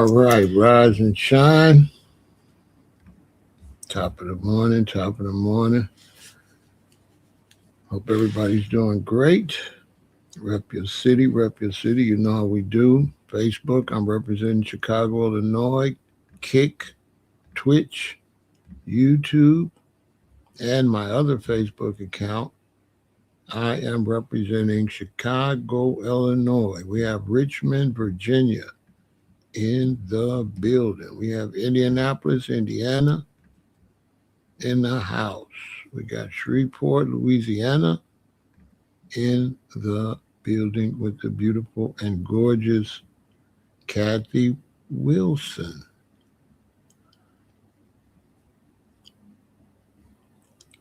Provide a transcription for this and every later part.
All right, rise and shine. Top of the morning, top of the morning. Hope everybody's doing great. Rep your city, rep your city. You know how we do. Facebook, I'm representing Chicago, Illinois. Kick, Twitch, YouTube, and my other Facebook account. I am representing Chicago, Illinois. We have Richmond, Virginia in the building. We have Indianapolis, Indiana in the house. We got Shreveport, Louisiana in the building with the beautiful and gorgeous Kathy Wilson.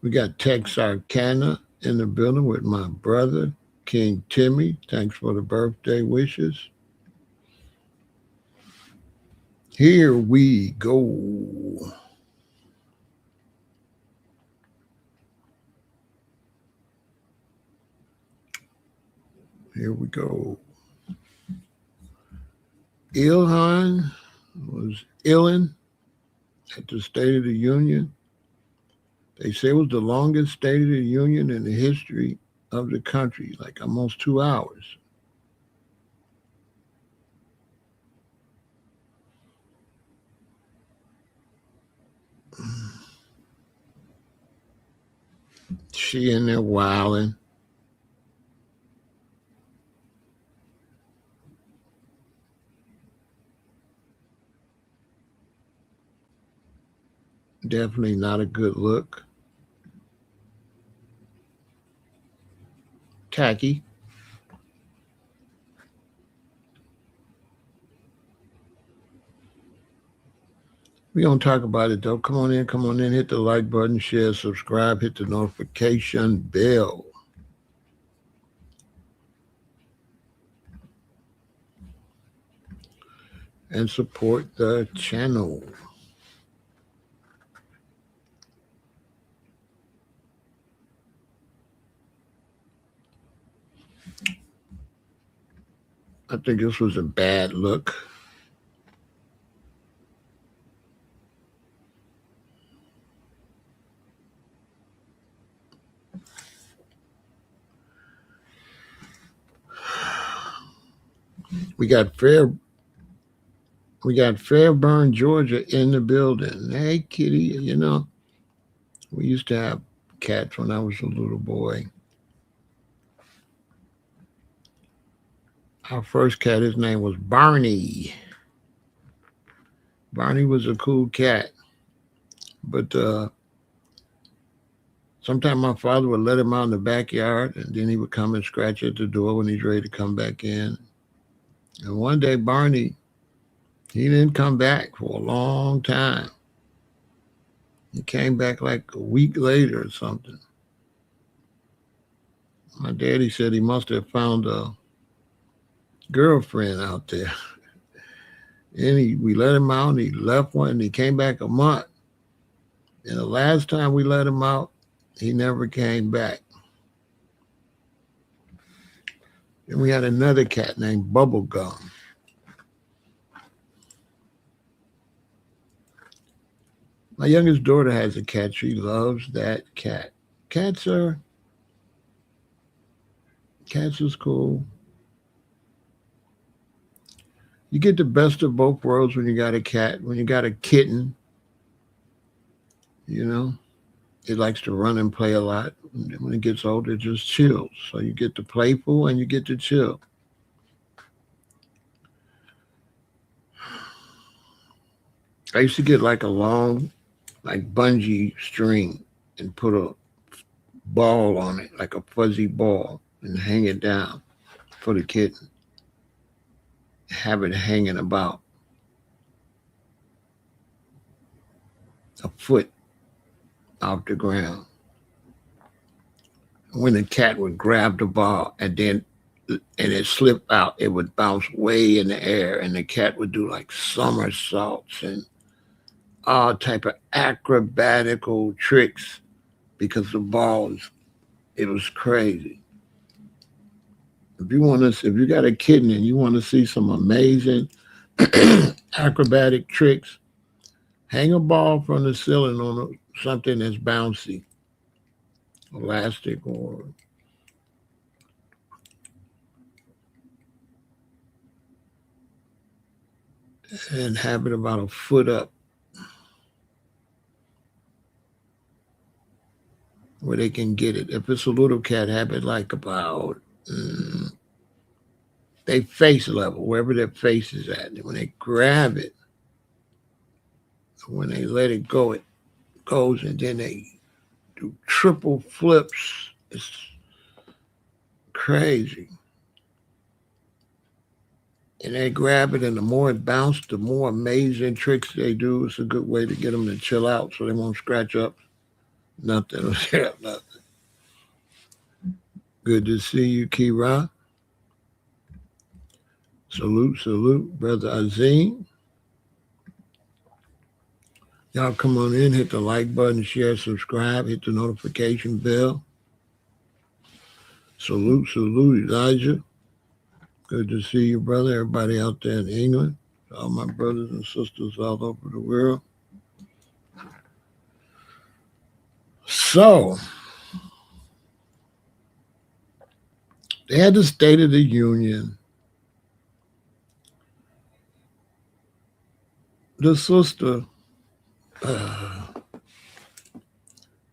We got Texarkana in the building with my brother, King Timmy. Thanks for the birthday wishes. Here we go. Here we go. Ilhan was illin at the State of the Union. They say it was the longest State of the Union in the history of the country, like almost 2 hours. She in there wilding. Definitely not a good look. Tacky. We don't talk about it though. Come on in, hit the like button, share, subscribe, hit the notification bell. And support the channel. I think this was a bad look. We got Fairburn, Georgia in the building. Hey, kitty, you know, we used to have cats when I was a little boy. Our first cat, his name was Barney. Barney was a cool cat. But sometimes my father would let him out in the backyard, and then he would come and scratch at the door when he's ready to come back in. And one day, Barney, he didn't come back for a long time. He came back like a week later or something. My daddy said he must have found a girlfriend out there. And we let him out, and he left one, and he came back a month. And the last time we let him out, he never came back. And we had another cat named Bubblegum. My youngest daughter has a cat. She loves that cat. Cats is cool. You get the best of both worlds when you got a cat. When you got a kitten, you know, it likes to run and play a lot. When it gets older, it just chills. So you get the playful and you get to chill. I used to get like a long, like bungee string and put a ball on it, like a fuzzy ball, and hang it down for the kitten. Have it hanging about a foot off the ground. When the cat would grab the ball and it slipped out, it would bounce way in the air, and the cat would do like somersaults and all type of acrobatical tricks because the ball it was crazy. If you got a kitten and you want to see some amazing acrobatic tricks. Hang a ball from the ceiling on something that's bouncy, elastic, or and have it about a foot up where they can get it. If it's a little cat, have it like about they face level, wherever their face is at. And when they grab it, when they let it go, it goes, and then they do triple flips. It's crazy. And they grab it, and the more it bounces, the more amazing tricks they do. It's a good way to get them to chill out so they won't scratch up nothing or tear up nothing. Good to see you, Kira. Salute, salute, Brother Azim. Y'all come on in, hit the like button, share, subscribe, hit the notification bell. Salute, salute, Elijah. Good to see you, brother. Everybody out there in England, all my brothers and sisters all over the world. So, they had the State of the Union. The sister,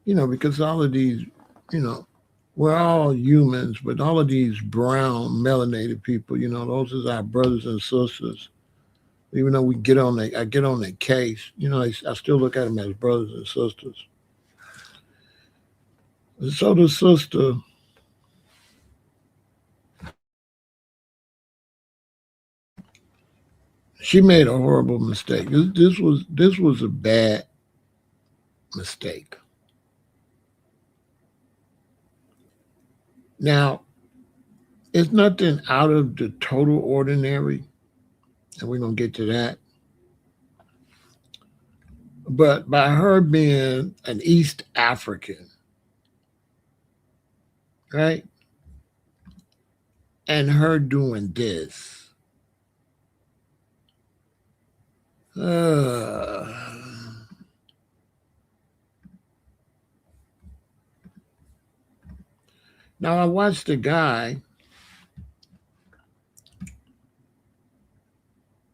because all of these, we're all humans, but all of these brown, melanated people, those are our brothers and sisters. Even though I get on their case, I still look at them as brothers and sisters. So the sister, she made a horrible mistake. This was a bad mistake. Now, it's nothing out of the total ordinary, and we're going to get to that. But by her being an East African, right, and her doing this, now I watched the guy,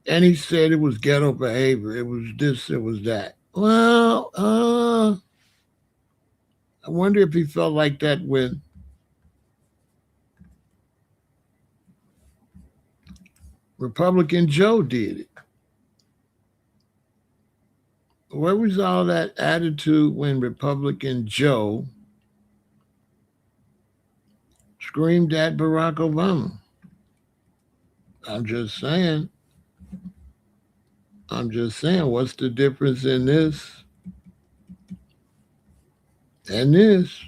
and he said it was ghetto behavior. It was this, it was that. Well, I wonder if he felt like that when Republican Joe did it. Where was all that attitude when Republican Joe screamed at Barack Obama? I'm just saying, what's the difference in this and this?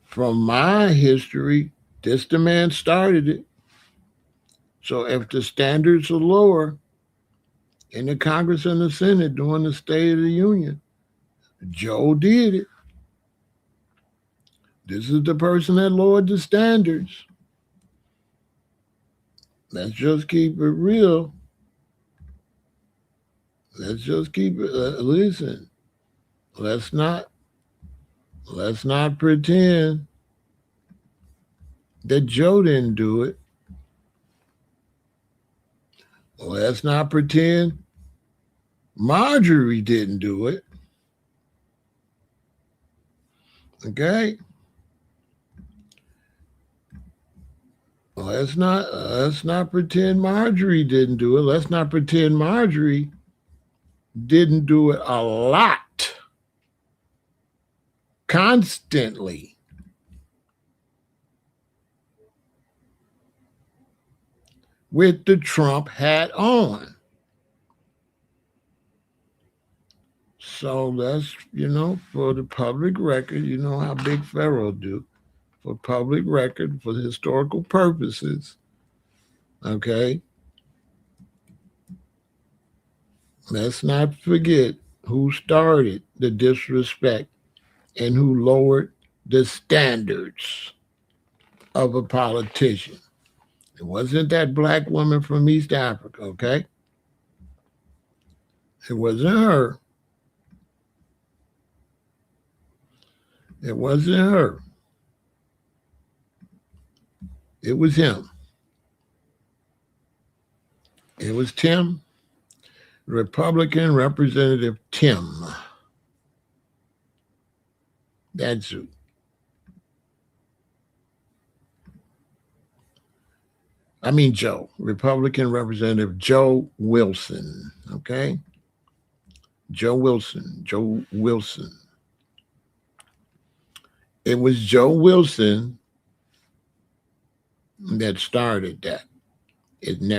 From my history, the man started it. So if the standards are lower in the Congress and the Senate during the State of the Union, Joe did it. This is the person that lowered the standards. Let's just keep it real. Let's just keep it. Listen, let's not pretend that Joe didn't do it. Let's not pretend Marjorie didn't do it. Okay? Let's not pretend Marjorie didn't do it. Let's not pretend Marjorie didn't do it a lot, constantly. With the Trump hat on. So that's, for the public record, you know how Big Pharaoh do. For public record, for historical purposes, okay? Let's not forget who started the disrespect and who lowered the standards of a politician. It wasn't that black woman from East Africa, okay? It wasn't her. It wasn't her. It was him. It was Tim, Republican Representative Tim. That's who. I mean Joe, Republican Representative Joe Wilson, okay? Joe Wilson. It was Joe Wilson that started that.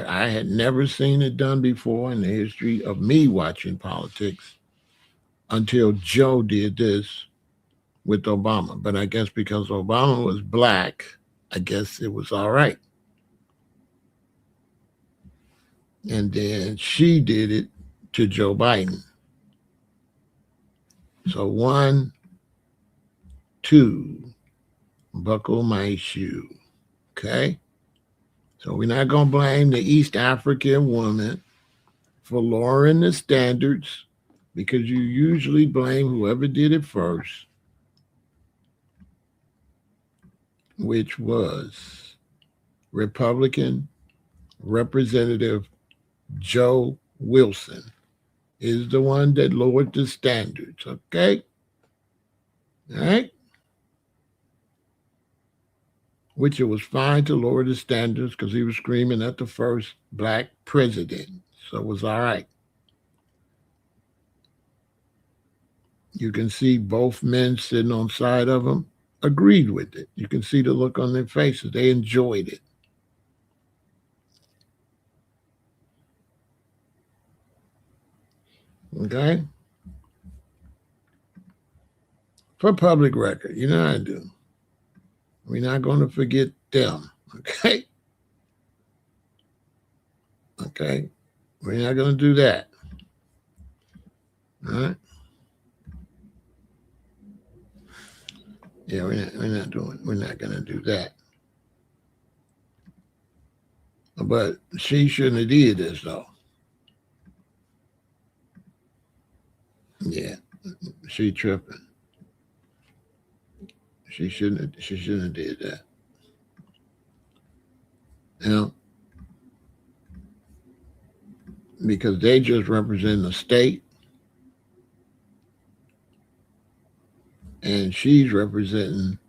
I had never seen it done before in the history of me watching politics until Joe did this with Obama. But I guess because Obama was black, I guess it was all right. And then she did it to Joe Biden. So 1, 2, buckle my shoe. Okay? So we're not going to blame the East African woman for lowering the standards, because you usually blame whoever did it first, which was Republican Representative Joe Wilson is the one that lowered the standards, okay? All right? Which it was fine to lower the standards because he was screaming at the first black president. So it was all right. You can see both men sitting on side of him agreed with it. You can see the look on their faces. They enjoyed it. Okay? For public record, you know how I do. We're not going to forget them. Okay? Okay? We're not going to do that. All right? Yeah, we're not going to do that. But she shouldn't have did this though. Yeah, she tripping. She shouldn't have did that. You know, because they just represent the state, and she's representing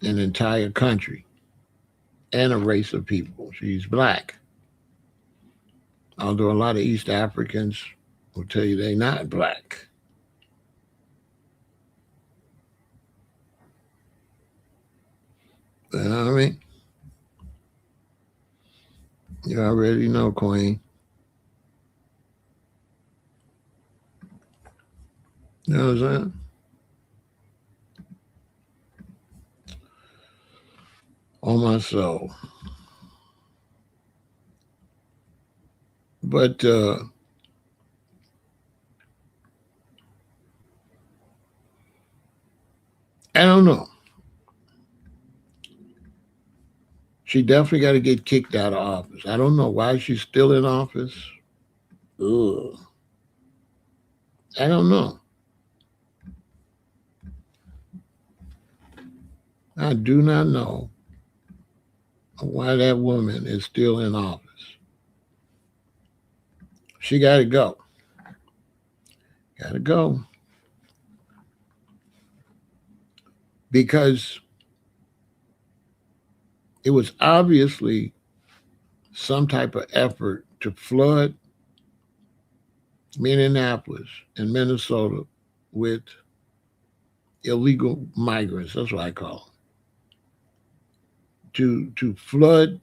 an entire country and a race of people. She's black. Although a lot of East Africans will tell you they're not black. You know what I mean? You already know, Queen. You know what I'm saying? On my soul. But I don't know. She definitely got to get kicked out of office. I don't know why she's still in office. Ugh. I don't know. I do not know why that woman is still in office. She got to go. Got to go. Because it was obviously some type of effort to flood Minneapolis and Minnesota with illegal migrants. That's what I call them. To flood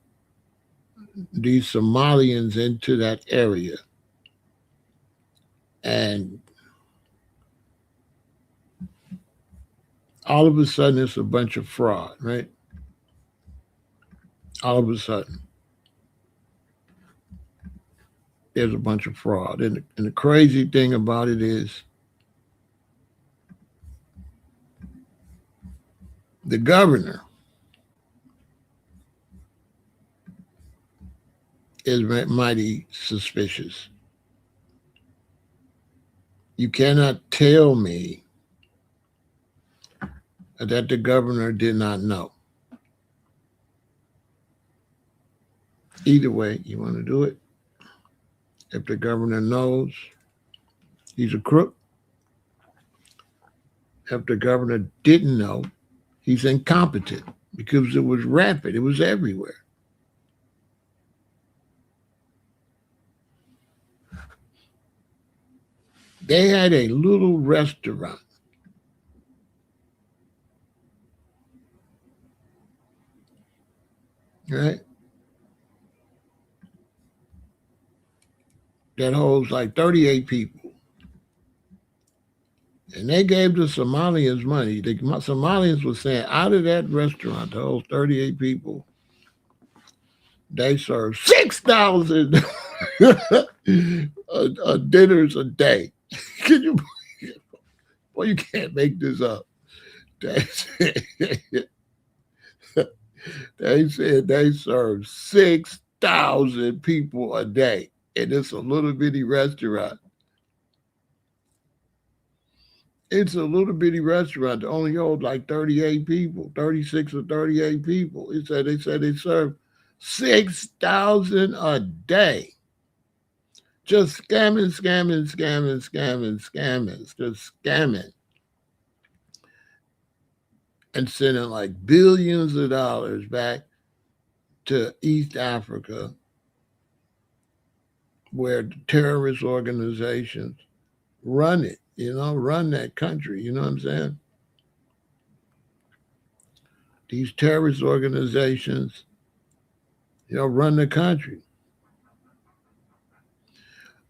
these Somalians into that area. And all of a sudden, it's a bunch of fraud, right? All of a sudden, there's a bunch of fraud. And the crazy thing about it is the governor is mighty suspicious. You cannot tell me that the governor did not know. Either way, you want to do it. If the governor knows he's a crook, if the governor didn't know, he's incompetent because it was rapid, it was everywhere. They had a little restaurant. Right? That holds like 38 people. And they gave the Somalians money. The Somalians were saying out of that restaurant, that holds 38 people, they serve 6,000 dinners a day. Can you? Well, you can't make this up. They said they serve 6,000 people a day, and it's a little bitty restaurant. It's a little bitty restaurant that only holds like 38 people, 36 or 38 people. They said they serve 6,000 a day. Just scamming, scamming, scamming, scamming, scamming, just scamming. And sending like billions of dollars back to East Africa, where the terrorist organizations run it, run that country. You know what I'm saying? These terrorist organizations, run the country.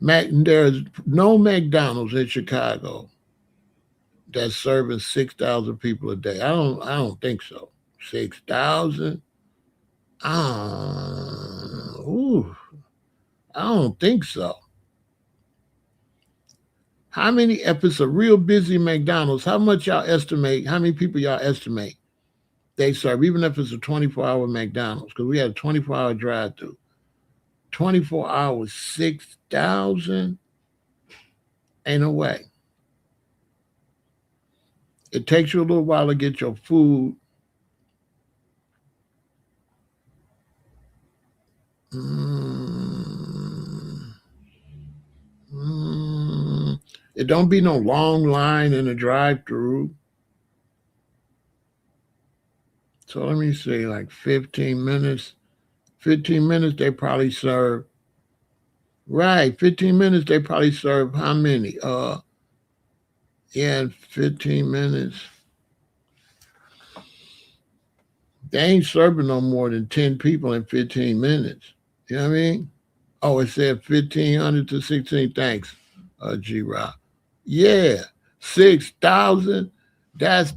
There's no McDonald's in Chicago that's serving 6,000 people a day. I don't think so. 6,000? I don't think so. How many, if it's a real busy McDonald's, how much y'all estimate, how many people y'all estimate they serve, even if it's a 24-hour McDonald's? Because we had a 24-hour drive-through. 24 hours, 6,000? Ain't no way. It takes you a little while to get your food. It don't be no long line in a drive-through. So let me see, like 15 minutes. 15 minutes they probably serve. Right, 15 minutes they probably serve how many? Yeah, 15 minutes. They ain't serving no more than 10 people in 15 minutes. You know what I mean? Oh, it said 1,500 to 16. Thanks, G-Rock. Yeah, 6,000. That's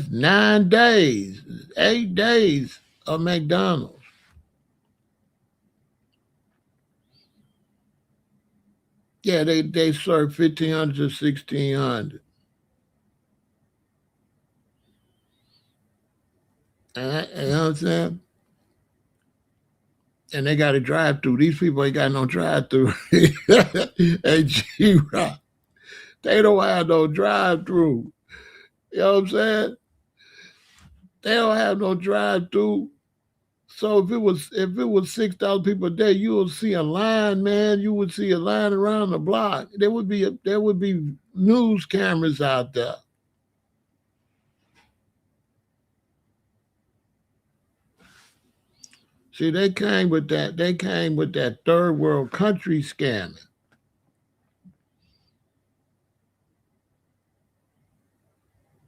9 days, 8 days of McDonald's. Yeah, they serve 1,500 to 1,600. You know what I'm saying? And they got a drive through. These people ain't got no drive through. Hey, G-Rock, they don't have no drive through. You know what I'm saying? They don't have no drive through. So if it was 6,000 people a day, you would see a line, man. You would see a line around the block. There would be news cameras out there. See, they came with that. They came with that third world country scamming.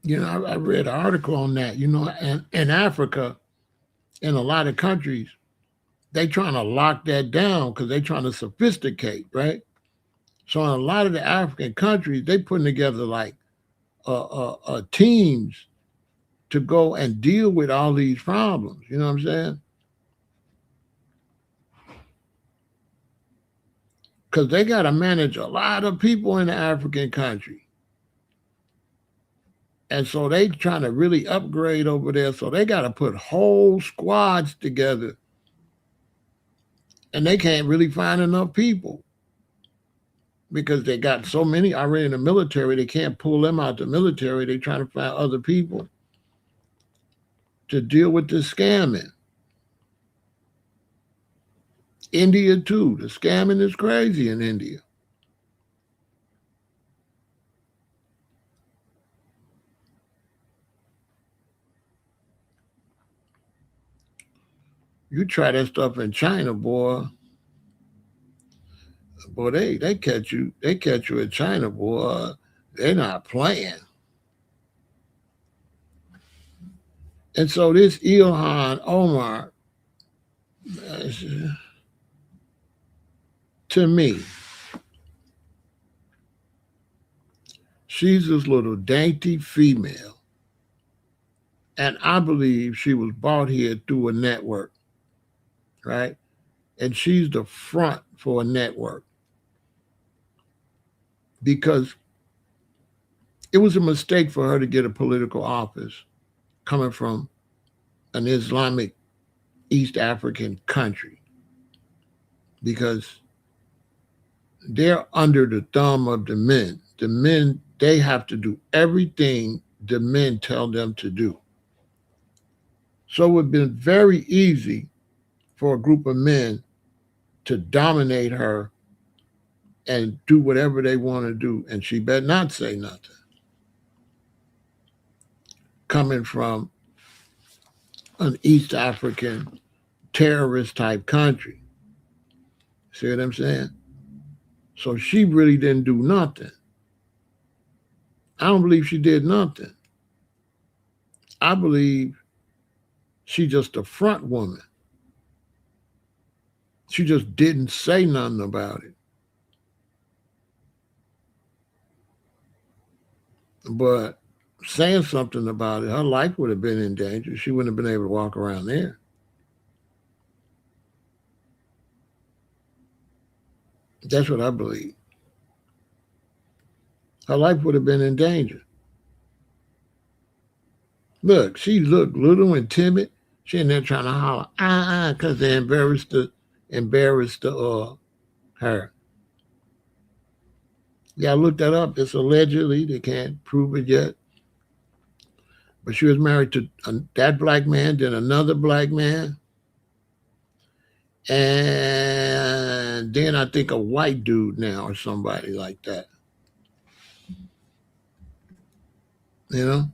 I read an article on that. In Africa, in a lot of countries, they trying to lock that down because they trying to sophisticate, right? So in a lot of the African countries, they putting together like teams to go and deal with all these problems. You know what I'm saying? Because they got to manage a lot of people in the African country. And so they trying to really upgrade over there. So they got to put whole squads together. And they can't really find enough people because they got so many already in the military. They can't pull them out the military. They're trying to find other people to deal with the scamming. India too. The scamming is crazy in India. You try that stuff in China, boy. Boy, they catch you. They catch you in China, boy. They're not playing. And so this Ilhan Omar, uh, to me, she's this little dainty female. And I believe she was bought here through a network, right? And she's the front for a network because it was a mistake for her to get a political office coming from an Islamic East African country because they're under the thumb of the men. The men, they have to do everything the men tell them to do. So it would have been very easy for a group of men to dominate her and do whatever they want to do. And she better not say nothing. Coming from an East African terrorist type country. See what I'm saying? So she really didn't do nothing. I don't believe she did nothing. I believe she's just a front woman. She just didn't say nothing about it. But saying something about it, her life would have been in danger. She wouldn't have been able to walk around there. That's what I believe. Her life would have been in danger. Look, she looked little and timid. She in there trying to holler, because they embarrassed her. Yeah, I looked that up. It's allegedly, they can't prove it yet. But she was married to that black man, then another black man, and then I think a white dude now or somebody like that. You know?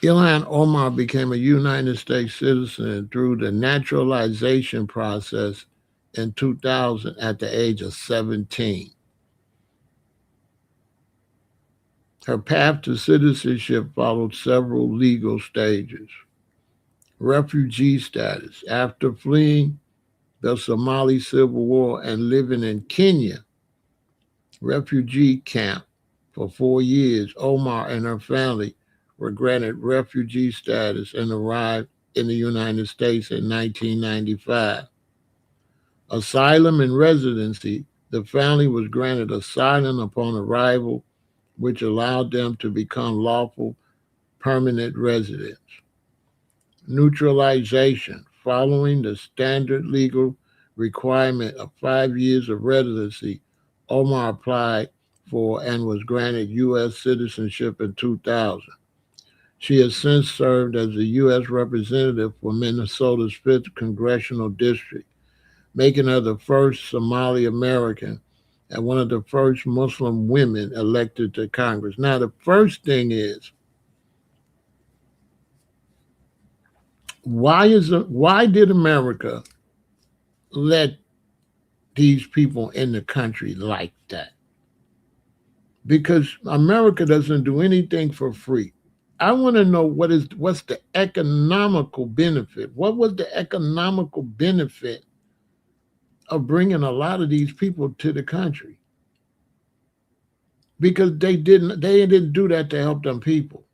Ilhan Omar became a United States citizen through the naturalization process in 2000 at the age of 17. Her path to citizenship followed several legal stages. Refugee status. After fleeing the Somali civil war and living in Kenya refugee camp for 4 years, Omar and her family were granted refugee status and arrived in the United States in 1995. Asylum and residency. The family was granted asylum upon arrival, which allowed them to become lawful permanent residents. Neutralization. Following the standard legal requirement of 5 years of residency, Omar applied for and was granted U.S. citizenship in 2000. She has since served as a U.S. representative for Minnesota's 5th Congressional District, making her the first Somali American and one of the first Muslim women elected to Congress. Now, the first thing is, why did America let these people in the country like that? Because America doesn't do anything for free. I want to know what's the economical benefit. What was the economical benefit of bringing a lot of these people to the country? Because they didn't do that to help them people.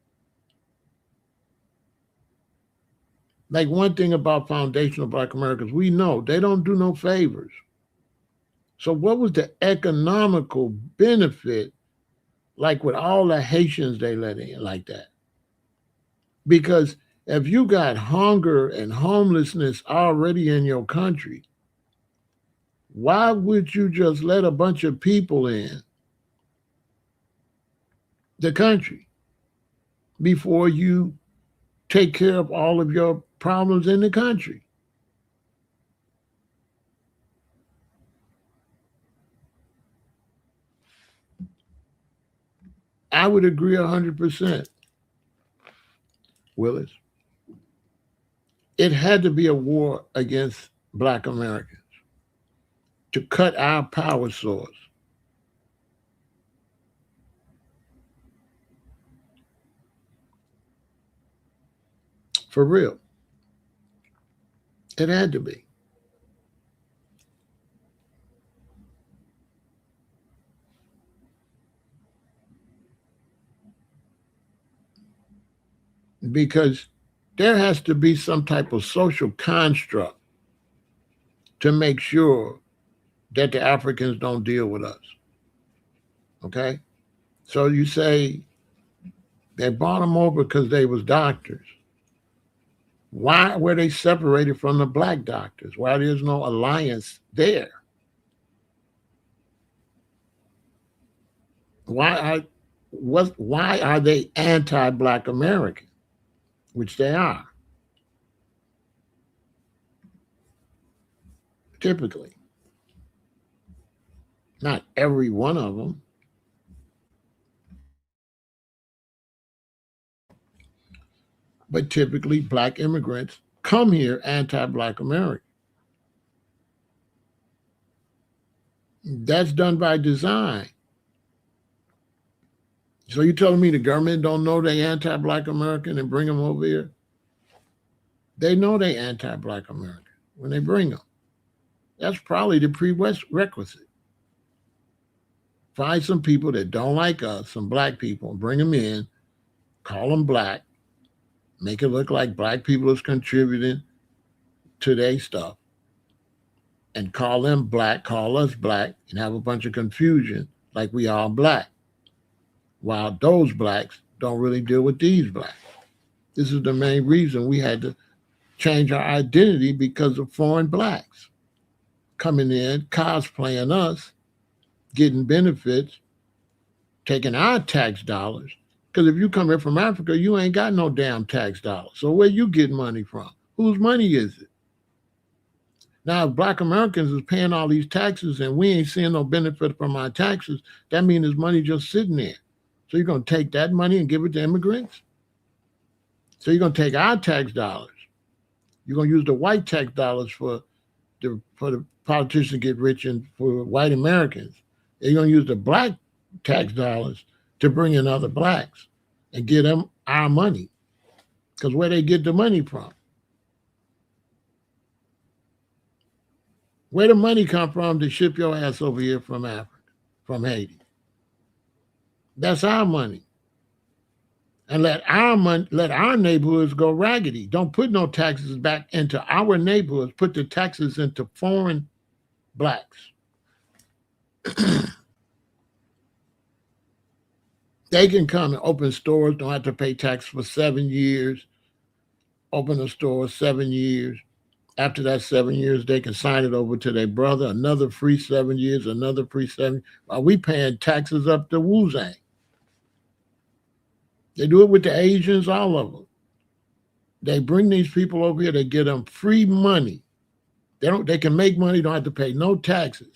Like one thing about foundational Black Americans, we know they don't do no favors. So what was the economical benefit, like with all the Haitians they let in like that? Because if you got hunger and homelessness already in your country, why would you just let a bunch of people in the country before you take care of all of your problems in the country? I would agree 100%, Willis. It had to be a war against Black Americans to cut our power source. For real. It had to be. Because there has to be some type of social construct to make sure that the Africans don't deal with us. Okay? So you say they bought them over because they was doctors. Why were they separated from the black doctors? Why there's no alliance there? Why are why are they anti-black American? Which they are, typically. Not every one of them, but typically black immigrants come here anti-black American. That's done by design. So you telling me the government don't know they anti-black American and bring them over here? They know they anti-black American when they bring them. That's probably the prerequisite. Find some people that don't like us, some black people, and bring them in, call them black, make it look like black people is contributing to their stuff, and call them black, call us black, and have a bunch of confusion like we all black, while those blacks don't really deal with these blacks. This is the main reason we had to change our identity because of foreign blacks coming in, cosplaying us, getting benefits, taking our tax dollars. Because if you come here from Africa, you ain't got no damn tax dollars. So where you get money from? Whose money is it? Now, if black Americans is paying all these taxes and we ain't seeing no benefit from our taxes, that means there's money just sitting there. So you're going to take that money and give it to immigrants? So you're going to take our tax dollars. You're going to use the white tax dollars for the politicians to get rich and for white Americans. And you're going to use the black tax dollars to bring in other blacks and give them our money. Because where they get the money from? Where the money come from to ship your ass over here from Africa, from Haiti? That's our money. And let our neighborhoods go raggedy. Don't put no taxes back into our neighborhoods. Put the taxes into foreign blacks. They can come and open stores, don't have to pay tax for 7 years. Open a store 7 years. After that 7 years, they can sign it over to their brother. Another free 7 years, another free 7. While we paying taxes up to Wu-Zang. They do it with the Asians, all of them. They bring these people over here, they get them free money. They can make money, don't have to pay no taxes.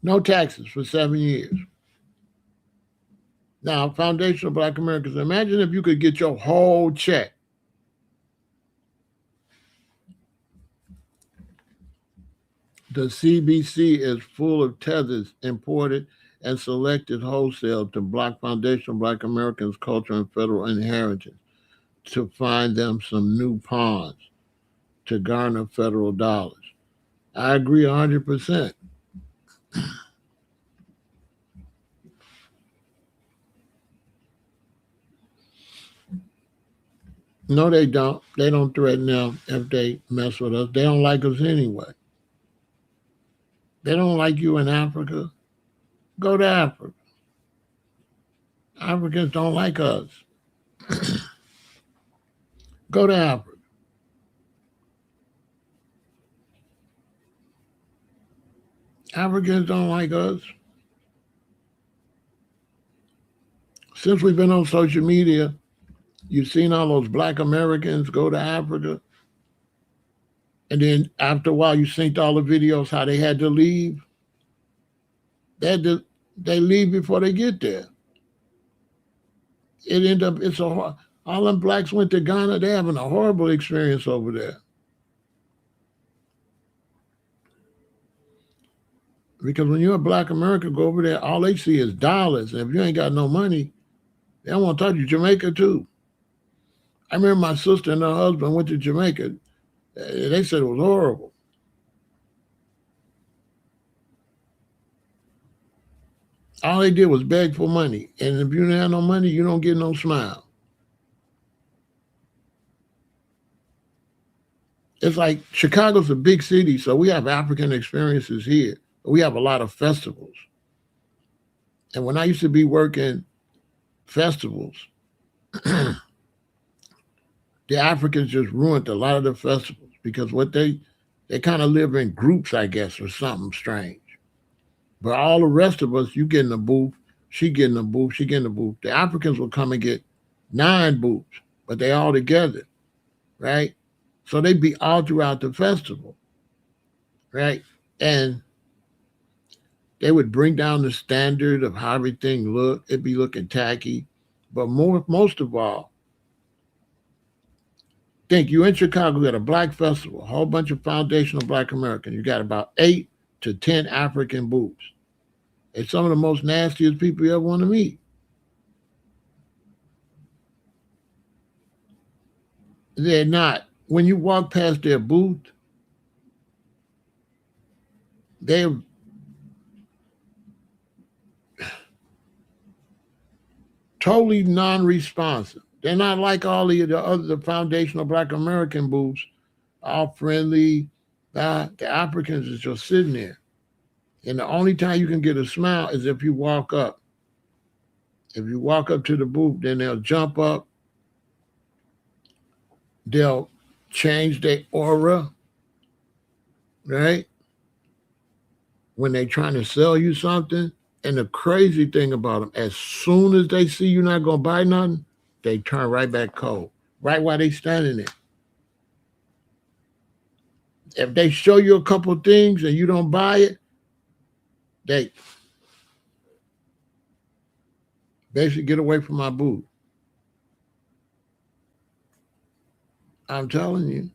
No taxes for 7 years. Now, Foundational Black Americans, imagine if you could get your whole check. The CBC is full of tethers imported and selected wholesale to block Foundational Black Americans' culture and federal inheritance to find them some new pawns to garner federal dollars. I agree 100%. No, they don't. They don't threaten them if they mess with us. They don't like us anyway. They don't like you in Africa. Go to Africa. Africans don't like us. Go to Africa. Africans don't like us. Since we've been on social media, you've seen all those black Americans go to Africa. And then after a while, you synced all the videos how they had to leave. They leave before they get there. It ended up, all them blacks went to Ghana. They're having a horrible experience over there. Because when you're a black American, go over there, all they see is dollars. And if you ain't got no money, they don't want to talk to you. Jamaica, too. I remember my sister and her husband went to Jamaica. They said it was horrible. All they did was beg for money. And if you don't have no money, you don't get no smile. It's like Chicago's a big city, so we have African experiences here. We have a lot of festivals. And when I used to be working festivals, the Africans just ruined a lot of the festivals because they kind of live in groups, I guess, or something strange. But all the rest of us, you get in the booth, she get in the booth, she get in the booth. The Africans will come and get 9 booths, but they all together, right? So they be all throughout the festival, right? And they would bring down the standard of how everything looked. It'd be looking tacky. But most of all, think you in Chicago, you got a black festival, a whole bunch of foundational black Americans. You got about 8 to 10 African booths. It's some of the most nastiest people you ever want to meet. They're not. When you walk past their booth, they're totally non-responsive. They're not like all the other foundational black American booths, all friendly. The Africans is just sitting there. And the only time you can get a smile is if you walk up. If you walk up to the booth, then they'll jump up. They'll change their aura, right? When they're trying to sell you something. And the crazy thing about them, as soon as they see you're not going to buy nothing, they turn right back cold, right while they standing there. If they show you a couple of things and you don't buy it, they basically get away from my booth. I'm telling you.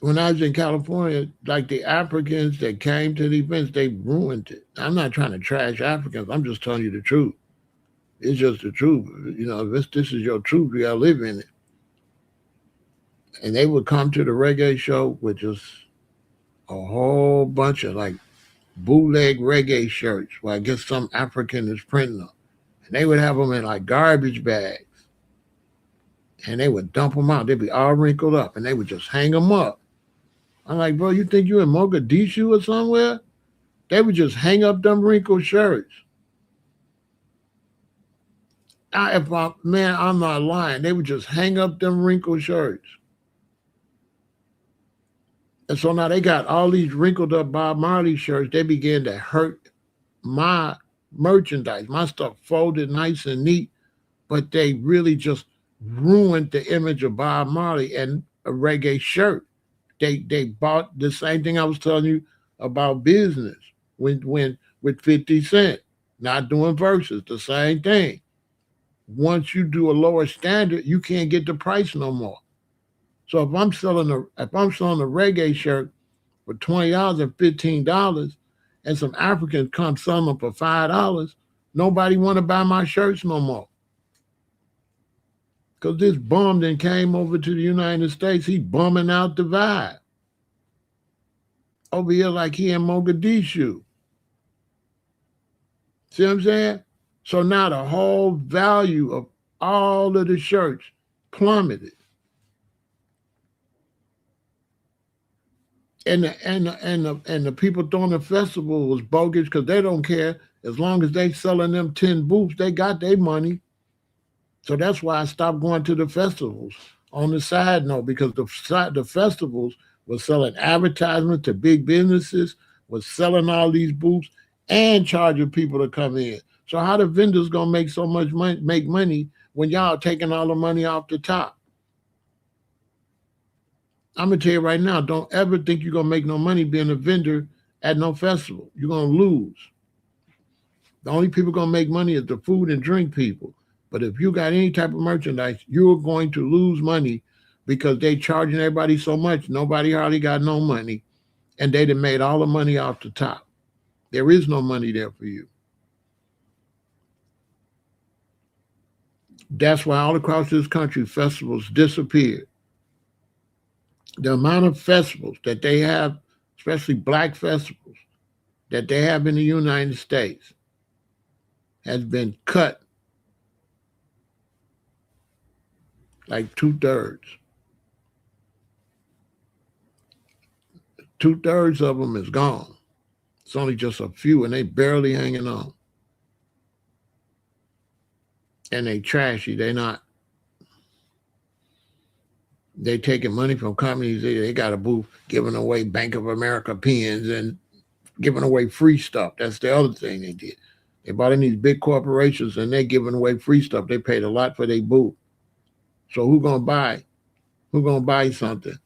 When I was in California, like the Africans that came to the events, they ruined it. I'm not trying to trash Africans. I'm just telling you the truth. It's just the truth. You know, if this is your truth, you gotta live in it. And they would come to the reggae show with just a whole bunch of like bootleg reggae shirts where I guess some African is printing them. And they would have them in like garbage bags. And they would dump them out. They'd be all wrinkled up and they would just hang them up. I'm like, bro, you think you in Mogadishu or somewhere? They would just hang up them wrinkled shirts. I'm not lying. They would just hang up them wrinkled shirts. And so now they got all these wrinkled up Bob Marley shirts. They began to hurt my merchandise. My stuff folded nice and neat, but they really just ruined the image of Bob Marley and a reggae shirt. They bought the same thing I was telling you about business when with 50 Cent, not doing verses, the same thing. Once you do a lower standard, you can't get the price no more. So if I'm selling a reggae shirt for $20 and $15, and some Africans come selling them for $5, nobody want to buy my shirts no more. Because this bum then came over to the United States, he bumming out the vibe. Over here like he in Mogadishu. See what I'm saying? So now the whole value of all of the shirts plummeted. And the people throwing the festival was bogus because they don't care. As long as they selling them 10 booths, they got their money. So that's why I stopped going to the festivals. On the side note, because the festivals was selling advertisements to big businesses, was selling all these booths and charging people to come in. So how the vendors gonna make so much money, make money when y'all taking all the money off the top? I'm gonna tell you right now, don't ever think you're gonna make no money being a vendor at no festival. You're gonna lose. The only people gonna make money is the food and drink people. But if you got any type of merchandise, you're going to lose money because they charging everybody so much. Nobody hardly got no money, and they done made all the money off the top. There is no money there for you. That's why all across this country festivals disappeared. The amount of festivals that they have, especially black festivals that they have in the United States, has been cut like 2/3. 2/3 of them is gone. It's only just a few, and they barely hanging on. And they trashy. They not. They taking money from companies. They got a booth giving away Bank of America pens and giving away free stuff. That's the other thing they did. They bought in these big corporations and they giving away free stuff. They paid a lot for their booth. So who gonna buy? Who gonna buy something?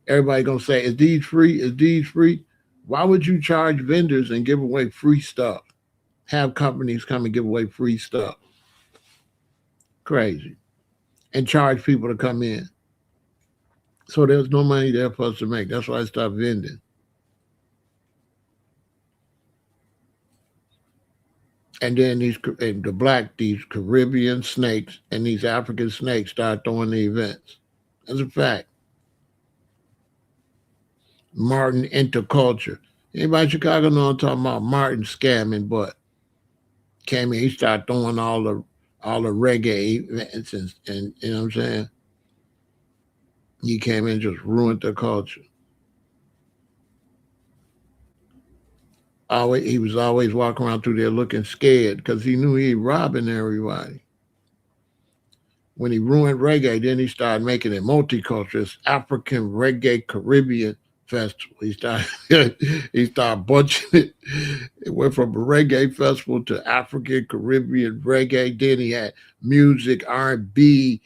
Everybody gonna say, "Is these free? Is these free?" Why would you charge vendors and give away free stuff? Have companies come and give away free stuff? Crazy. And charge people to come in. So there's no money there for us to make. That's why I stopped vending. And then these Caribbean snakes and these African snakes start throwing the events. That's a fact. Martin Interculture. Anybody in Chicago know I'm talking about? Martin scamming, but came in, he started throwing all the reggae events and you know what I'm saying? He came in and just ruined the culture. He was always walking around through there looking scared because he knew he robbing everybody. When he ruined reggae, then he started making it multicultural, African reggae Caribbean festival. He started bunching it. It went from a reggae festival to African Caribbean reggae. Then he had music, R&B,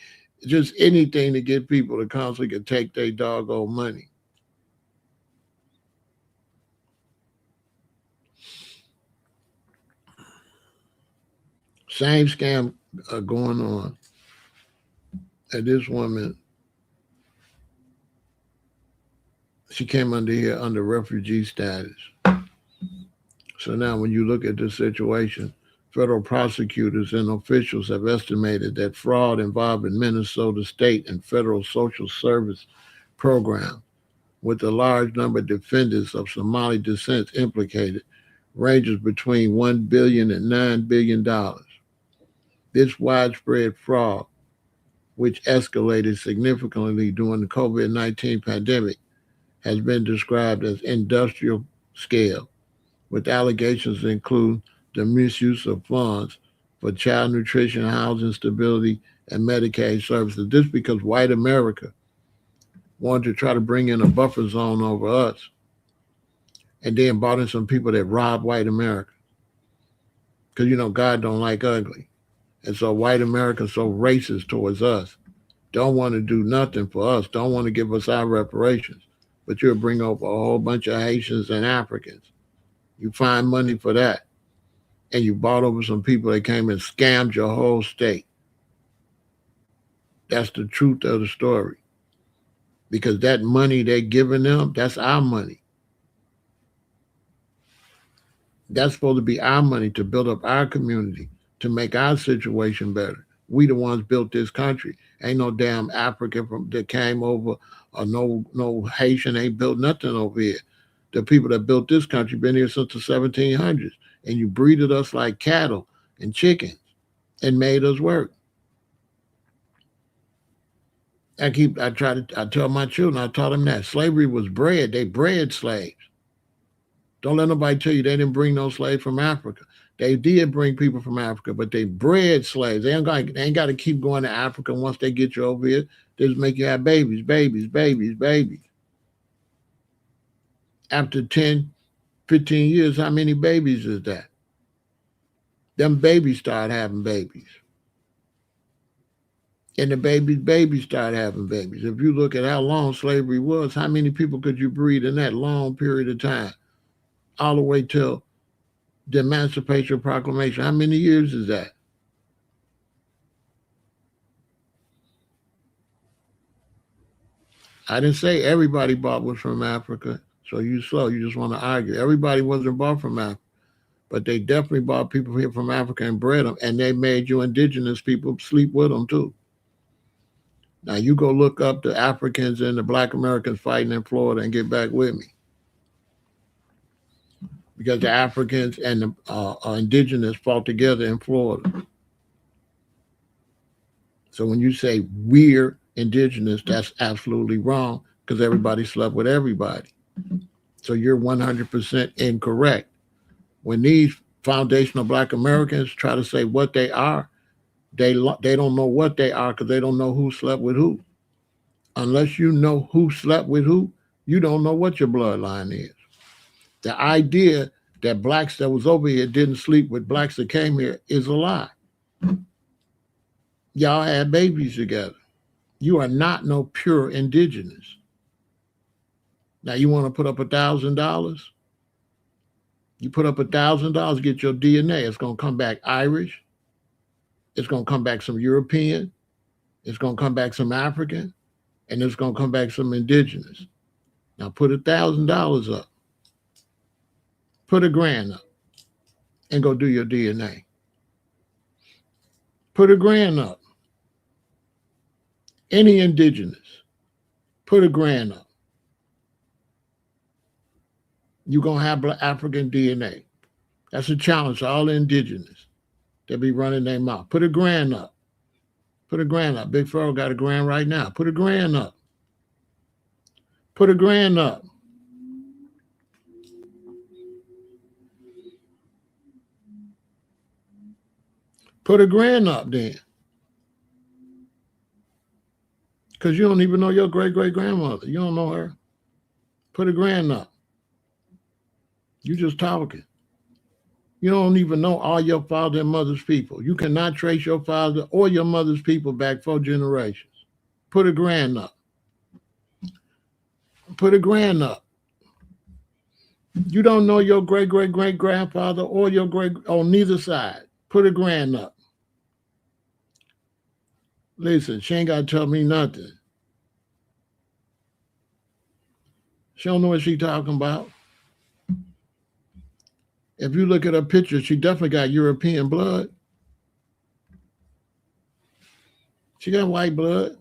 just anything to get people to come so he could take their doggone money. Same scam going on. And this woman, she came under here under refugee status. So now when you look at this situation, federal prosecutors and officials have estimated that fraud involved in Minnesota state and federal social service program, with a large number of defendants of Somali descent implicated, ranges between $1 billion and $9 billion. This widespread fraud, which escalated significantly during the COVID-19 pandemic, has been described as industrial scale, with allegations include the misuse of funds for child nutrition, housing stability, and Medicaid services. This because white America wanted to try to bring in a buffer zone over us, and then brought in some people that robbed white America. Because God don't like ugly. And so white America's so racist towards us, don't want to do nothing for us, don't want to give us our reparations. But you'll bring over a whole bunch of Haitians and Africans. You find money for that. And you bought over some people that came and scammed your whole state. That's the truth of the story. Because that money they're giving them, that's our money. That's supposed to be our money to build up our community, to make our situation better. We the ones built this country. Ain't no damn African that came over or no Haitian ain't built nothing over here. the people that built this country been here since the 1700s, and you breeded us like cattle and chickens and made us work. I tell my children, I taught them that slavery was bred. They bred slaves. Don't let nobody tell you they didn't bring no slaves from Africa. They did bring people from Africa, but they bred slaves. They ain't got to keep going to Africa. Once they get you over here, they just make you have babies. After 10, 15 years, how many babies is that? Them babies start having babies. And the babies start having babies. If you look at how long slavery was, how many people could you breed in that long period of time? All the way till the Emancipation Proclamation. How many years is that? I didn't say everybody bought was from Africa, so you slow. You just want to argue. Everybody wasn't bought from Africa, but they definitely bought people here from Africa and bred them, and they made you indigenous people sleep with them too. Now you go look up the Africans and the Black Americans fighting in Florida and get back with me. Because the Africans and the indigenous fought together in Florida. So when you say we're indigenous, that's absolutely wrong because everybody slept with everybody. So you're 100% incorrect. When these foundational Black Americans try to say what they are, they don't know what they are because they don't know who slept with who. Unless you know who slept with who, you don't know what your bloodline is. The idea that Blacks that was over here didn't sleep with Blacks that came here is a lie. Y'all had babies together. You are not no pure indigenous. Now you want to put up $1,000? You put up $1,000, get your DNA. It's going to come back Irish. It's going to come back some European. It's going to come back some African. And it's going to come back some indigenous. Now put $1,000 up. Put $1,000 up and go do your DNA. Put $1,000 up. Any indigenous, put $1,000 up. You're going to have African DNA. That's a challenge to all the indigenous that be running their mouth. Put $1,000 up. Put $1,000 up. Big Pharaoh got $1,000 right now. Put $1,000 up. Put $1,000 up. Put $1,000 up then. Because you don't even know your great-great-grandmother. You don't know her. Put $1,000 up. You just talking. You don't even know all your father and mother's people. You cannot trace your father or your mother's people back 4 generations. Put $1,000 up. Put $1,000 up. You don't know your great-great-great-grandfather or your great on neither side. Put $1,000 up. Listen, she ain't got to tell me nothing. She don't know what she talking about. If you look at her picture, she definitely got European blood. She got white blood.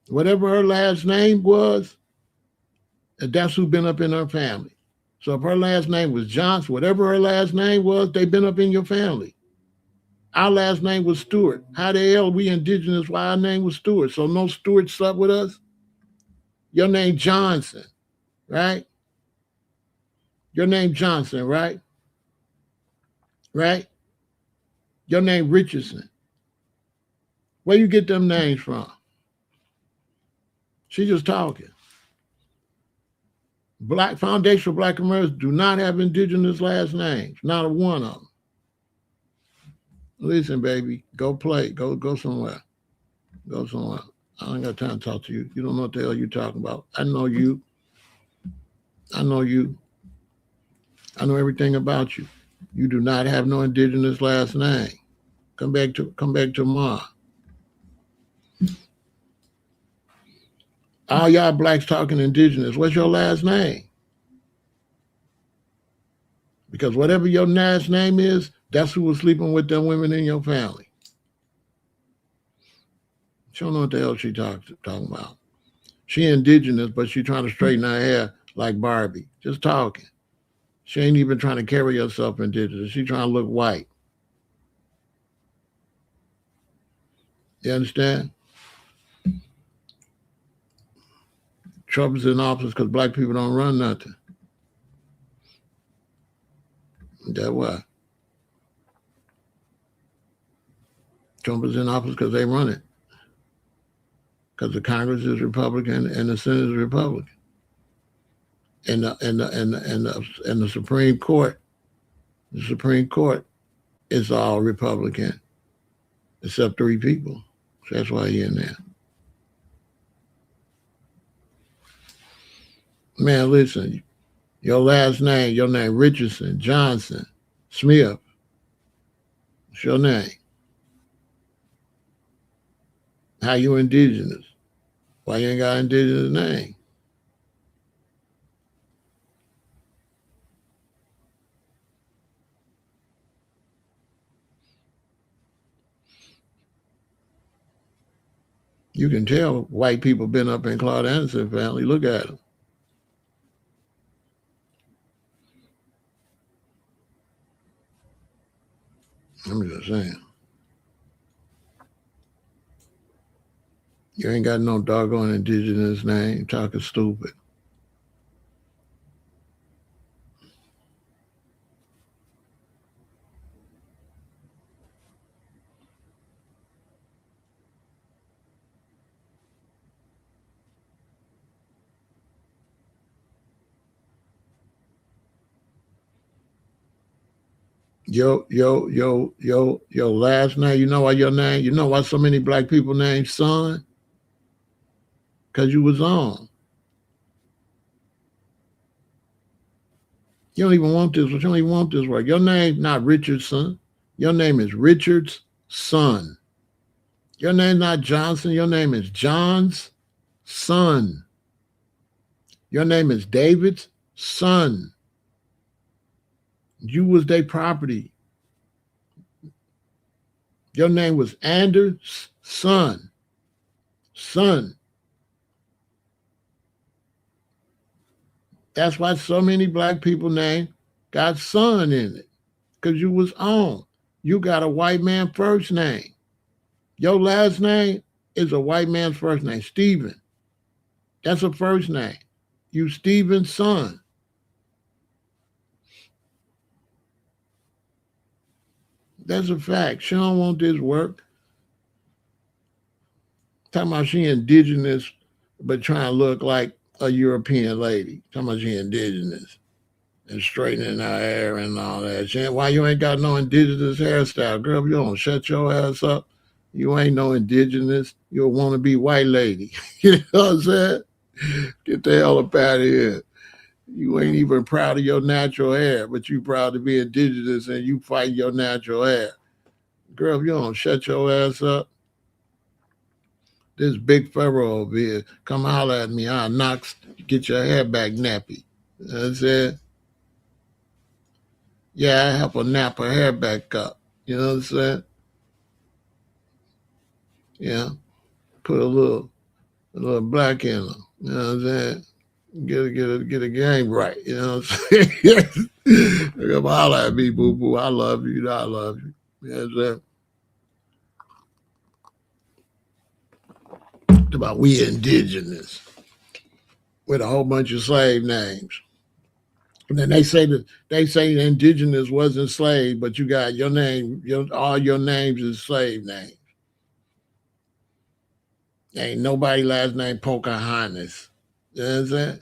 Whatever her last name was, that's who been up in her family. So if her last name was Johnson, whatever her last name was, they been up in your family. Our last name was Stewart. How the hell we indigenous? Why our name was Stewart? So no Stewart slept with us? Your name Johnson, right? Your name Johnson, right? Right? Your name Richardson. Where you get them names from? She just talking. Foundational Black Americans do not have indigenous last names. Not a one of them. Listen, baby, go play. Go somewhere. Go somewhere. I ain't got time to talk to you. You don't know what the hell you're talking about. I know you. I know you. I know everything about you. You do not have no indigenous last name. Come back tomorrow. All y'all Blacks talking indigenous. What's your last name? Because whatever your last name is, that's who was sleeping with them women in your family. She don't know what the hell she talking about. She indigenous, but she trying to straighten her hair like Barbie, just talking. She ain't even trying to carry herself indigenous. She trying to look white. You understand? Trump is in office because black people don't run nothing. That's why. Trump is in office because they run it. Because the Congress is Republican and the Senate is Republican. And the Supreme Court is all Republican, except 3 people. So that's why he's in there. Man, listen, your last name, Richardson, Johnson, Smith. What's your name? How you indigenous? Why you ain't got an indigenous name? You can tell white people been up in Claude Anderson family. Look at them. I'm just saying. You ain't got no doggone indigenous name. You're talking stupid. Your last name, you know why your name? You know why so many black people named Son? Because you was on. You don't even want this. You don't even want this word. Your name's not Richardson. Your name is Richard's son. Your name's not Johnson. Your name is John's son. Your name is David's son. You was their property. Your name was Anders' son. Son. That's why so many black people name got son in it. Because you was on. You got a white man first name. Your last name is a white man's first name, Stephen. That's a first name. You Stephen's son. That's a fact. She don't want this work. Talking about she indigenous, but trying to look like a European lady. Talking about she indigenous and straightening her hair and all that. Why you ain't got no indigenous hairstyle? Girl, you don't shut your ass up. You ain't no indigenous. You a wannabe white lady. You know what I'm saying? Get the hell up out of here. You ain't even proud of your natural hair, but you proud to be indigenous and you fight your natural hair. Girl, if you don't shut your ass up, this big Pharaoh over here, come holler at me. I'll get your hair back nappy. That's it. Yeah, I help her nap her hair back up. You know what I'm saying? Yeah. Put a little black in her. You know what I'm saying? Get a game right. You know what I'm saying? Come holler at me, boo boo. I love you. I love you. You know what I'm saying? About we indigenous with a whole bunch of slave names. And then they say the indigenous wasn't slave, but you got your name, all your names is slave names. Ain't nobody last name Pocahontas. You know what I'm saying?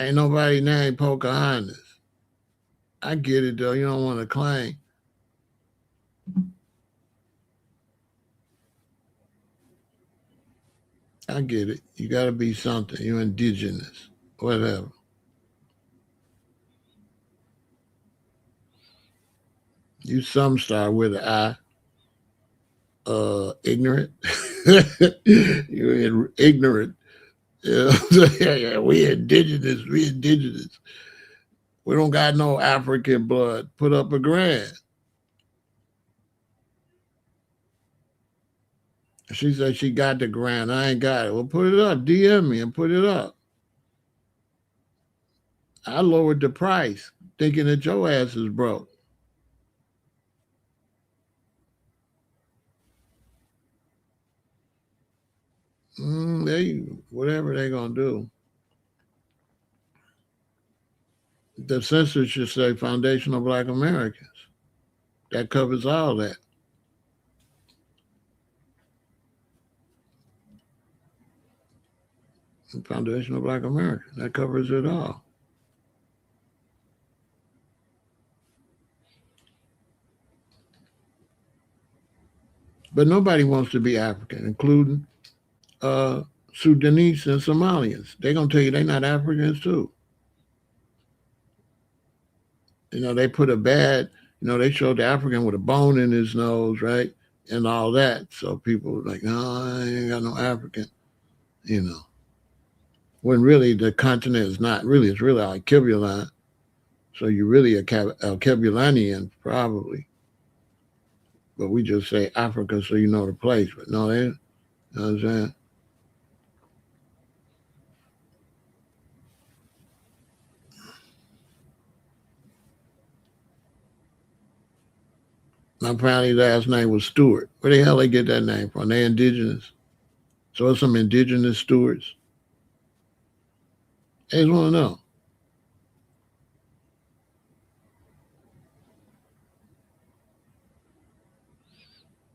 Ain't nobody named Pocahontas. I get it though. You don't want to claim. I get it. You got to be something. You're indigenous, whatever. You some start with an I. Ignorant. You're ignorant. You know? Yeah, we indigenous. We indigenous. We don't got no African blood. Put up a grand. She said she got the grant. I ain't got it. Well, put it up. DM me and put it up. I lowered the price, thinking that your ass is broke. They whatever they gonna do. The census should say Foundational Black Americans. That covers all that. Foundational Black Americans. That covers it all. But nobody wants to be African, including uh, Sudanese and Somalians. They're gonna tell you they're not Africans too. They put a bad, they showed the African with a bone in his nose, right? And all that. So people were like, no, I ain't got no African, you know. When really the continent is not really, it's really Alkebulan. So you're really a Alkebulanian, probably. But we just say Africa so you know the place. But no, they, you know what I'm saying? My family's last name was Stewart. Where the hell they get that name from? They indigenous. So it's some indigenous Stewarts. They just want to know.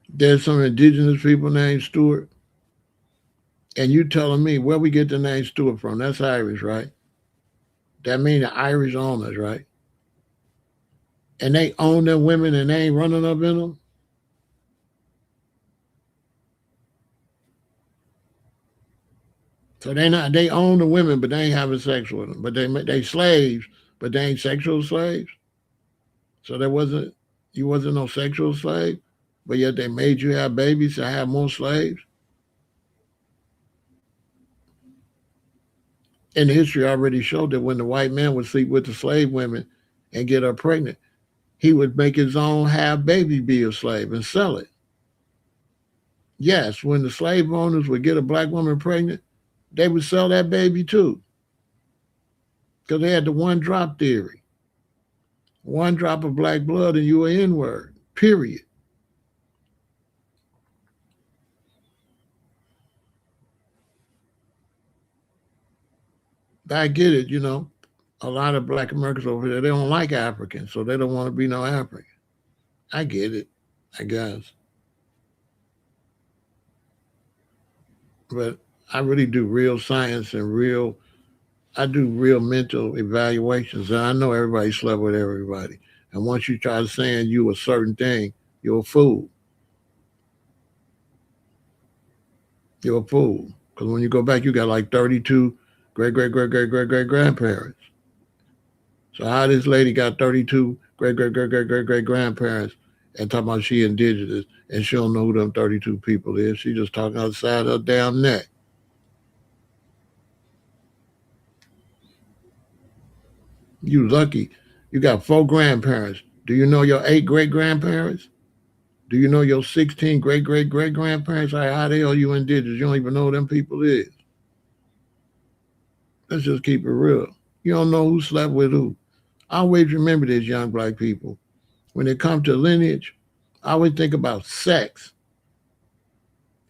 There's some indigenous people named Stewart. And you telling me where we get the name Stewart from? That's Irish, right? That means the Irish owners, right? And they own them women and they ain't running up in them. So they own the women, but they ain't having sex with them. But they slaves, but they ain't sexual slaves. So you wasn't no sexual slave, but yet they made you have babies to have more slaves. And history already showed that when the white man would sleep with the slave women and get her pregnant, he would make his own half baby be a slave and sell it. Yes, when the slave owners would get a black woman pregnant, they would sell that baby too. Because they had the one drop theory. One drop of black blood and you are N word. Period. I get it, a lot of black Americans over there, they don't like Africans, so they don't want to be no African. I get it, I guess. But I really do real science and I do real mental evaluations. And I know everybody slept with everybody. And once you try saying you a certain thing, you're a fool. You're a fool. Because when you go back, you got like 32 great, great, great, great, great, great grandparents. So how this lady got 32 great, great, great, great, great, great grandparents and talking about she indigenous and she don't know who them 32 people is. She just talking outside her damn neck. You lucky. You got 4 grandparents. Do you know your 8 great grandparents? Do you know your 16 great great great grandparents? How the hell you indigenous? You don't even know who them people is. Let's just keep it real. You don't know who slept with who. I always remember this, young black people. When it comes to lineage, I always think about sex.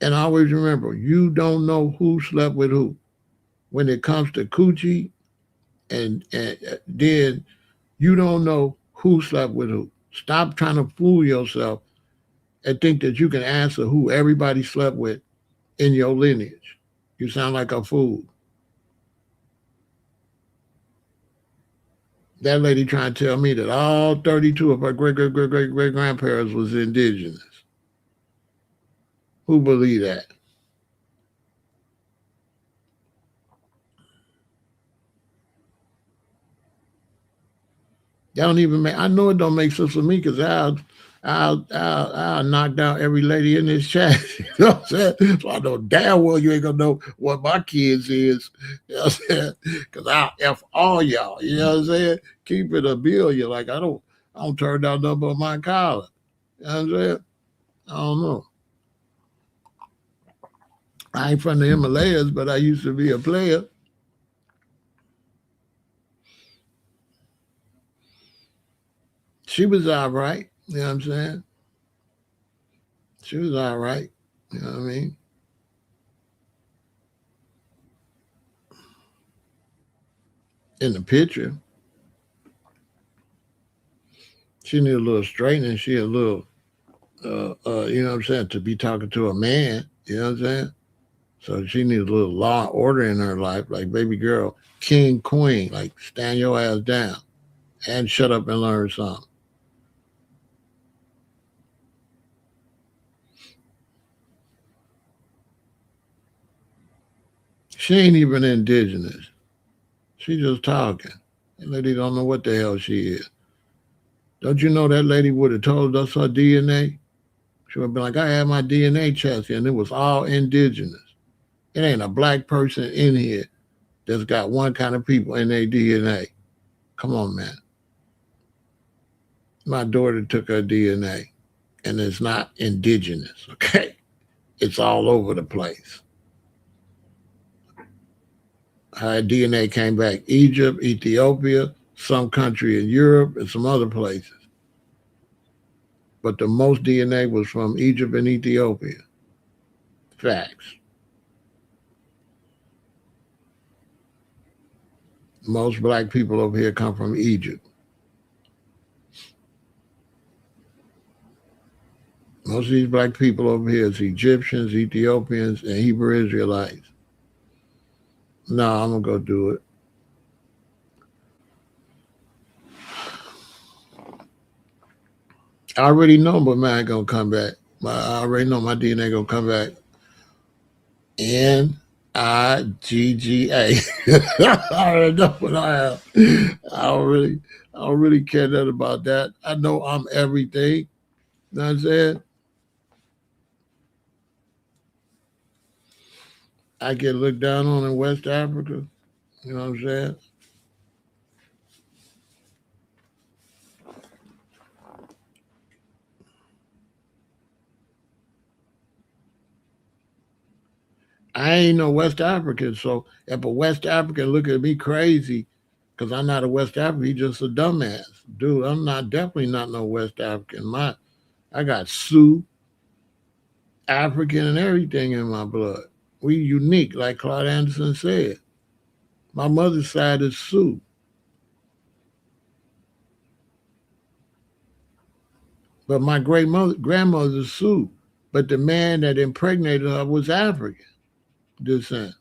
And I always remember, you don't know who slept with who. When it comes to coochie, and then you don't know who slept with who. Stop trying to fool yourself and think that you can answer who everybody slept with in your lineage. You sound like a fool. That lady trying to tell me that all 32 of her great great great great great grandparents was indigenous. Who believe that? That don't even make. I know it don't make sense to me because I'll knock down every lady in this chat. You know what I'm saying? So I know damn well you ain't gonna know what my kids is. You know what I'm saying? Because I'll F all y'all. You know what I'm saying? Keep it a bill. You're like, I don't turn down number of my collar. You know what I'm saying? I don't know. I ain't from the Himalayas, but I used to be a player. She was all right. You know what I'm saying? She was all right. You know what I mean? In the picture, she needed a little straightening. She had a little, you know what I'm saying, to be talking to a man. You know what I'm saying? So she needs a little law and order in her life, like baby girl, king, queen, like stand your ass down and shut up and learn something. She ain't even indigenous. She just talking. That lady don't know what the hell she is. Don't you know that lady would have told us her DNA? She would have been like, I had my DNA test and it was all indigenous. It ain't a black person in here that's got one kind of people in their DNA. Come on, man. My daughter took her DNA and it's not indigenous, okay? It's all over the place. Her DNA came back Egypt, Ethiopia, some country in Europe, and some other places. But the most DNA was from Egypt and Ethiopia. Facts. Most black people over here come from Egypt. Most of these black people over here is Egyptians, Ethiopians, and Hebrew Israelites. No, I'm gonna go do it. I already know my man gonna come back. I already know my DNA gonna come back. Nigga. I already know what I am. I don't really care that about that. I know I'm everything. You know what I'm saying? I get looked down on in West Africa. You know what I'm saying? I ain't no West African, so if a West African look at me crazy, because I'm not a West African, he just a dumbass. Dude, I'm not definitely not no West African. I got Sioux, African, and everything in my blood. We unique, like Claude Anderson said. My mother's side is Sioux, but my great mother grandmother's Sioux. But the man that impregnated her was African descent.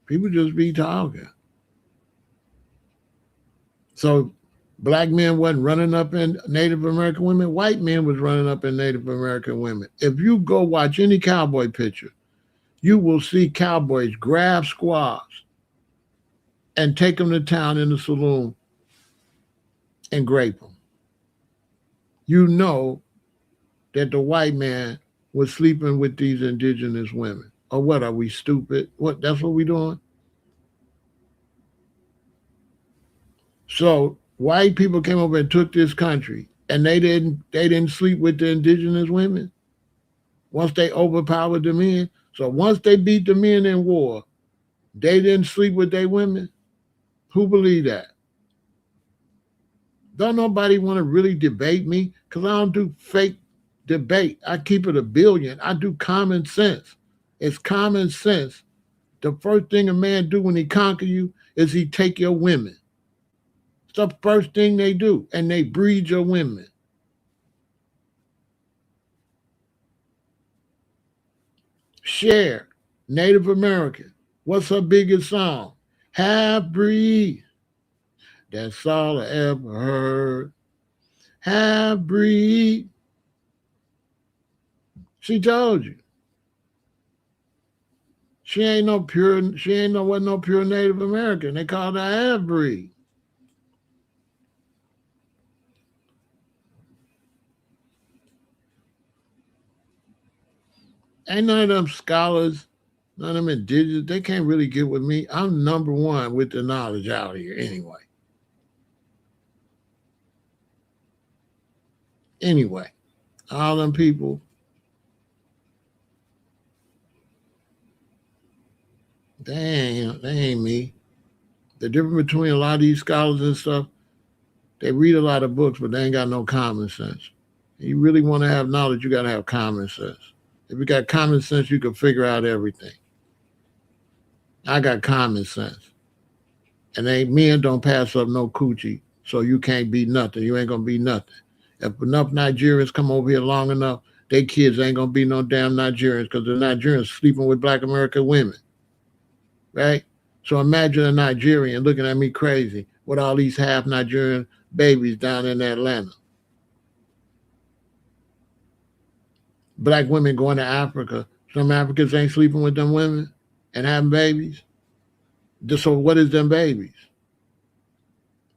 People just be talking. So black men wasn't running up in Native American women. White men was running up in Native American women. If you go watch any cowboy picture, you will see cowboys grab squaws and take them to town in the saloon and grape them. You know that the white man was sleeping with these indigenous women. Or what, are we stupid? What, that's what we doing? So white people came over and took this country and they didn't sleep with the indigenous women once they overpowered the men. So once they beat the men in war, they didn't sleep with their women. Who believe that? Don't nobody want to really debate me because I don't do fake debate. I keep it a billion. I do common sense. It's common sense. The first thing a man do when he conquer you is he take your women. It's the first thing they do, and they breed your women. Cher, Native American. What's her biggest song? Half breed. That's all I ever heard. Half breed. She told you. She ain't no pure. She ain't no wasn't no pure Native American. They called her half breed. Ain't none of them scholars, none of them indigenous. They can't really get with me. I'm number one with the knowledge out here anyway. Anyway, all them people They ain't me. The difference between a lot of these scholars and stuff, they read a lot of books, but they ain't got no common sense. You really want to have knowledge, you got to have common sense. If you got common sense, you can figure out everything. I got common sense. And men don't pass up no coochie, so you can't be nothing. You ain't going to be nothing. If enough Nigerians come over here long enough, they kids ain't going to be no damn Nigerians because the Nigerians sleeping with black American women. Right? So imagine a Nigerian looking at me crazy with all these half Nigerian babies down in Atlanta. Black women going to Africa. Some Africans ain't sleeping with them women and having babies. So what is them babies?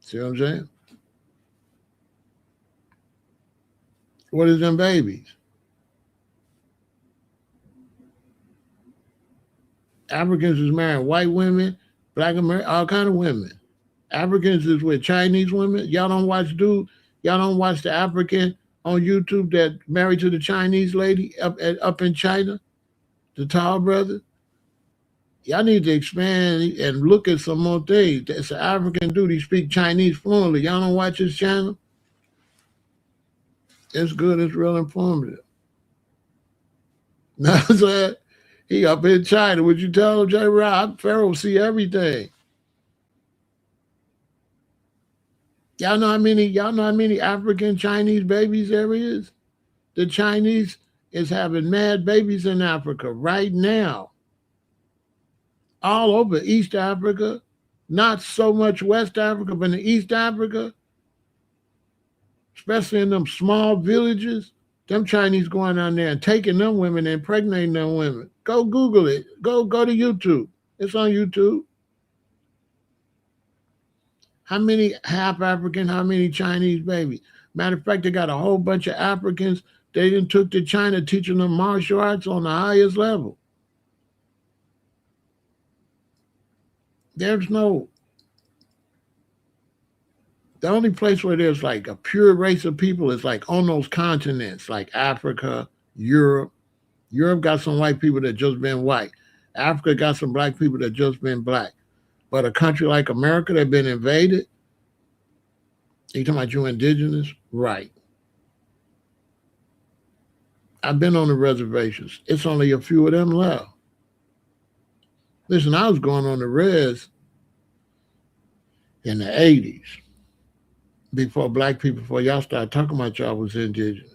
See what I'm saying? What is them babies? Africans is marrying white women, black American, all kind of women. Africans is with Chinese women. Y'all don't watch the African on YouTube that married to the Chinese lady up in China, the tall brother. Y'all need to expand and look at some more things. That's an African dude. He speak Chinese fluently. Y'all don't watch his channel? It's good. It's real informative. Now, he up in China. Would you tell him, J. Rob? Pharaoh see everything. Y'all know how many African Chinese babies there is? The Chinese is having mad babies in Africa right now. All over East Africa. Not so much West Africa, but in East Africa, especially in them small villages, them Chinese going down there and taking them women and impregnating them women. Go Google it. Go to YouTube. It's on YouTube. How many half African, how many Chinese babies? Matter of fact, they got a whole bunch of Africans they done took to China teaching them martial arts on the highest level. There's no, the only place where there's like a pure race of people is like on those continents, like Africa, Europe. Europe got some white people that just been white. Africa got some black people that just been black. But a country like America that been invaded, you talking about you indigenous? Right. I've been on the reservations. It's only a few of them left. Listen, I was going on the res in the 80s before y'all started talking about y'all was indigenous.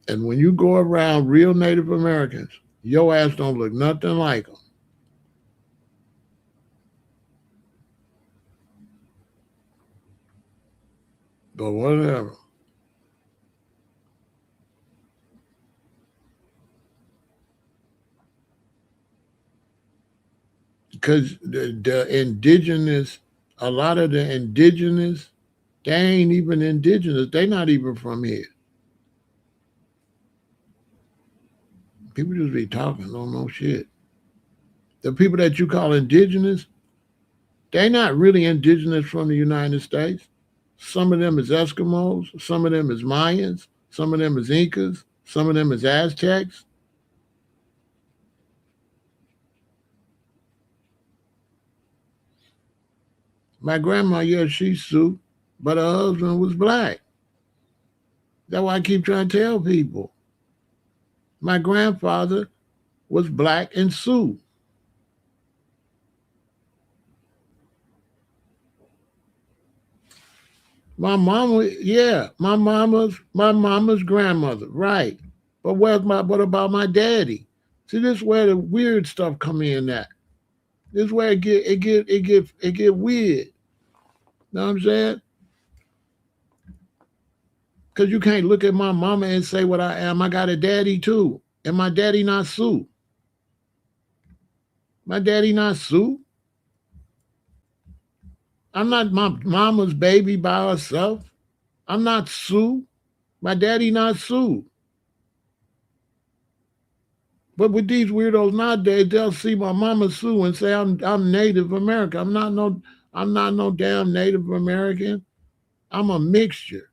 And when you go around real Native Americans, your ass don't look nothing like them. But whatever. Because the indigenous, a lot of the indigenous, they ain't even indigenous. They not even from here. People just be talking, don't know shit. The people that you call indigenous, they not really indigenous from the United States. Some of them is Eskimos, some of them is Mayans, some of them is Incas, some of them is Aztecs. My grandma, yeah, she's Sioux, but her husband was black. That's why I keep trying to tell people. My grandfather was black and Sioux. My mama, yeah, my mama's grandmother, right. But what about my daddy? See, this is where the weird stuff come in at. This is where it get weird. Know what I'm saying? Because you can't look at my mama and say what I am. I got a daddy too. And my daddy not Sioux. My daddy not Sioux. I'm not my mama's baby by herself. I'm not Sioux. My daddy not Sioux. But with these weirdos nowadays, they'll see my mama Sioux and say I'm Native American. I'm not no damn Native American. I'm a mixture.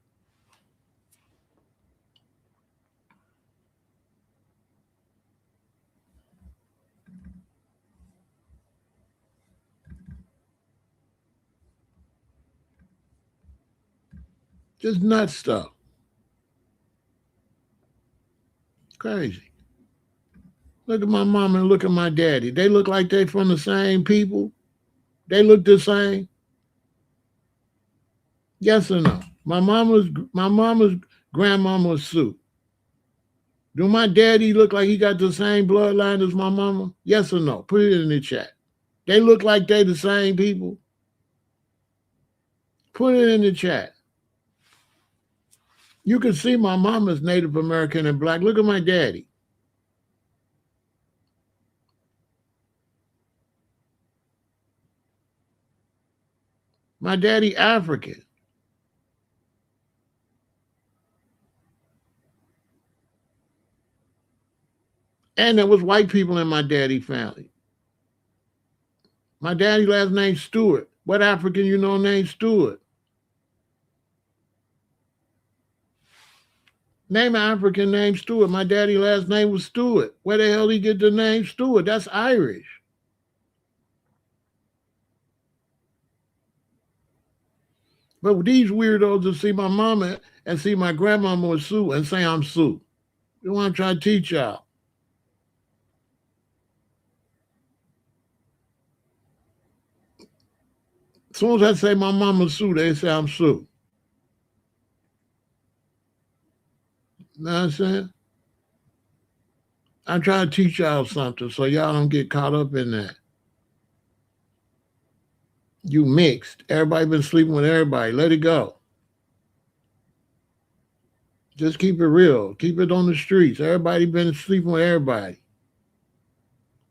Just nut stuff. Crazy. Look at my mama and look at my daddy. They look like they from the same people. They look the same. Yes or no? My mama's grandmama was Sue. Do my daddy look like he got the same bloodline as my mama? Yes or no? Put it in the chat. They look like they the same people. Put it in the chat. You can see my mama's Native American and black. Look at my daddy. My daddy African. And there was white people in my daddy family. My daddy last name Stewart. What African you know named Stewart? Name an African named Stewart. My daddy last name was Stewart. Where the hell did he get the name Stewart? That's Irish. But these weirdos will see my mama and see my grandmama was Sue and say I'm Sue. You want to try to teach y'all. As soon as I say my mama's Sue, they say I'm Sue. You know what I'm saying? I'm trying to teach y'all something so y'all don't get caught up in that. You mixed. Everybody been sleeping with everybody. Let it go. Just keep it real. Keep it on the streets. Everybody been sleeping with everybody.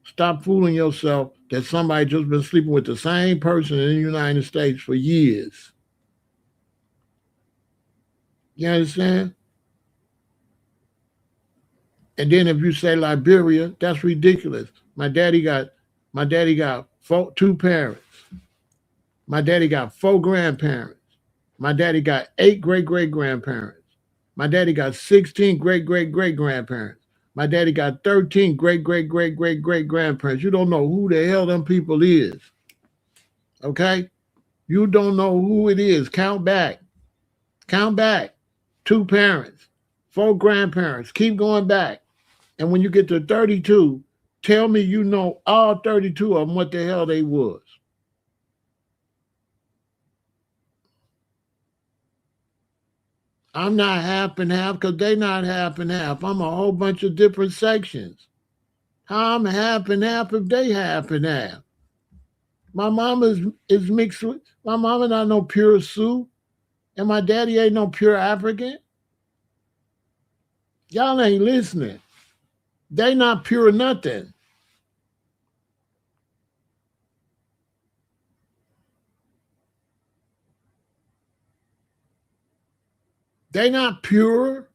Stop fooling yourself that somebody just been sleeping with the same person in the United States for years. You understand? And then if you say Liberia, that's ridiculous. My daddy got two parents. My daddy got 4 grandparents. My daddy got 8 great-great-grandparents. My daddy got 16 great-great-great-grandparents. My daddy got 13 great-great-great-great-great-grandparents. You don't know who the hell them people is. Okay? You don't know who it is. Count back. Count back. 2 parents, 4 grandparents. Keep going back. And when you get to 32, tell me you know all 32 of them what the hell they was. I'm not half and half because they not half and half. I'm a whole bunch of different sections. How I'm half and half if they half and half? My mama is mixed with, my mama not no pure Sioux, and my daddy ain't no pure African. Y'all ain't listening. They not pure nothing. They not pure.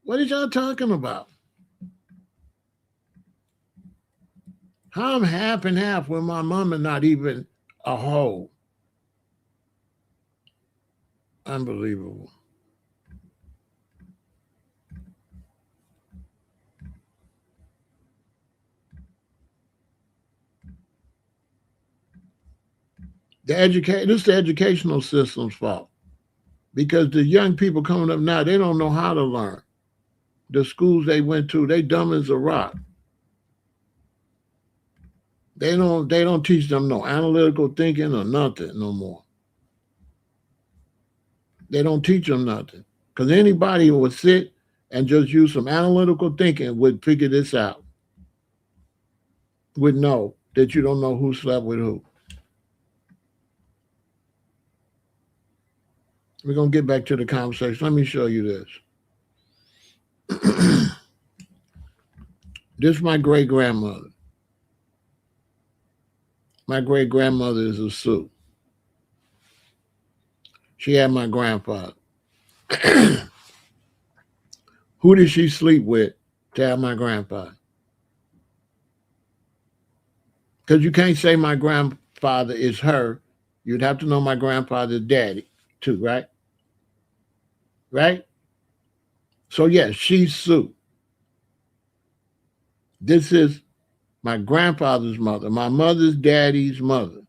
What are y'all talking about? How I'm half and half when my mama not even a whole? Unbelievable. This is the educational system's fault. Because the young people coming up now, they don't know how to learn. The schools they went to, they dumb as a rock. They don't teach them no analytical thinking or nothing no more. They don't teach them nothing. Because anybody who would sit and just use some analytical thinking would figure this out. Would know that you don't know who slept with who. We're going to get back to the conversation. Let me show you this. This is my great-grandmother. My great-grandmother is a Sioux. She had my grandfather. Who did she sleep with to have my grandfather? Because you can't say my grandfather is her. You'd have to know my grandfather's daddy too, right? Right? So yes, she's Sioux. This is my grandfather's mother, my mother's daddy's mother.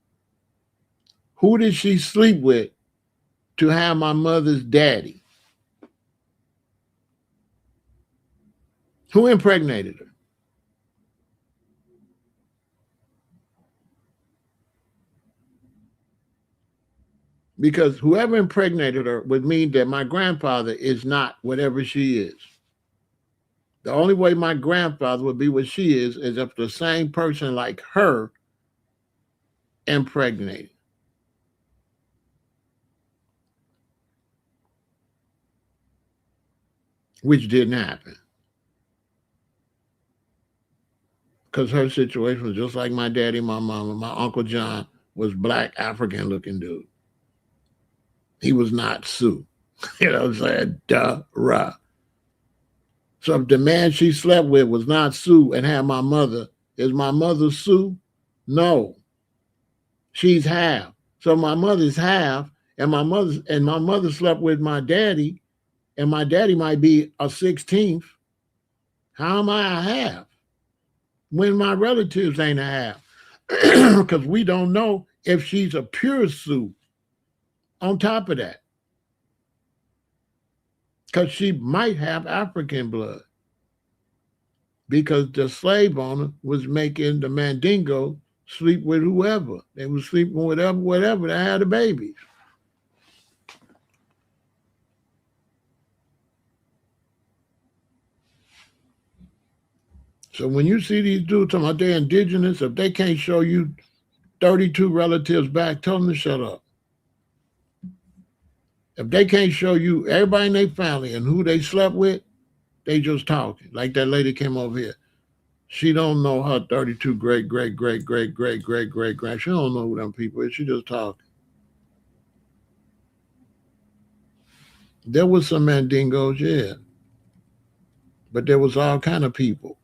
Who did she sleep with to have my mother's daddy? Who impregnated her? Because whoever impregnated her would mean that my grandfather is not whatever she is. The only way my grandfather would be what she is if the same person like her impregnated, which didn't happen. Because her situation was just like my daddy, my mama. My Uncle John was black, African looking dude. He was not Sue. You know what I'm saying? Duh, rah. So if the man she slept with was not Sue and had my mother, is my mother Sue? No. She's half. So my mother's half, and my mother slept with my daddy, and my daddy might be a 16th. How am I a half? When my relatives ain't a half. Because we don't know if she's a pure Sue on top of that. Because she might have African blood. Because the slave owner was making the Mandingo sleep with whoever. They were sleeping with whatever they had a baby. So when you see these dudes talking about they're indigenous, if they can't show you 32 relatives back, tell them to shut up. If they can't show you everybody in their family and who they slept with, they just talking. Like that lady came over here. She don't know her 32 great, great, great, great, great, great, great, great. She don't know who them people is. She just talking. There was some Mandingos, yeah. But there was all kind of people.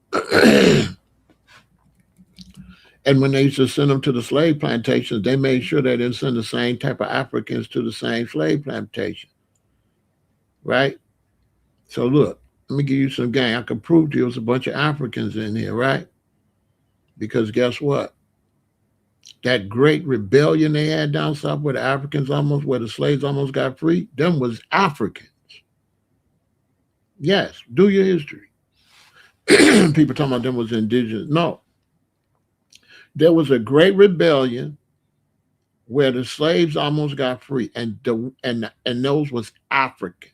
And when they used to send them to the slave plantations, they made sure they didn't send the same type of Africans to the same slave plantation. Right? So look, let me give you some game. I can prove to you there's a bunch of Africans in here, right? Because guess what? That great rebellion they had down south where the Africans almost, where the slaves almost got free, them was Africans. Yes, do your history. People talking about them was indigenous. No. There was a great rebellion where the slaves almost got free, and those was Africans,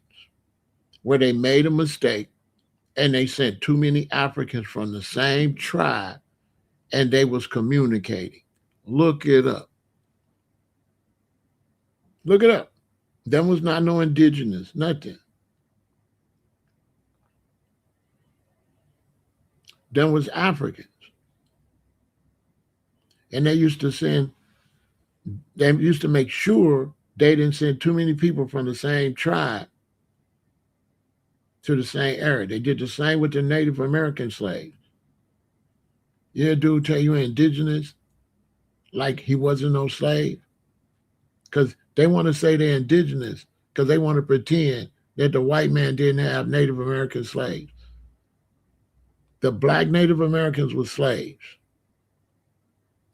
where they made a mistake and they sent too many Africans from the same tribe and they was communicating. Look it up. Look it up. Them was not no indigenous, nothing. Them was Africans. And they used to make sure they didn't send too many people from the same tribe to the same area. They did the same with the Native American slaves. Yeah, dude tell you indigenous like he wasn't no slave. Because they want to say they're indigenous because they want to pretend that the white man didn't have Native American slaves. The black Native Americans were slaves.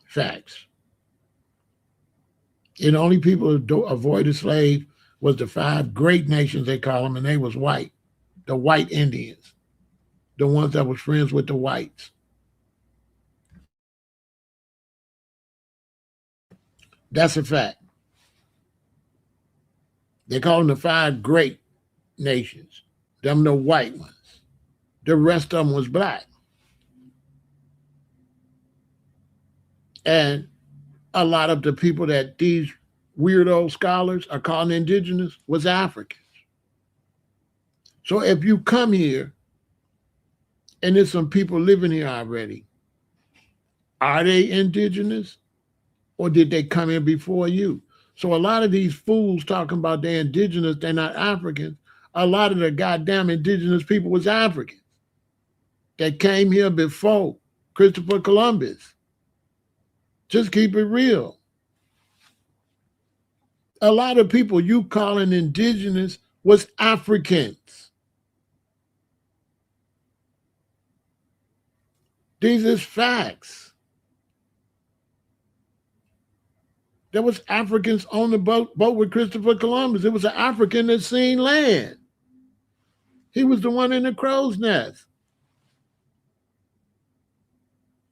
Facts. And the only people who avoided slaves was the five great nations, they call them, and they was white. The white Indians. The ones that was friends with the whites. That's a fact. They call them the five great nations. Them the white ones. The rest of them was black. And a lot of the people that these weirdo scholars are calling indigenous was Africans. So if you come here and there's some people living here already, are they indigenous or did they come here before you? So a lot of these fools talking about they're indigenous, they're not Africans. A lot of the goddamn indigenous people was Africans that came here before Christopher Columbus. Just keep it real. A lot of people you calling indigenous was Africans. These is facts. There was Africans on the boat with Christopher Columbus. It was an African that seen land. He was the one in the crow's nest.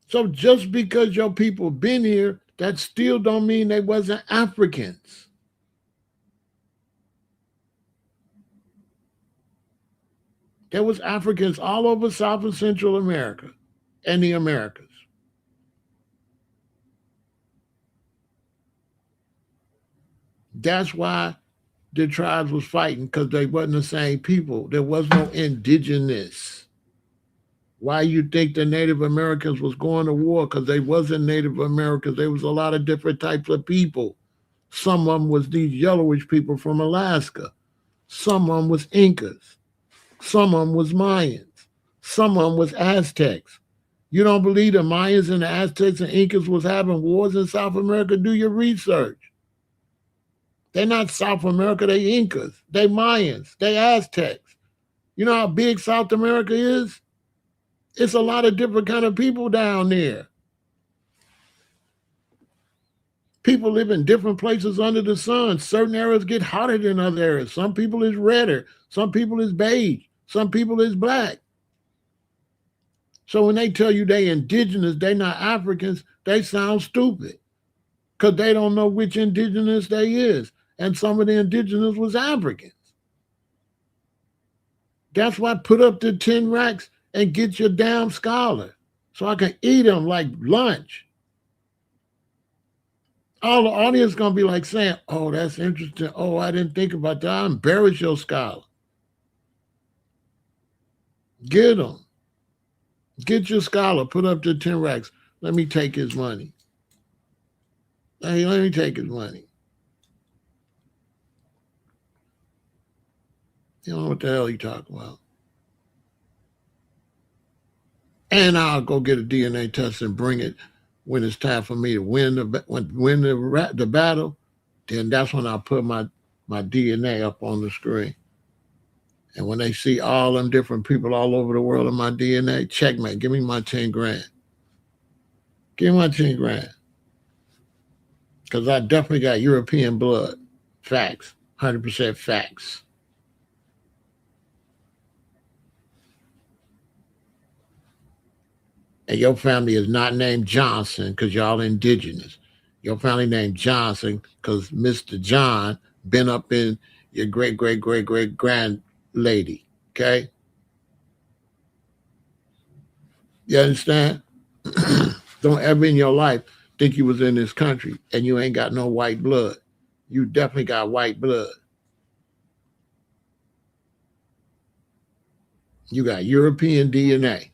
So just because your people been here, that still don't mean they wasn't Africans. There was Africans all over South and Central America and the Americas. That's why the tribes was fighting, because they wasn't the same people. There was no indigenous. Why you think the Native Americans was going to war? Because they wasn't Native Americans. There was a lot of different types of people. Some of them was these yellowish people from Alaska. Some of them was Incas. Some of them was Mayans. Some of them was Aztecs. You don't believe the Mayans and the Aztecs and Incas was having wars in South America? Do your research. They're not South America, they Incas. They Mayans. They Aztecs. You know how big South America is? It's a lot of different kind of people down there. People live in different places under the sun. Certain areas get hotter than other areas. Some people is redder. Some people is beige. Some people is black. So when they tell you they indigenous, they not Africans, they sound stupid, because they don't know which indigenous they is. And some of the indigenous was Africans. That's why I put up the 10 racks and get your damn scholar so I can eat them like lunch. All the audience going to be like saying, oh, that's interesting. Oh, I didn't think about that. I embarrass your scholar. Get them. Get your scholar. Put up the 10 racks. Let me take his money. Hey, let me take his money. You don't know what the hell you talking about. And I'll go get a DNA test and bring it when it's time for me to win the battle. Then that's when I'll put my DNA up on the screen. And when they see all them different people all over the world in my DNA, checkmate. Give me my 10 grand. Give me my 10 grand. Because I definitely got European blood. Facts. 100% facts. And your family is not named Johnson because y'all indigenous. Your family named Johnson because Mr. John been up in your great-great-great-great-grand lady. Okay? You understand? Don't ever in your life think you was in this country and you ain't got no white blood. You definitely got white blood. You got European DNA.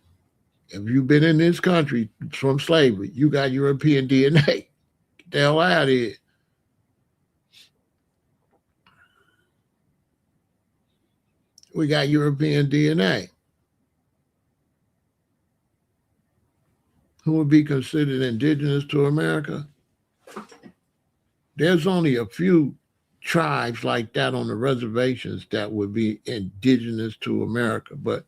If you've been in this country from slavery, you got European DNA. Get the hell out of here. We got European DNA. Who would be considered indigenous to America? There's only a few tribes like that on the reservations that would be indigenous to America, but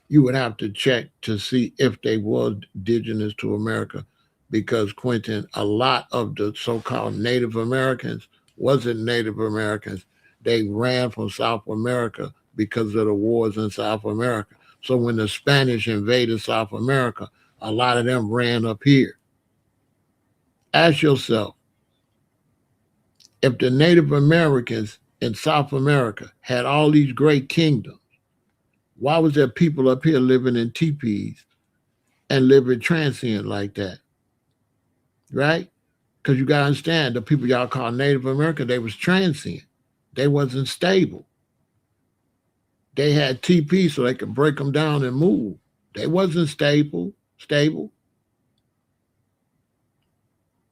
you would have to check to see if they were indigenous to America, because, Quentin, a lot of the so-called Native Americans wasn't Native Americans. They ran from South America because of the wars in South America. So when the Spanish invaded South America, a lot of them ran up here. Ask yourself, if the Native Americans in South America had all these great kingdoms, why was there people up here living in teepees and living transient like that? Right? Because you got to understand, the people y'all call Native American, they was transient. They wasn't stable. They had teepees so they could break them down and move. They wasn't stable.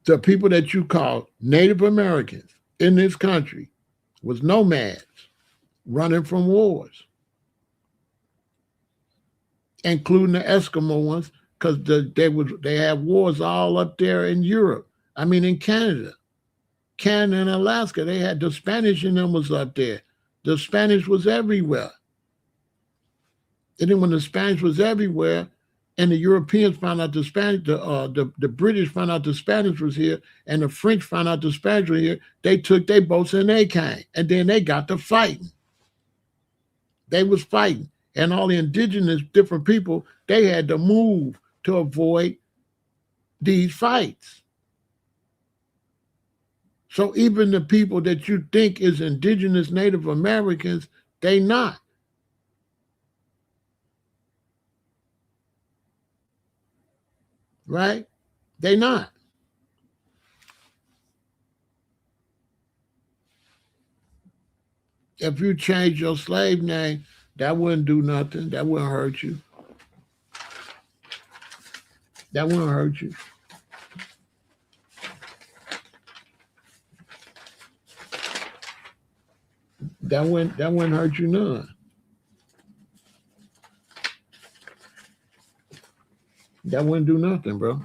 The people that you call Native Americans in this country was nomads running from wars, including the Eskimo ones, because they had wars all up there in Europe. I mean, in Canada and Alaska, they had the Spanish in them was up there. The Spanish was everywhere. And then when the Spanish was everywhere, and the Europeans found out the Spanish, the British found out the Spanish was here, and the French found out the Spanish were here, they took their boats and they came. And then they got to fighting. They was fighting. And all the indigenous different people, they had to move to avoid these fights. So even the people that you think is indigenous Native Americans, they not. Right? They not. If you change your slave name, that wouldn't do nothing. That wouldn't hurt you. That wouldn't hurt you. That wouldn't hurt you none. That wouldn't do nothing, bro.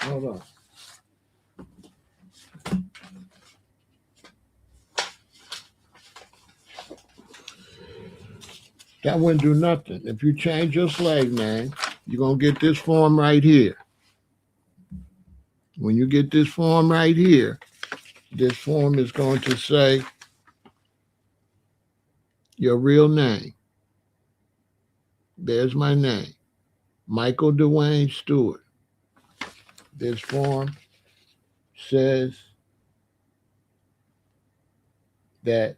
Hold on. That wouldn't do nothing. If you change your slave name, you're going to get this form right here. When you get this form right here, this form is going to say your real name. There's my name, Michael Dwayne Stewart. This form says that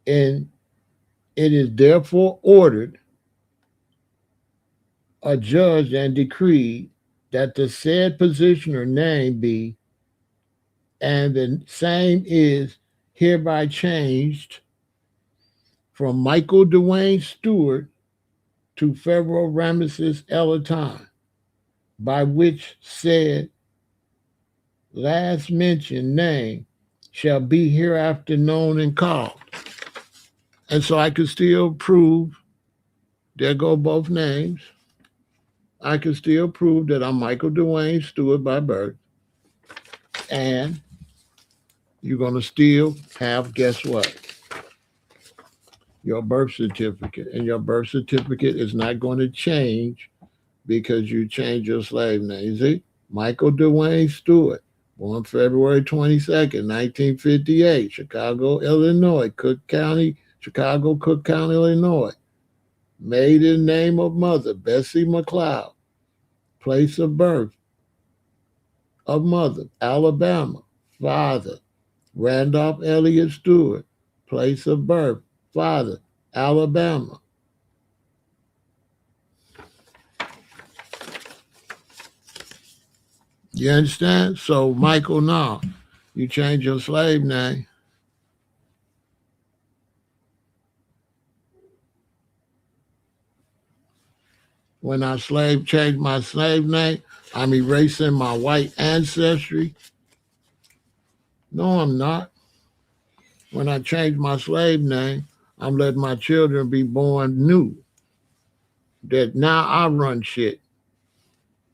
it is therefore ordered, adjudged, and decreed that the said position or name be, and the same is hereby changed from Michael Dwayne Stewart to Pharaoh El-Aton, by which said last mentioned name shall be hereafter known and called. And so I could still prove, there go both names. I can still prove that I'm Michael Dwayne Stewart by birth. And you're going to still have, guess what? Your birth certificate. And your birth certificate is not going to change because you change your slave name. You see? Michael Dwayne Stewart, born February 22nd, 1958, Chicago, Illinois, Cook County, Illinois. Maiden name of mother, Bessie McLeod. Place of birth of mother, Alabama. Father, Randolph Elliott Stewart. Place of birth, father, Alabama. You understand? So, Michael, now, you change your slave name. When I changed my slave name, I'm erasing my white ancestry. No, I'm not. When I change my slave name, I'm letting my children be born new. That now I run shit.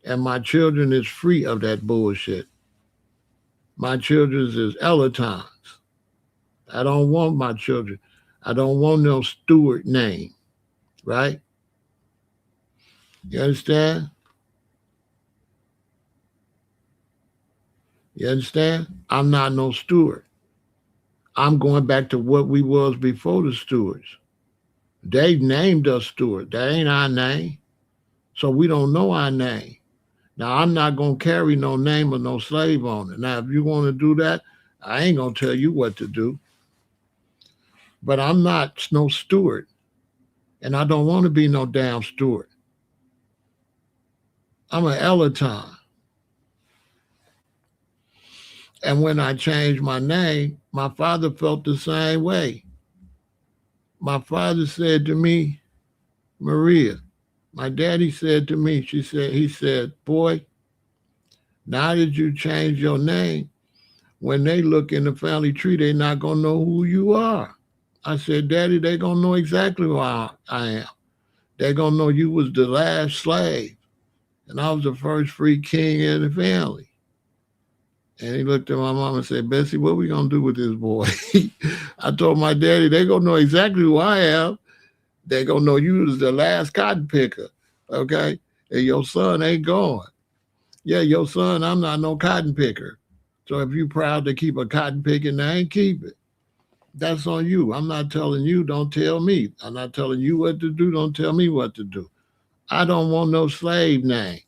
And my children is free of that bullshit. My children is El-Atons. I don't want my children. I don't want no Stewart name, right? You understand? You understand? I'm not no Stewart. I'm going back to what we was before the Stewarts. They named us Stewart. That ain't our name. So we don't know our name. Now, I'm not going to carry no name of no slave owner. Now, if you want to do that, I ain't going to tell you what to do. But I'm not no Stewart. And I don't want to be no damn Stewart. I'm an El-Aton. And when I changed my name, my father felt the same way. My father said to me, Maria, my daddy said to me, he said, boy, now that you changed your name, when they look in the family tree, they're not going to know who you are. I said, Daddy, they're going to know exactly who I am. They're going to know you was the last slave, and I was the first free king in the family. And he looked at my mom and said, Bessie, what we going to do with this boy? I told my daddy, they going to know exactly who I am. They going to know you was the last cotton picker, okay? And your son ain't going. Yeah, your son, I'm not no cotton picker. So if you proud to keep a cotton picking name, keep it. That's on you. I'm not telling you, don't tell me. I'm not telling you what to do, don't tell me what to do. I don't want no slave name.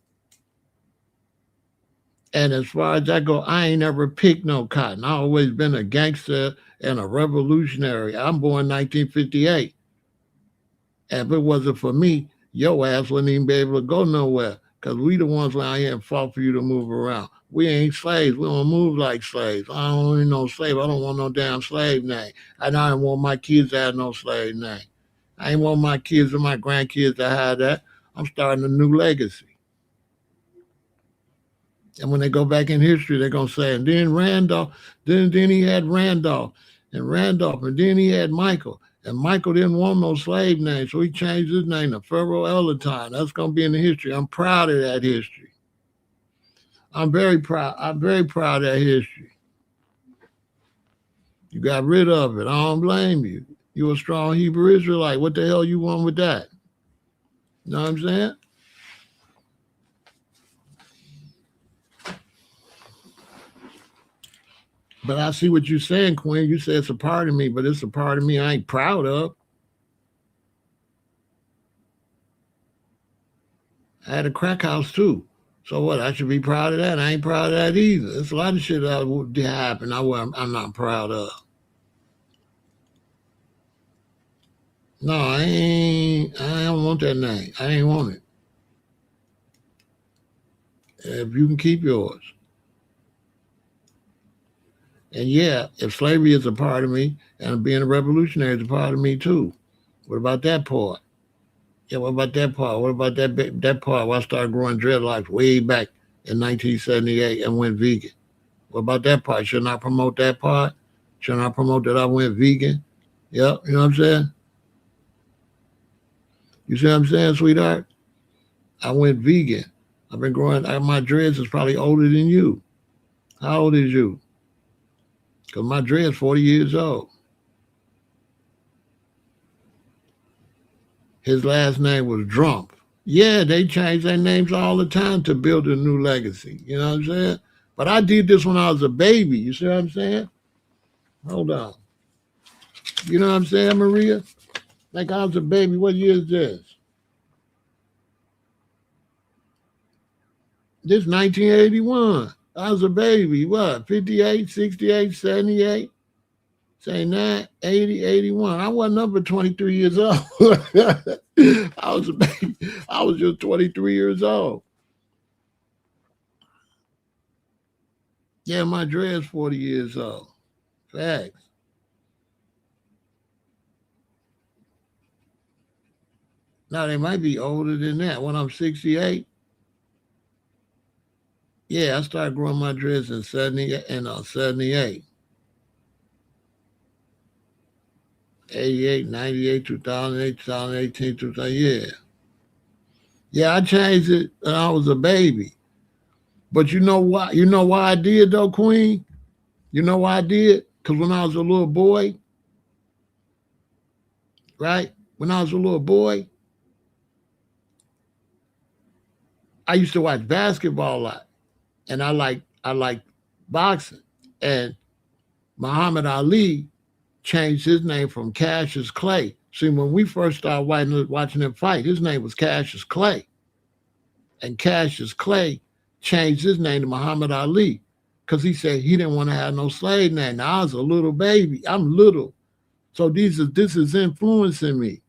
And as far as I go, I ain't ever picked no cotton. I always been a gangster and a revolutionary. I'm born 1958. And if it wasn't for me, your ass wouldn't even be able to go nowhere. Because we the ones around here and fought for you to move around. We ain't slaves. We don't move like slaves. I don't need no slave. I don't want no damn slave name. And I don't want my kids to have no slave name. I ain't want my kids and my grandkids to have that. I'm starting a new legacy. And when they go back in history, they're gonna say, and then Randolph, then he had Randolph, and then he had Michael. And Michael didn't want no slave name, so he changed his name to Pharaoh El-Aton. That's gonna be in the history. I'm proud of that history. I'm very proud. I'm very proud of that history. You got rid of it. I don't blame you. You're a strong Hebrew Israelite. What the hell you want with that? You know what I'm saying? But I see what you're saying, Queen. You say it's a part of me, but it's a part of me I ain't proud of. I had a crack house too. So what? I should be proud of that. I ain't proud of that either. There's a lot of shit that would happen I'm not proud of. No, I ain't. I don't want that name. I ain't want it. If you can keep yours. And yeah, if slavery is a part of me and being a revolutionary is a part of me too. What about that part? Yeah, what about that part? What about that part where I started growing dreadlocks way back in 1978 and went vegan? What about that part? Shouldn't I promote that part? Shouldn't I promote that I went vegan? Yep, you know what I'm saying? You see what I'm saying, sweetheart? I went vegan. I've been growing, my dreads is probably older than you. How old is you? Because my dread's 40 years old. His last name was Drump. Yeah, they change their names all the time to build a new legacy. You know what I'm saying? But I did this when I was a baby. You see what I'm saying? Hold on. You know what I'm saying, Maria? Like I was a baby. What year is this? This 1981. I was a baby. What? 58, 68, 78? Say 9, 80, 81. I wasn't up at 23 years old. I was a baby. I was just 23 years old. Yeah, my dread's 40 years old. Facts. Now they might be older than that. When I'm 68, yeah, I started growing my dreads in 78, 88, 98, 2008, 2018, 2000. Yeah. Yeah, I changed it when I was a baby. But you know why? You know why I did though, Queen? You know why I did? Because when I was a little boy, right? When I was a little boy, I used to watch basketball a lot. And I like boxing. And Muhammad Ali changed his name from Cassius Clay. See, when we first started watching him fight, his name was Cassius Clay. And Cassius Clay changed his name to Muhammad Ali because he said he didn't want to have no slave name. Now I was a little baby. I'm little. So this is influencing me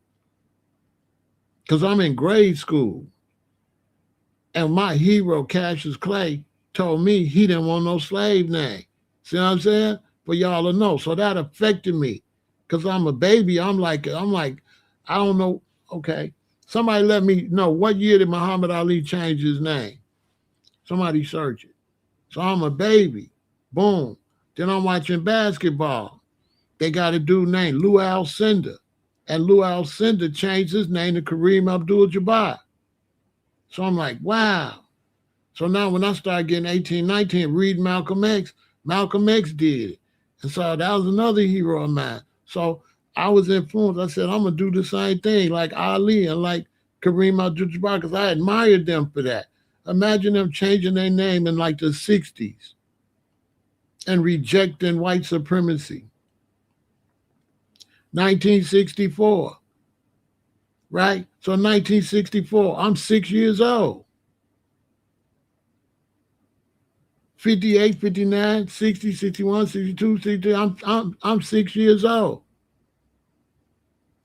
because I'm in grade school. And my hero, Cassius Clay, told me he didn't want no slave name. See what I'm saying? For y'all to know. So that affected me. Because I'm a baby. I'm like, I don't know. Okay. Somebody let me know what year did Muhammad Ali change his name? Somebody search it. So I'm a baby. Boom. Then I'm watching basketball. They got a dude named Lou Alcindor. And Lou Alcindor changed his name to Kareem Abdul-Jabbar. So I'm like, wow. So now when I started getting 18, 19, reading Malcolm X did it. And so that was another hero of mine. So I was influenced. I said, I'm going to do the same thing like Ali and like Kareem Abdul-Jabbar because I admired them for that. Imagine them changing their name in like the 60s and rejecting white supremacy. 1964, right? So 1964, I'm 6 years old. 58, 59, 60, 61, 62, 63. I'm 6 years old.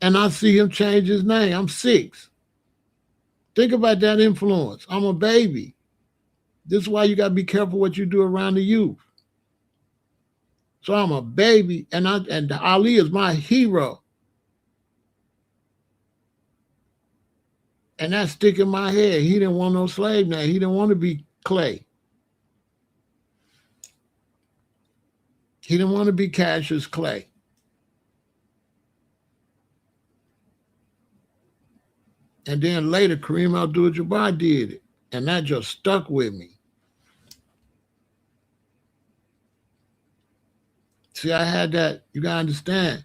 And I see him change his name. I'm 6. Think about that influence. I'm a baby. This is why you got to be careful what you do around the youth. So I'm a baby, and Ali is my hero. And that stick in my head. He didn't want no slave name. He didn't want to be Clay. He didn't want to be Cassius Clay. And then later, Kareem Abdul-Jabbar did it. And that just stuck with me. See, I had that. You got to understand.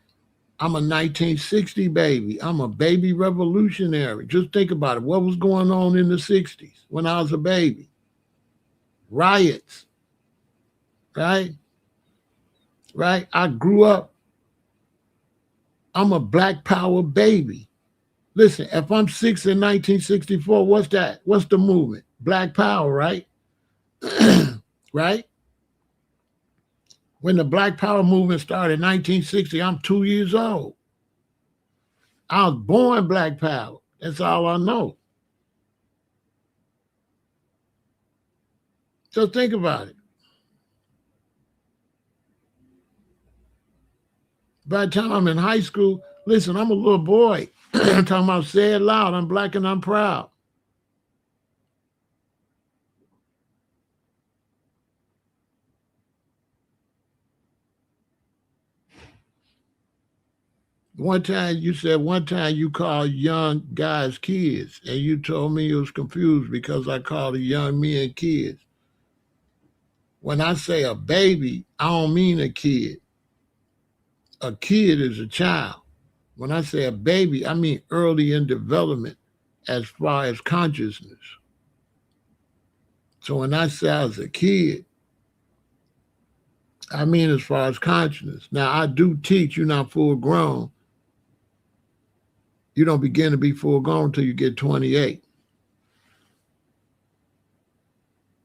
I'm a 1960 baby. I'm a baby revolutionary. Just think about it. What was going on in the 60s when I was a baby? Riots, right? Right? I grew up. I'm a Black Power baby. Listen, if I'm 6 in 1964, what's that? What's the movement? Black Power, right? Right? When the Black Power movement started in 1960, I'm 2 years old. I was born Black Power. That's all I know. So think about it. By the time I'm in high school, listen, I'm a little boy. I'm talking about say it loud. I'm Black and I'm proud. One time you said you called young guys kids, and you told me you was confused because I called the young men kids. When I say a baby, I don't mean a kid. A kid is a child. When I say a baby, I mean early in development as far as consciousness. So when I say I was a kid, I mean as far as consciousness. Now I do teach you're not full grown. You don't begin to be full grown until you get 28.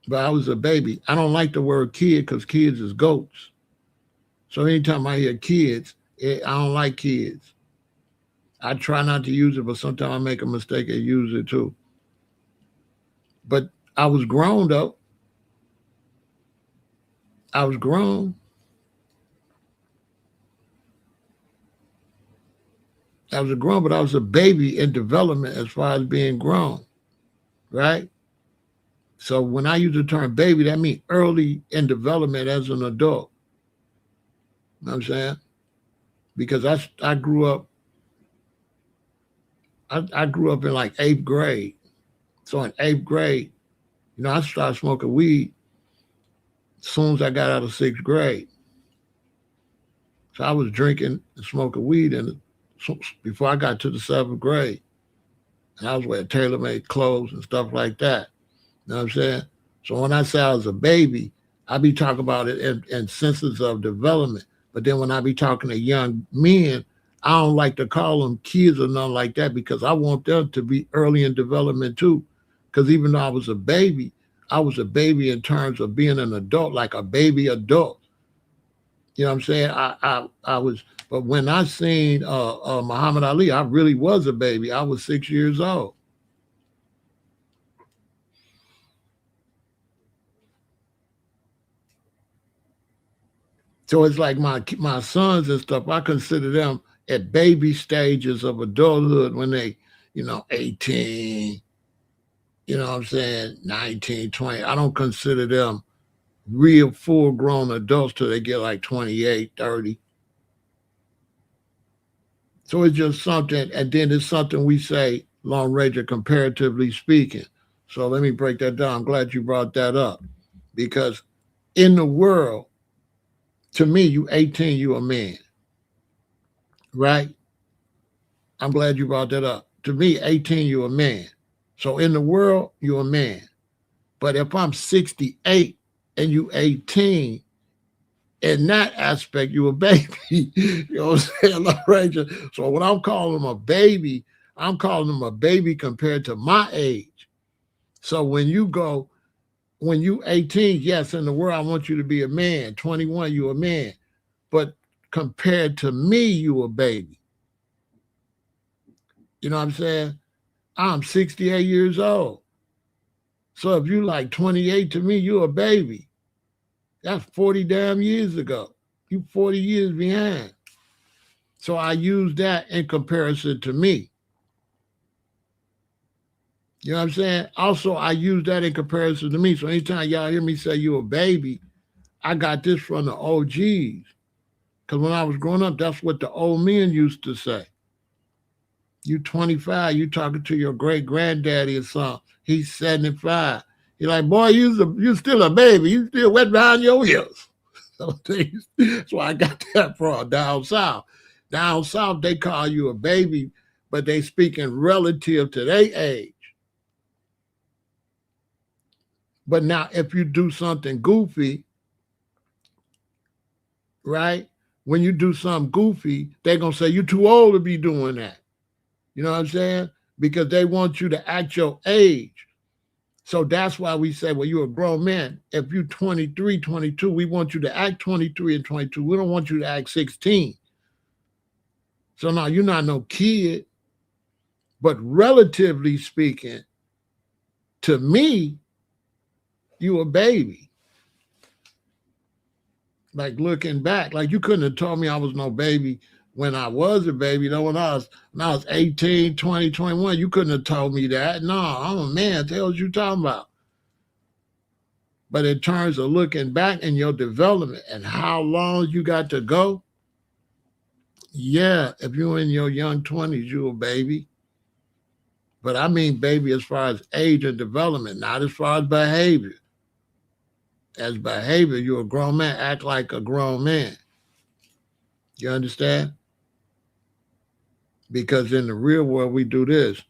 But I was a baby. I don't like the word kid because kids is goats. So anytime I hear kids, I don't like kids. I try not to use it, but sometimes I make a mistake and use it too. But I was grown though. I was grown. I was a grown, but I was a baby in development as far as being grown, right? So when I use the term baby, that means early in development as an adult. You know what I'm saying? Because I grew up, I grew up in like 8th grade. So in 8th grade, I started smoking weed as soon as I got out of 6th grade. So I was drinking and smoking weed before I got to the 7th grade. And I was wearing tailor-made clothes and stuff like that. You know what I'm saying? So when I say I was a baby, I be talking about it in senses of development. But then when I be talking to young men, I don't like to call them kids or nothing like that because I want them to be early in development too. Because even though I was a baby in terms of being an adult, like a baby adult. You know what I'm saying? I was, but when I seen Muhammad Ali, I really was a baby. I was 6 years old. So it's like my sons and stuff, I consider them at baby stages of adulthood when they, 18, you know what I'm saying, 19, 20. I don't consider them real full grown adults till they get like 28, 30. So it's just something, and then it's something we say, long range, comparatively speaking. So let me break that down. I'm glad you brought that up because in the world, to me, you 18, you a man, right? I'm glad you brought that up. To me, 18, you a man. So in the world, you a man. But if I'm 68 and you 18, in that aspect, you a baby. You know what I'm saying? Like, right? So when I'm calling them a baby, I'm calling them a baby compared to my age. So when you 18, yes, in the world, I want you to be a man. 21, you a man. But compared to me, you a baby. You know what I'm saying? I'm 68 years old. So if you like 28 to me, you a baby. That's 40 damn years ago. You 40 years behind. So I use that in comparison to me. You know what I'm saying? Also, I use that in comparison to me. So anytime y'all hear me say you a baby, I got this from the OGs. Because when I was growing up, that's what the old men used to say. You 25, you talking to your great granddaddy or something. He's 75. You're like, boy, you still a baby. You still wet behind your ears. That's why I got that from down south. Down south, they call you a baby, but they speaking relative to their age. But now, if you do something goofy, right? When you do something goofy, they're going to say, you're too old to be doing that. You know what I'm saying? Because they want you to act your age. So that's why we say, well, you're a grown man. If you're 23, 22, we want you to act 23 and 22. We don't want you to act 16. So now you're not no kid, but relatively speaking, to me, you a baby. Like looking back, like you couldn't have told me I was no baby when I was a baby. Though when I was 18, 20, 21, you couldn't have told me that. No, I'm a man. What the hell you talking about? But in terms of looking back in your development and how long you got to go, yeah, if you're in your young 20s, you a baby. But I mean baby as far as age and development, not as far as behavior. As behavior, you're a grown man. Act like a grown man. You understand? Because in the real world, we do this.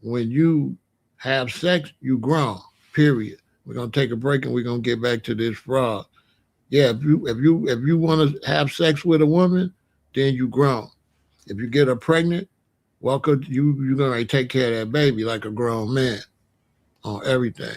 When you have sex, you grown. Period. We're gonna take a break and we're gonna get back to this fraud. Yeah, if you want to have sex with a woman, then you grown. If you get her pregnant, welcome you're gonna take care of that baby like a grown man on everything.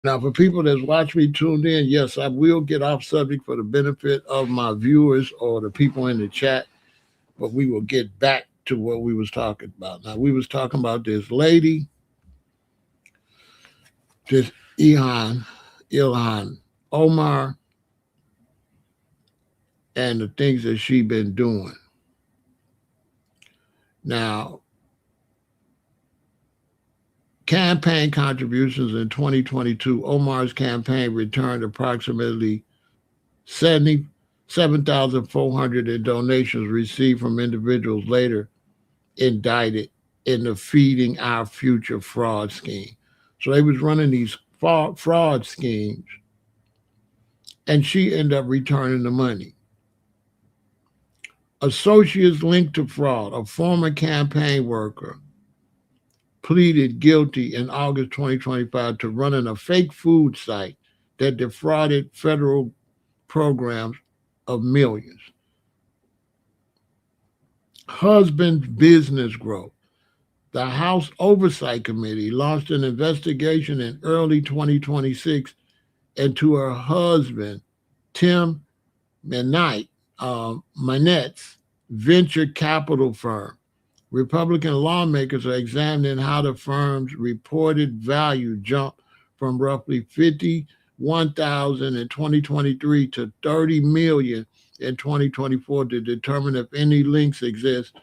Now, for people that's watch me tuned in, yes, I will get off subject for the benefit of my viewers or the people in the chat, but we will get back to what we was talking about. Now, we was talking about this lady, this Ilhan Omar, and the things that she been doing. Now, campaign contributions in 2022, Omar's campaign returned approximately 77,400 in donations received from individuals later indicted in the Feeding Our Future fraud scheme. So they was running these fraud schemes, and she ended up returning the money. Associates linked to fraud, a former campaign worker, pleaded guilty in August 2025 to running a fake food site that defrauded federal programs of millions. Husband's business growth. The House Oversight Committee launched an investigation in early 2026 into her husband, Tim Manette's venture capital firm. Republican lawmakers are examining how the firm's reported value jumped from roughly 51,000 in 2023 to 30 million in 2024 to determine if any links exist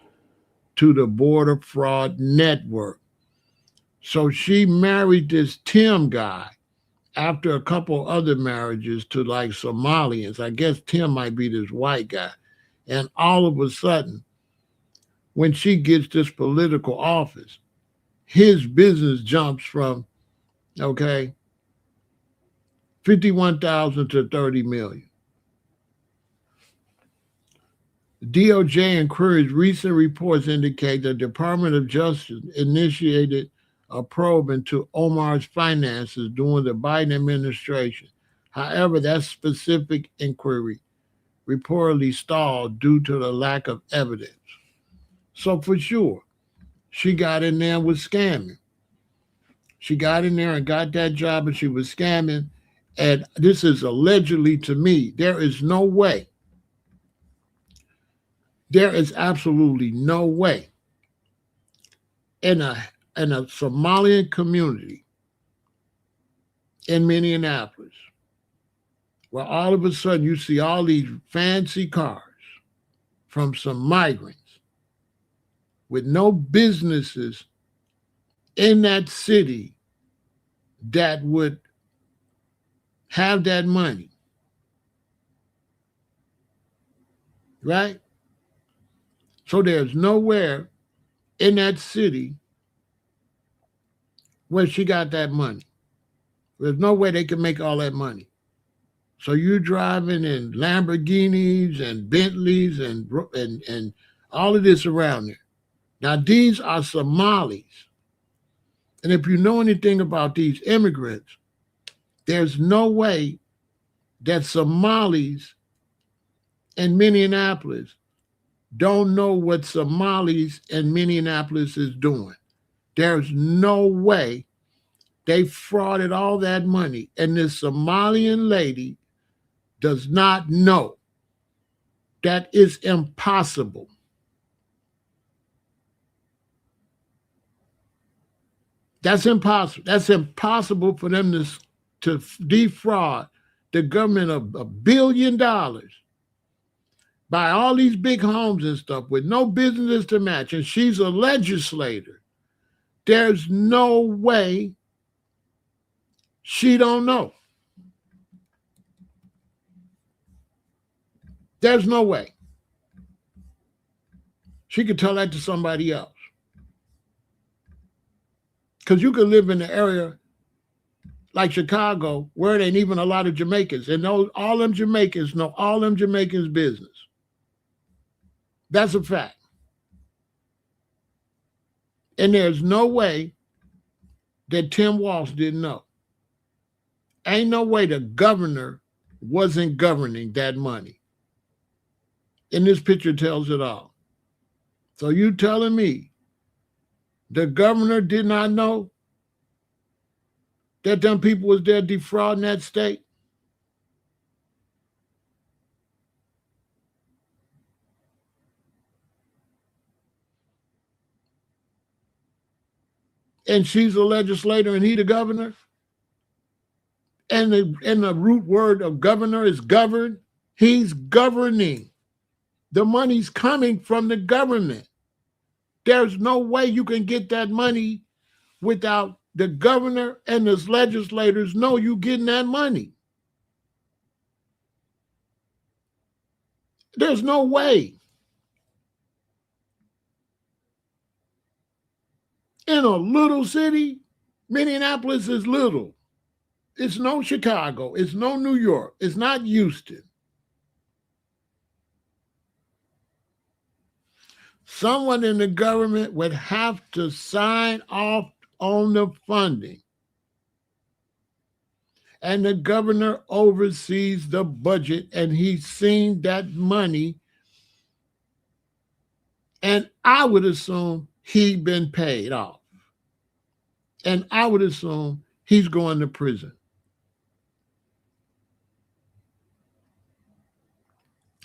to the border fraud network. So she married this Tim guy after a couple other marriages to like Somalians. I guess Tim might be this white guy. And all of a sudden, when she gets this political office, his business jumps from, 51,000 to 30 million. DOJ inquiries recent reports indicate the Department of Justice initiated a probe into Omar's finances during the Biden administration. However, that specific inquiry reportedly stalled due to the lack of evidence. So for sure, she got in there with scamming. She got in there and got that job and she was scamming. And this is allegedly to me. There is no way. There is absolutely no way in a Somalian community in Minneapolis where all of a sudden you see all these fancy cars from some migrants with no businesses in that city that would have that money, right? So there's nowhere in that city where she got that money. There's no way they can make all that money. So you're driving in Lamborghinis and Bentleys and all of this around there. Now, these are Somalis. And if you know anything about these immigrants, there's no way that Somalis in Minneapolis don't know what Somalis in Minneapolis is doing. There's no way they frauded all that money. And this Somalian lady does not know. That is impossible. That's impossible. That's impossible for them to defraud the government of $1 billion, buy all these big homes and stuff with no business to match. And she's a legislator. There's no way she don't know. There's no way. She could tell that to somebody else. Because you could live in an area like Chicago where there ain't even a lot of Jamaicans. And all them Jamaicans know all them Jamaicans' business. That's a fact. And there's no way that Tim Walsh didn't know. Ain't no way the governor wasn't governing that money. And this picture tells it all. So you telling me the governor did not know that them people was there defrauding that state? And she's a legislator and he the governor? And the root word of governor is govern. He's governing. The money's coming from the government. There's no way you can get that money without the governor and the legislators know you getting that money. There's no way. In a little city, Minneapolis is little. It's no Chicago. It's no New York. It's not Houston. Someone in the government would have to sign off on the funding. And the governor oversees the budget, and he's seen that money. And I would assume he'd been paid off. And I would assume he's going to prison.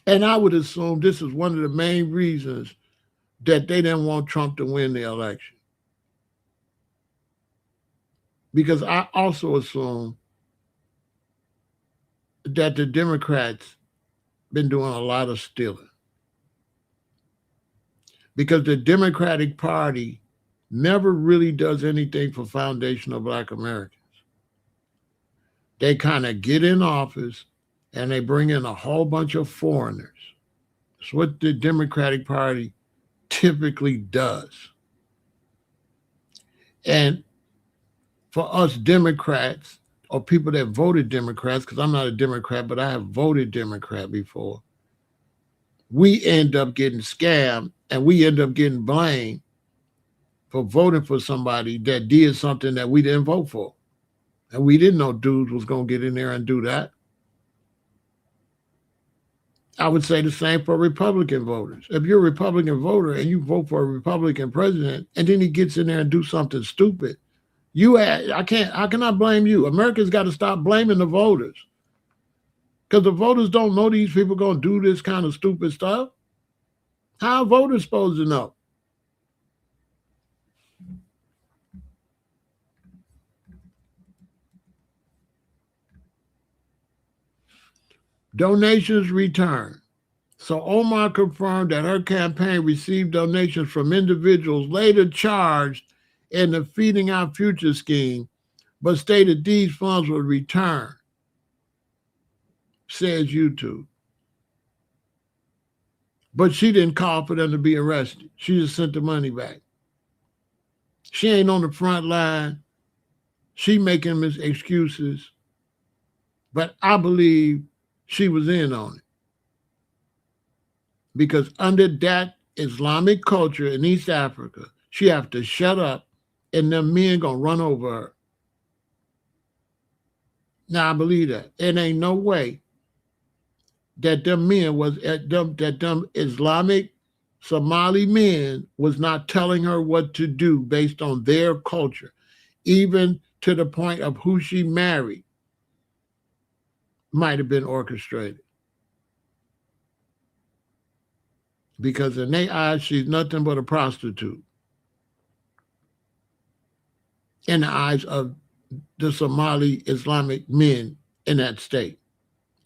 And I would assume this is one of the main reasons that they didn't want Trump to win the election. Because I also assume that the Democrats been doing a lot of stealing. Because the Democratic Party never really does anything for foundational Black Americans. They kind of get in office and they bring in a whole bunch of foreigners. That's what the Democratic Party typically does. And for us Democrats, or people that voted Democrats, because I'm not a Democrat, but I have voted Democrat before, we end up getting scammed and we end up getting blamed for voting for somebody that did something that we didn't vote for. And we didn't know dudes was going to get in there and do that. I would say the same for Republican voters. If you're a Republican voter and you vote for a Republican president and then he gets in there and do something stupid, how can I blame you? Americans got to stop blaming the voters. Because the voters don't know these people going to do this kind of stupid stuff. How are voters supposed to know? Donations returned. So Omar confirmed that her campaign received donations from individuals later charged in the Feeding Our Future scheme, but stated these funds would return, says YouTube. But she didn't call for them to be arrested. She just sent the money back. She ain't on the front line. She making excuses. But I believe she was in on it. Because under that Islamic culture in East Africa, she have to shut up and them men gonna run over her. Now I believe that. It ain't no way that them men that them Islamic Somali men was not telling her what to do based on their culture, even to the point of who she married might have been orchestrated. Because in their eyes, she's nothing but a prostitute. In the eyes of the Somali Islamic men in that state.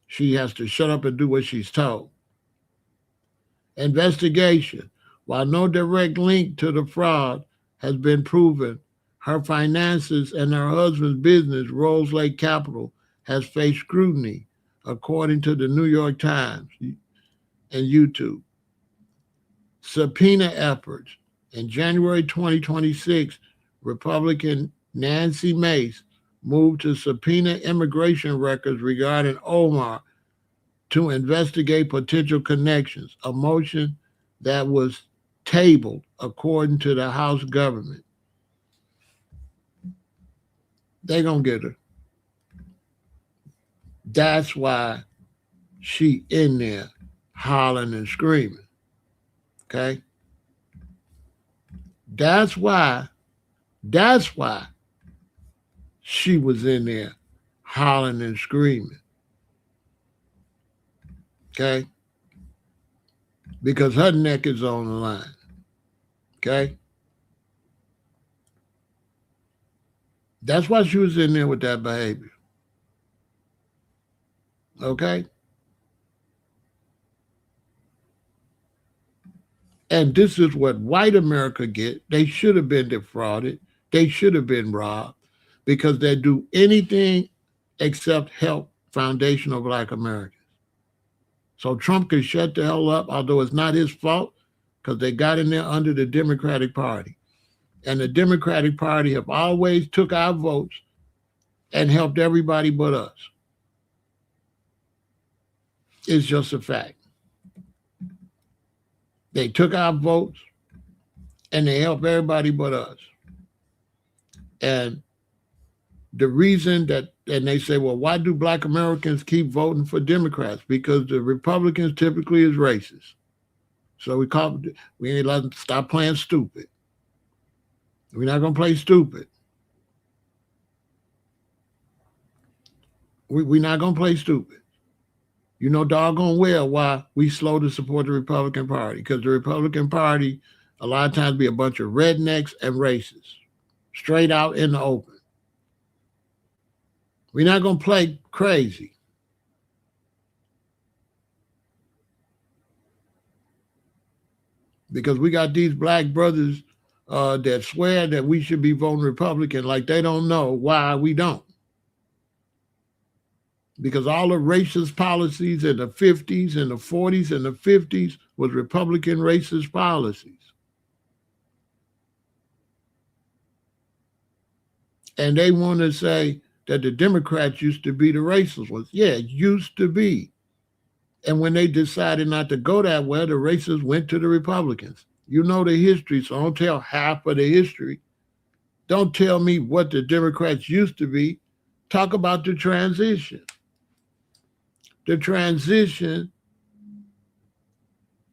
She has to shut up and do what she's told. Investigation. While no direct link to the fraud has been proven, her finances and her husband's business, Rose Lake Capital, has faced scrutiny, according to the New York Times and YouTube. Subpoena efforts. In January 2026, Republican Nancy Mace moved to subpoena immigration records regarding Omar to investigate potential connections, a motion that was tabled according to the House government. They're going to get her. That's why she in there hollering and screaming. Okay? That's why she was in there hollering and screaming. Okay? Because her neck is on the line. Okay? That's why she was in there with that behavior. Okay? And this is what white America get. They should have been defrauded. They should have been robbed because they do anything except help foundational Black Americans. So Trump can shut the hell up, although it's not his fault, because they got in there under the Democratic Party. And the Democratic Party have always took our votes and helped everybody but us. It's just a fact. They took our votes and they helped everybody but us. And the reason that, and they say, well, why do black Americans keep voting for Democrats? Because the Republicans typically is racist. So we ain't let them stop playing stupid. We're not going to play stupid. We're not going to play stupid. You know doggone well why we slow to support the Republican Party. Because the Republican Party a lot of times be a bunch of rednecks and racists. Straight out in the open. We're not going to play crazy. Because we got these black brothers that swear that we should be voting Republican like they don't know why we don't. Because all the racist policies in the 50s and the 40s and the 50s was Republican racist policies. And they want to say that the Democrats used to be the racist ones. Yeah, it used to be. And when they decided not to go that way, the racists went to the Republicans. You know the history, so don't tell half of the history. Don't tell me what the Democrats used to be. Talk about the transition. The transition,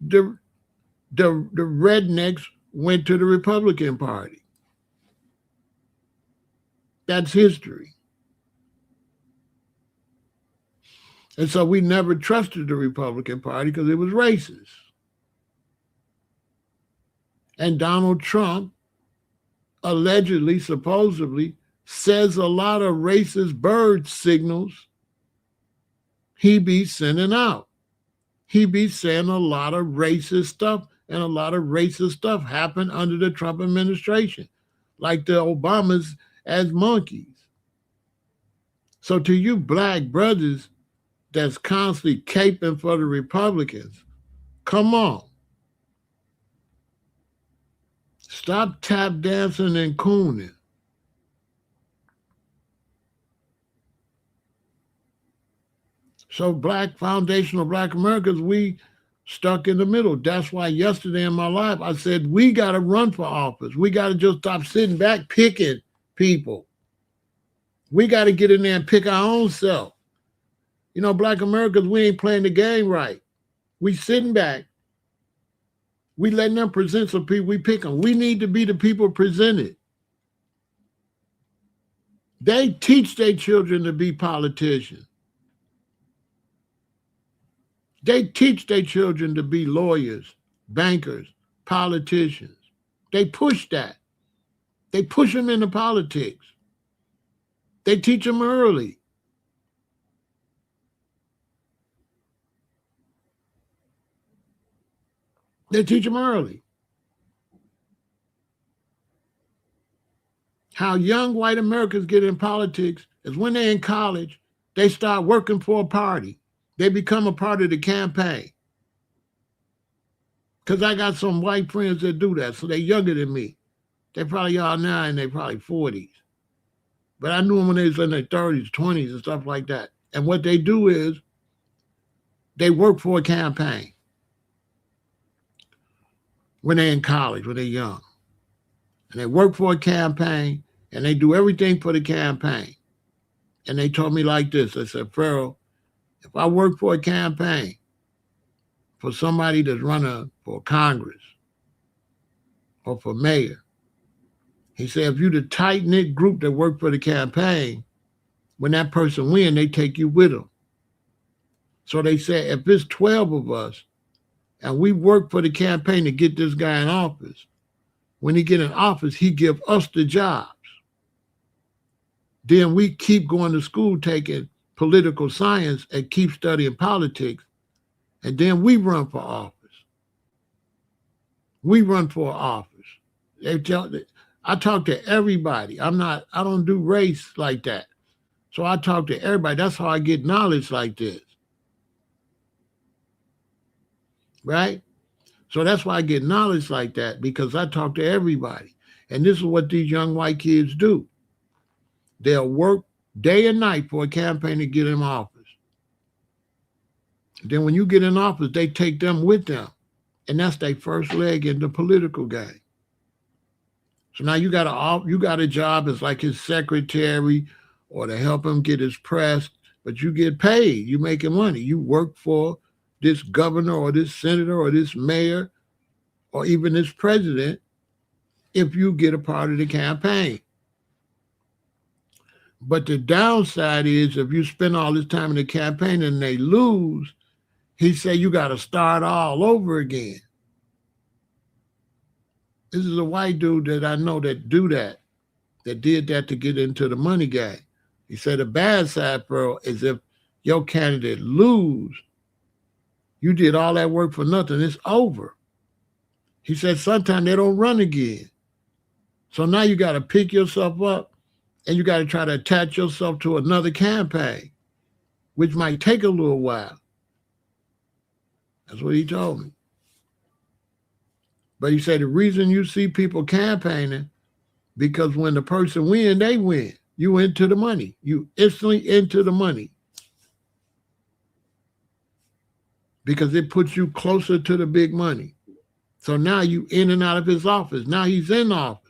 the rednecks went to the Republican Party. That's history. And so we never trusted the Republican Party because it was racist. And Donald Trump allegedly, supposedly, says a lot of racist bird signals he be sending out. He be saying a lot of racist stuff, and a lot of racist stuff happened under the Trump administration, like the Obamas as monkeys. So to you black brothers that's constantly caping for the Republicans, come on. Stop tap dancing and cooning. So black foundational black Americans, we stuck in the middle. That's why yesterday in my life, I said, we got to run for office. We got to just stop sitting back picking people. We got to get in there and pick our own self. You know, black Americans, we ain't playing the game right. We sitting back. We letting them present some people. We pick them. We need to be the people presented. They teach their children to be politicians. They teach their children to be lawyers, bankers, politicians. They push that. They push them into politics. They teach them early. They teach them early. How young white Americans get in politics is when they're in college, they start working for a party. They become a part of the campaign. Because I got some white friends that do that, so they're younger than me. They probably are now and they're probably 40s. But I knew them when they was in their 30s, 20s, and stuff like that. And what they do is they work for a campaign when they're in college, when they're young. And they work for a campaign, and they do everything for the campaign. And they told me like this. They said, Pharaoh, if I work for a campaign for somebody that's running for Congress or for mayor, he said, if you're the tight-knit group that work for the campaign, when that person wins, they take you with them. So they said, if it's 12 of us and we work for the campaign to get this guy in office, when he get in office, he give us the jobs. Then we keep going to school taking political science and keep studying politics, and then we run for office. We run for office. I talk to everybody. I don't do race like that. So I talk to everybody. That's how I get knowledge like this. Right? So that's why I get knowledge like that, because I talk to everybody. And this is what these young white kids do. They'll work day and night for a campaign to get in office. Then when you get in office, they take them with them. And that's their first leg in the political game. So now you got a job as like his secretary or to help him get his press, but you get paid. You making money. You work for this governor or this senator or this mayor or even this president if you get a part of the campaign. But the downside is if you spend all this time in the campaign and they lose, he said you got to start all over again. This is a white dude that I know that did that to get into the money game. He said the bad side, bro, is if your candidate lose, you did all that work for nothing. It's over. He said sometimes they don't run again. So now you got to pick yourself up and you got to try to attach yourself to another campaign, which might take a little while. That's what he told me. But he said the reason you see people campaigning, because when the person wins, they win. You into the money. You instantly into the money. Because it puts you closer to the big money. So now you in and out of his office. Now he's in office.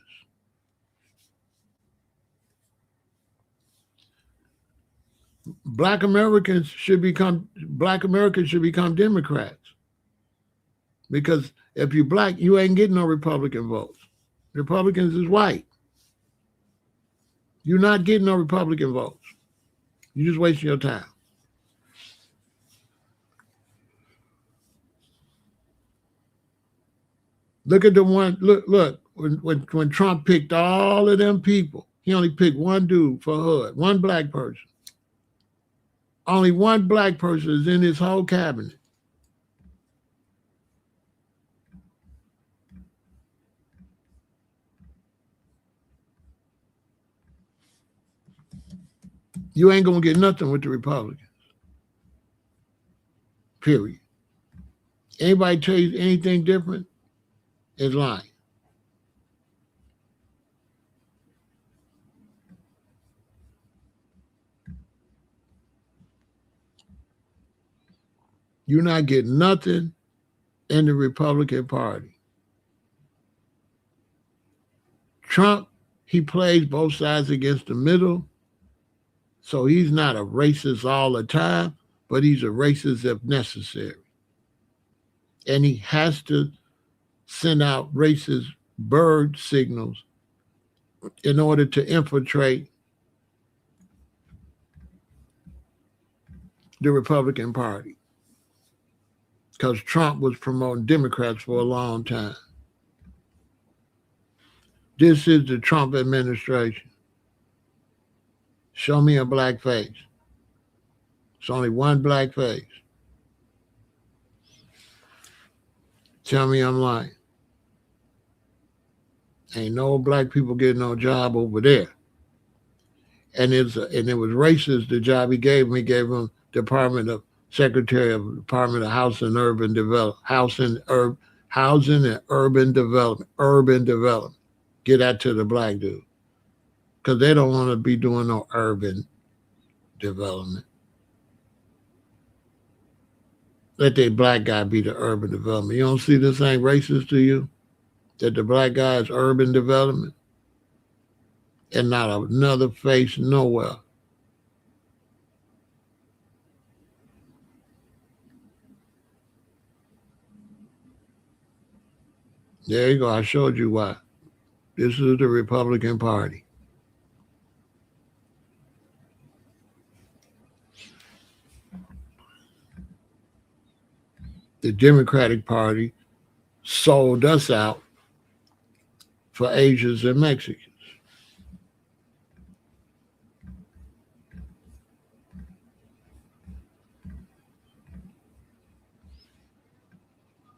Black Americans should become Democrats. Because if you're black, you ain't getting no Republican votes. Republicans is white. You're not getting no Republican votes. You're just wasting your time. Look at the one, look, when Trump picked all of them people, he only picked one dude for HUD, one black person. Only one black person is in his whole cabinet. You ain't going to get nothing with the Republicans. Period. Anybody tell you anything different is lying. You're not getting nothing in the Republican Party. Trump, he plays both sides against the middle. So he's not a racist all the time, but he's a racist if necessary. And he has to send out racist bird signals in order to infiltrate the Republican Party. Because Trump was promoting Democrats for a long time. This is the Trump administration. Show me a black face. It's only one black face. Tell me I'm lying. Ain't no black people getting no job over there. And it was racist, the job he gave him. He gave him Secretary of Department of Housing and Urban Development. Housing and Urban Development. Get that to the black dude. Because they don't want to be doing no urban development. Let that black guy be the urban development. You don't see this ain't racist to you? That the black guy is urban development? And not another face nowhere. There you go. I showed you why. This is the Republican Party. The Democratic Party sold us out for Asians and Mexicans.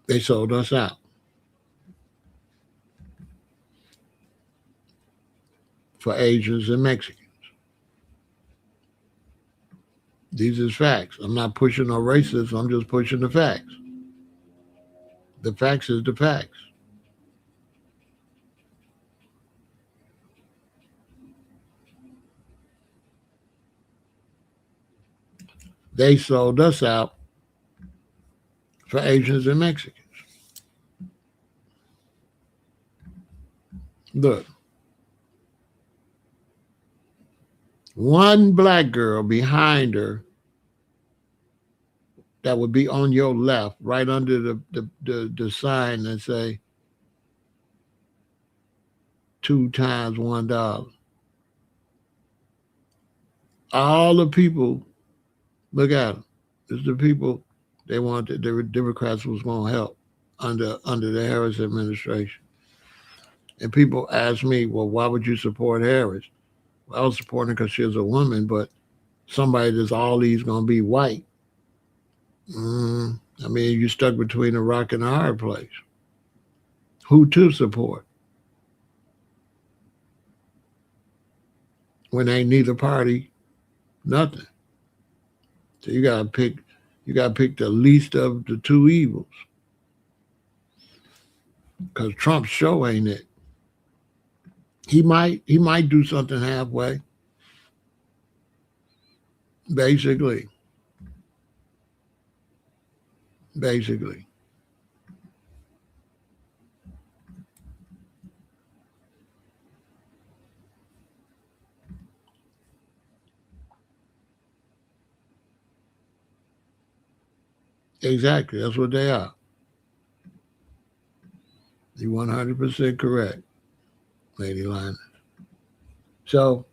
They sold us out for Asians and Mexicans. These is facts. I'm not pushing no racism. I'm just pushing the facts. The facts is the facts. They sold us out for Asians and Mexicans. Look, one black girl behind her that would be on your left, right under the sign that say 2 times $1. All the people, look at them. It's the people they wanted. The Democrats was going to help under the Harris administration. And people ask me, well, why would you support Harris? Well, I was supporting her because she was a woman, but somebody that's all these going to be white. I mean, you stuck between a rock and a hard place. Who to support? When ain't neither party, nothing. So you gotta pick. You gotta pick the least of the two evils. Because Trump's show ain't it. He might do something halfway. Basically. Exactly. That's what they are. You're 100% correct, Lady Lina. So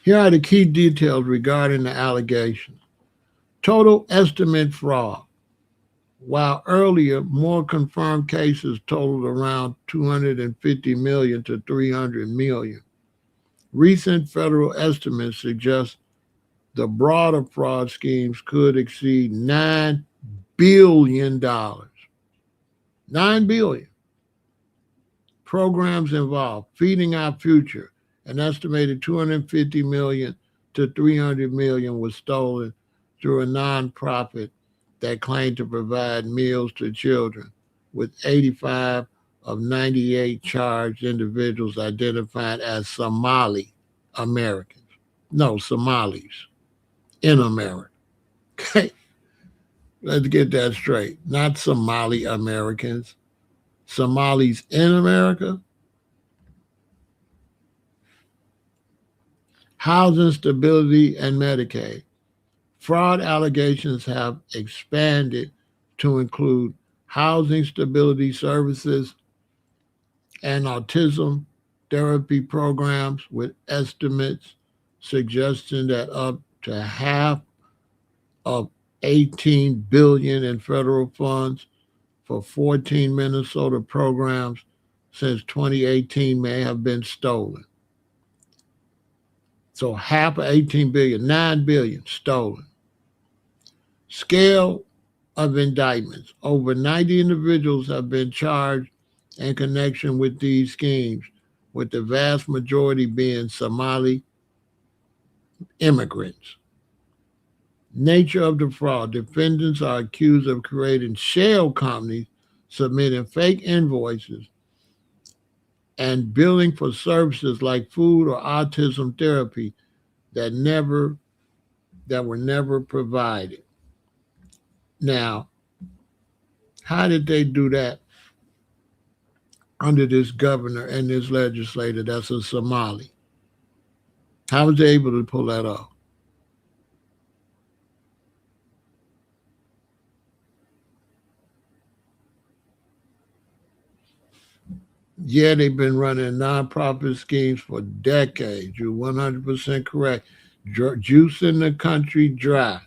here are the key details regarding the allegations. Total estimate fraud. While earlier, more confirmed cases totaled around 250 million to 300 million. Recent federal estimates suggest the broader fraud schemes could exceed $9 billion. $9 billion. Programs involved: Feeding Our Future, an estimated 250 million to 300 million was stolen through a nonprofit that claimed to provide meals to children, with 85 of 98 charged individuals identified as Somali Americans. No, Somalis in America. Okay, let's get that straight. Not Somali Americans, Somalis in America. Housing stability and Medicaid. Fraud allegations have expanded to include housing stability services and autism therapy programs, with estimates suggesting that up to half of 18 billion in federal funds for 14 Minnesota programs since 2018 may have been stolen. So half of 18 billion, 9 billion stolen. Scale of indictments. Over 90 individuals have been charged in connection with these schemes, with the vast majority being Somali immigrants. Nature of the fraud. Defendants are accused of creating shell companies, submitting fake invoices, and billing for services like food or autism therapy that were never provided. Now, how did they do that under this governor and this legislator that's a Somali? How was they able to pull that off? Yeah, they've been running nonprofit schemes for decades. You're 100% correct. Juicing the country dry.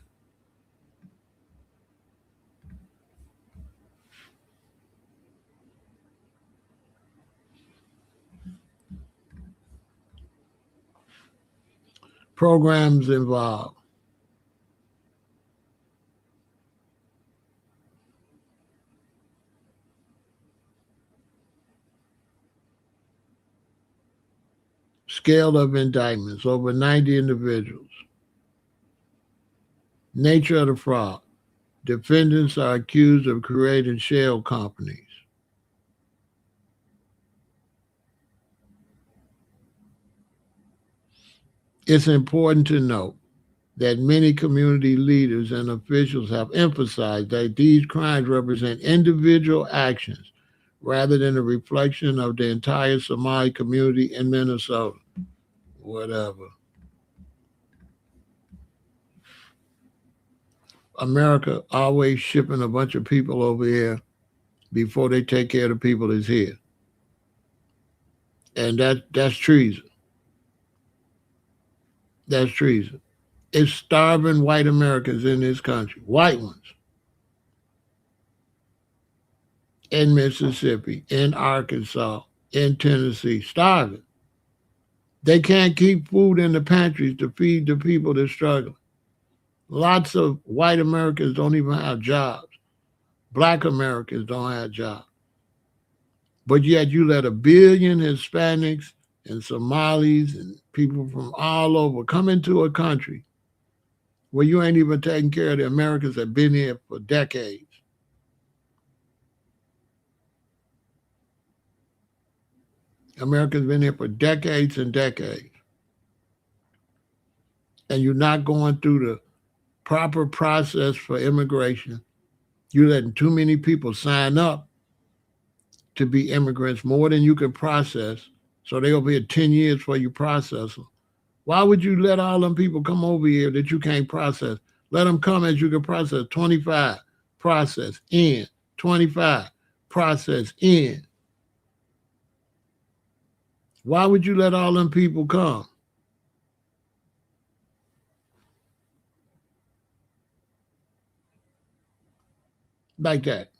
Programs involved. Scale of indictments, over 90 individuals. Nature of the fraud. Defendants are accused of creating shell companies. It's important to note that many community leaders and officials have emphasized that these crimes represent individual actions rather than a reflection of the entire Somali community in Minnesota. Whatever. America always shipping a bunch of people over here before they take care of the people that's here. And that's treason. That's treason. It's starving white Americans in this country, white ones, in Mississippi, in Arkansas, in Tennessee, starving. They can't keep food in the pantries to feed the people that's struggling. Lots of white Americans don't even have jobs. Black Americans don't have jobs. But yet you let 1 billion Hispanics and Somalis and people from all over come into a country where you ain't even taking care of the Americans that have been here for decades. America's been here for decades and decades. And you're not going through the proper process for immigration. You're letting too many people sign up to be immigrants, more than you can process. So they'll be 10 years before you process them. Why would you let all them people come over here that you can't process? Let them come as you can process. 25, process, in. 25, process, in. Why would you let all them people come? Like that,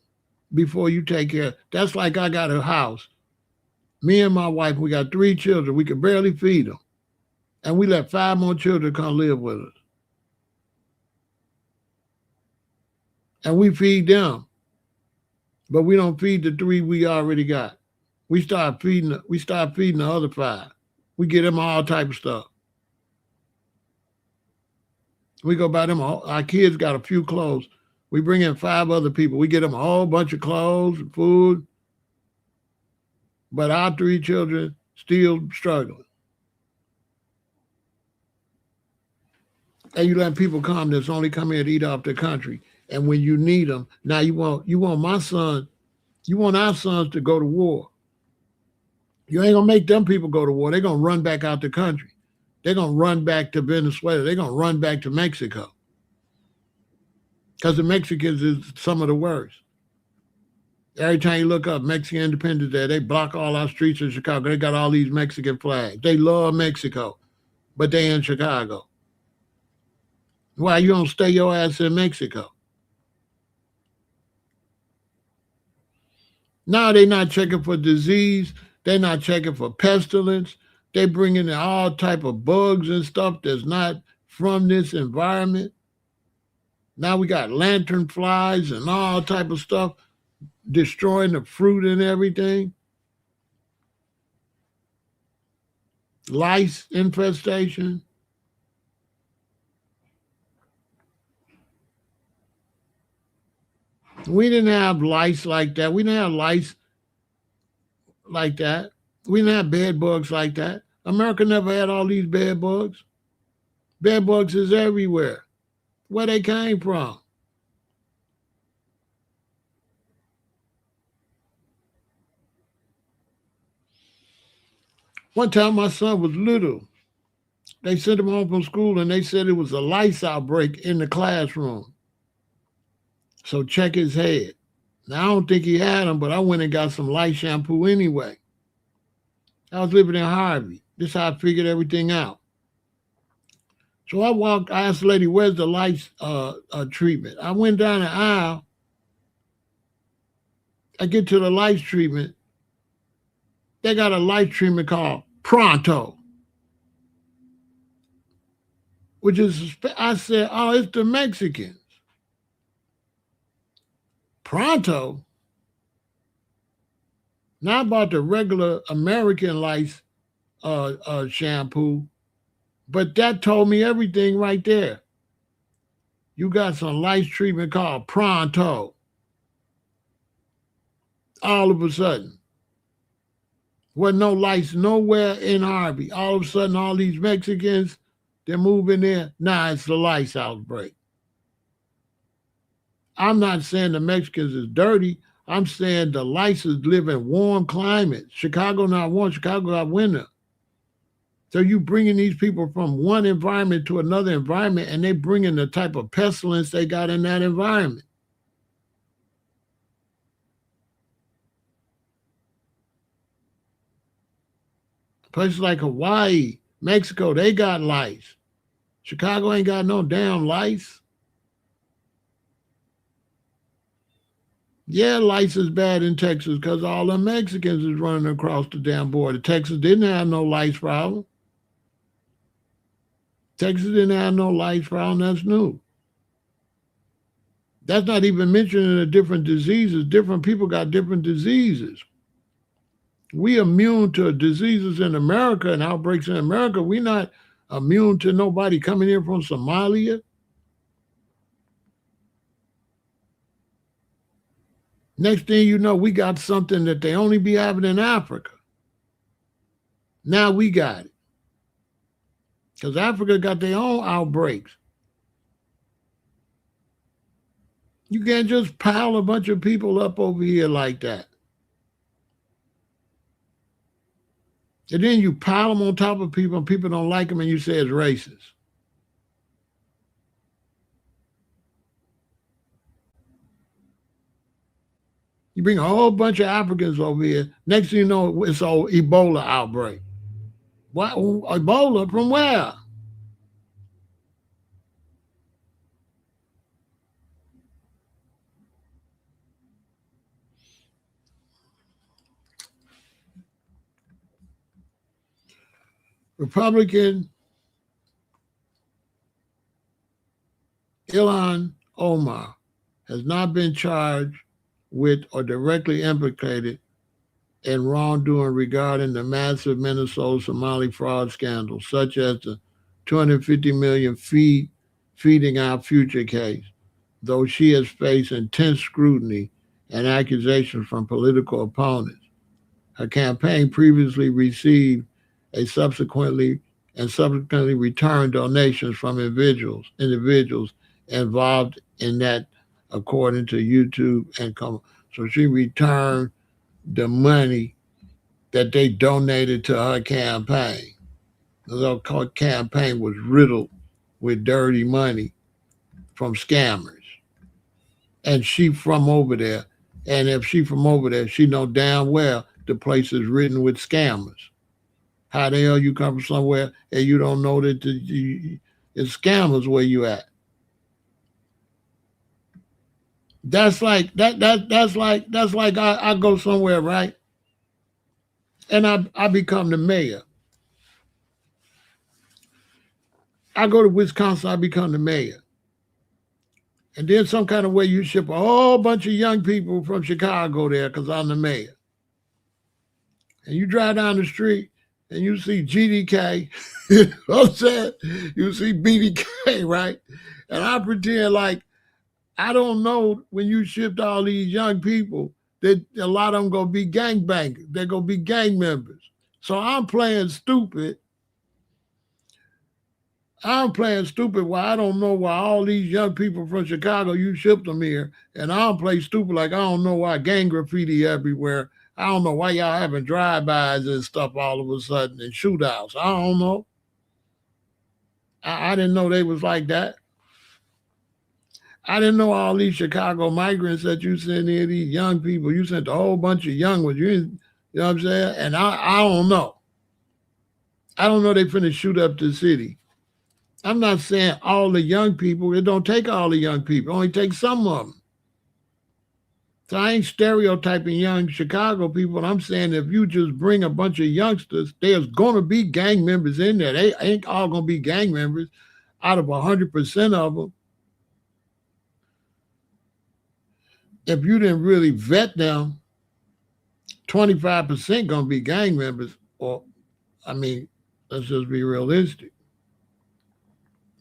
before you take care. That's like I got a house. Me and my wife, we got 3 children. We could barely feed them. And we let 5 more children come live with us. And we feed them. But we don't feed the 3 we already got. We start feeding the other 5. We get them all type of stuff. We go buy them all. Our kids got a few clothes. We bring in 5 other people. We get them a whole bunch of clothes and food. But our 3 children still struggling. And you let people come that's only come here to eat off the country. And when you need them, now you want my son, you want our sons to go to war. You ain't gonna make them people go to war. They're gonna run back out the country. They're gonna run back to Venezuela. They're gonna run back to Mexico. Because the Mexicans is some of the worst. Every time you look up Mexican Independence Day, they block all our streets in Chicago. They got all these Mexican flags. They love Mexico, but they in Chicago. Why you don't stay your ass in Mexico? Now they're not checking for disease. They're not checking for pestilence. They bring in all type of bugs and stuff that's not from this environment. Now we got lantern flies and all type of stuff destroying the fruit and everything. Lice infestation. We didn't have lice like that. We didn't have lice like that. We didn't have bed bugs like that. America never had all these bed bugs. Bed bugs is everywhere. Where they came from. One time my son was little. They sent him home from school and they said it was a lice outbreak in the classroom. So check his head. Now, I don't think he had them, but I went and got some lice shampoo anyway. I was living in Harvey. This is how I figured everything out. So I asked the lady, where's the lice treatment? I went down the aisle. I get to the lice treatment. They got a lice treatment called Pronto. Which is, I said, oh, it's the Mexicans. Pronto? Not about the regular American lice shampoo, but that told me everything right there. You got some lice treatment called Pronto. All of a sudden. Wasn't no lice nowhere in Harvey. All of a sudden, all these Mexicans, they're moving there. Nah, it's the lice outbreak. I'm not saying the Mexicans is dirty. I'm saying the lices live in warm climates. Chicago not warm. Chicago got winter. So you bringing these people from one environment to another environment, and they bringing the type of pestilence they got in that environment. Places like Hawaii, Mexico, they got lice. Chicago ain't got no damn lice. Yeah, lice is bad in Texas because all the Mexicans is running across the damn border. Texas didn't have no lice problem. Texas didn't have no lice problem. That's new. That's not even mentioning the different diseases. Different people got different diseases. We immune to diseases in America and outbreaks in America. We're not immune to nobody coming in from Somalia. Next thing you know, we got something that they only be having in Africa. Now we got it. Because Africa got their own outbreaks. You can't just pile a bunch of people up over here like that. And then you pile them on top of people and people don't like them and you say it's racist. You bring a whole bunch of Africans over here. Next thing you know, it's all Ebola outbreak. What? Ebola from where? Republican Ilhan Omar has not been charged with or directly implicated in wrongdoing regarding the massive Minnesota Somali fraud scandal, such as the 250 million feeding our future case, though she has faced intense scrutiny and accusations from political opponents. Her campaign previously received a subsequently returned donations from individuals involved in that, according to YouTube and so she returned the money that they donated to her campaign. The campaign was riddled with dirty money from scammers. And she from over there. And if she from over there, she know damn well the place is ridden with scammers. How the hell you come from somewhere and you don't know that it's scammers where you at? That's like that's like I go somewhere, right? And I become the mayor. I go to Wisconsin, I become the mayor. And then some kind of way you ship a whole bunch of young people from Chicago there because I'm the mayor. And you drive down the street and you see GDK, you know what I'm saying? You see BDK, right? And I pretend like I don't know when you shipped all these young people that a lot of them gonna be gangbangers. They're gonna be gang members. So I'm playing stupid. Why I don't know why all these young people from Chicago you shipped them here, and I don't play stupid like I don't know why gang graffiti everywhere. I don't know why y'all having drive-bys and stuff all of a sudden and shootouts. I don't know. I didn't know they was like that. I didn't know all these Chicago migrants that you sent here, these young people. You sent a whole bunch of young ones. You know what I'm saying? And I don't know. I don't know they finna shoot up the city. I'm not saying all the young people. It don't take all the young people. It only takes some of them. So I ain't stereotyping young Chicago people. I'm saying if you just bring a bunch of youngsters, there's going to be gang members in there. They ain't all going to be gang members out of 100% of them. If you didn't really vet them, 25% going to be gang members. Or, I mean, let's just be realistic.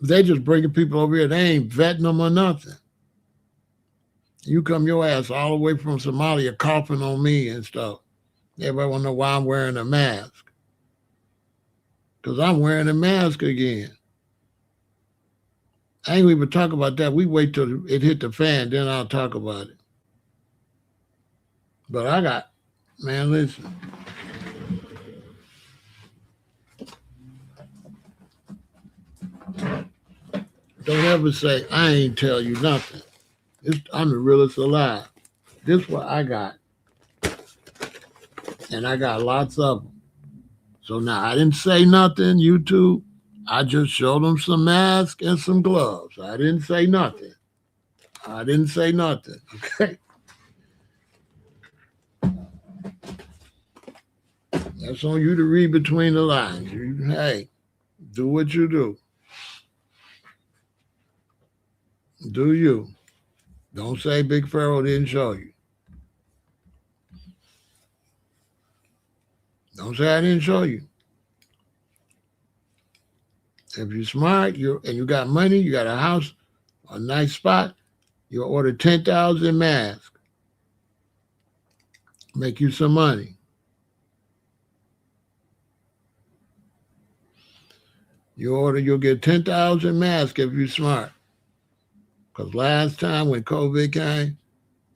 They just bringing people over here. They ain't vetting them or nothing. You come your ass all the way from Somalia coughing on me and stuff. Everybody want to know why I'm wearing a mask. Because I'm wearing a mask again. I ain't even talk about that. We wait till it hit the fan, then I'll talk about it. But man, listen. Don't ever say, I ain't tell you nothing. I'm the realest alive. This is what I got. And I got lots of them. So now I didn't say nothing, YouTube. I just showed them some masks and some gloves. I didn't say nothing. I didn't say nothing. Okay. That's on you to read between the lines. Hey, do what you do. Do you. Don't say Big Pharaoh didn't show you. Don't say I didn't show you. If you're smart and you got money, you got a house, a nice spot, you'll order 10,000 masks. Make you some money. You'll get 10,000 masks if you're smart. Because last time when COVID came,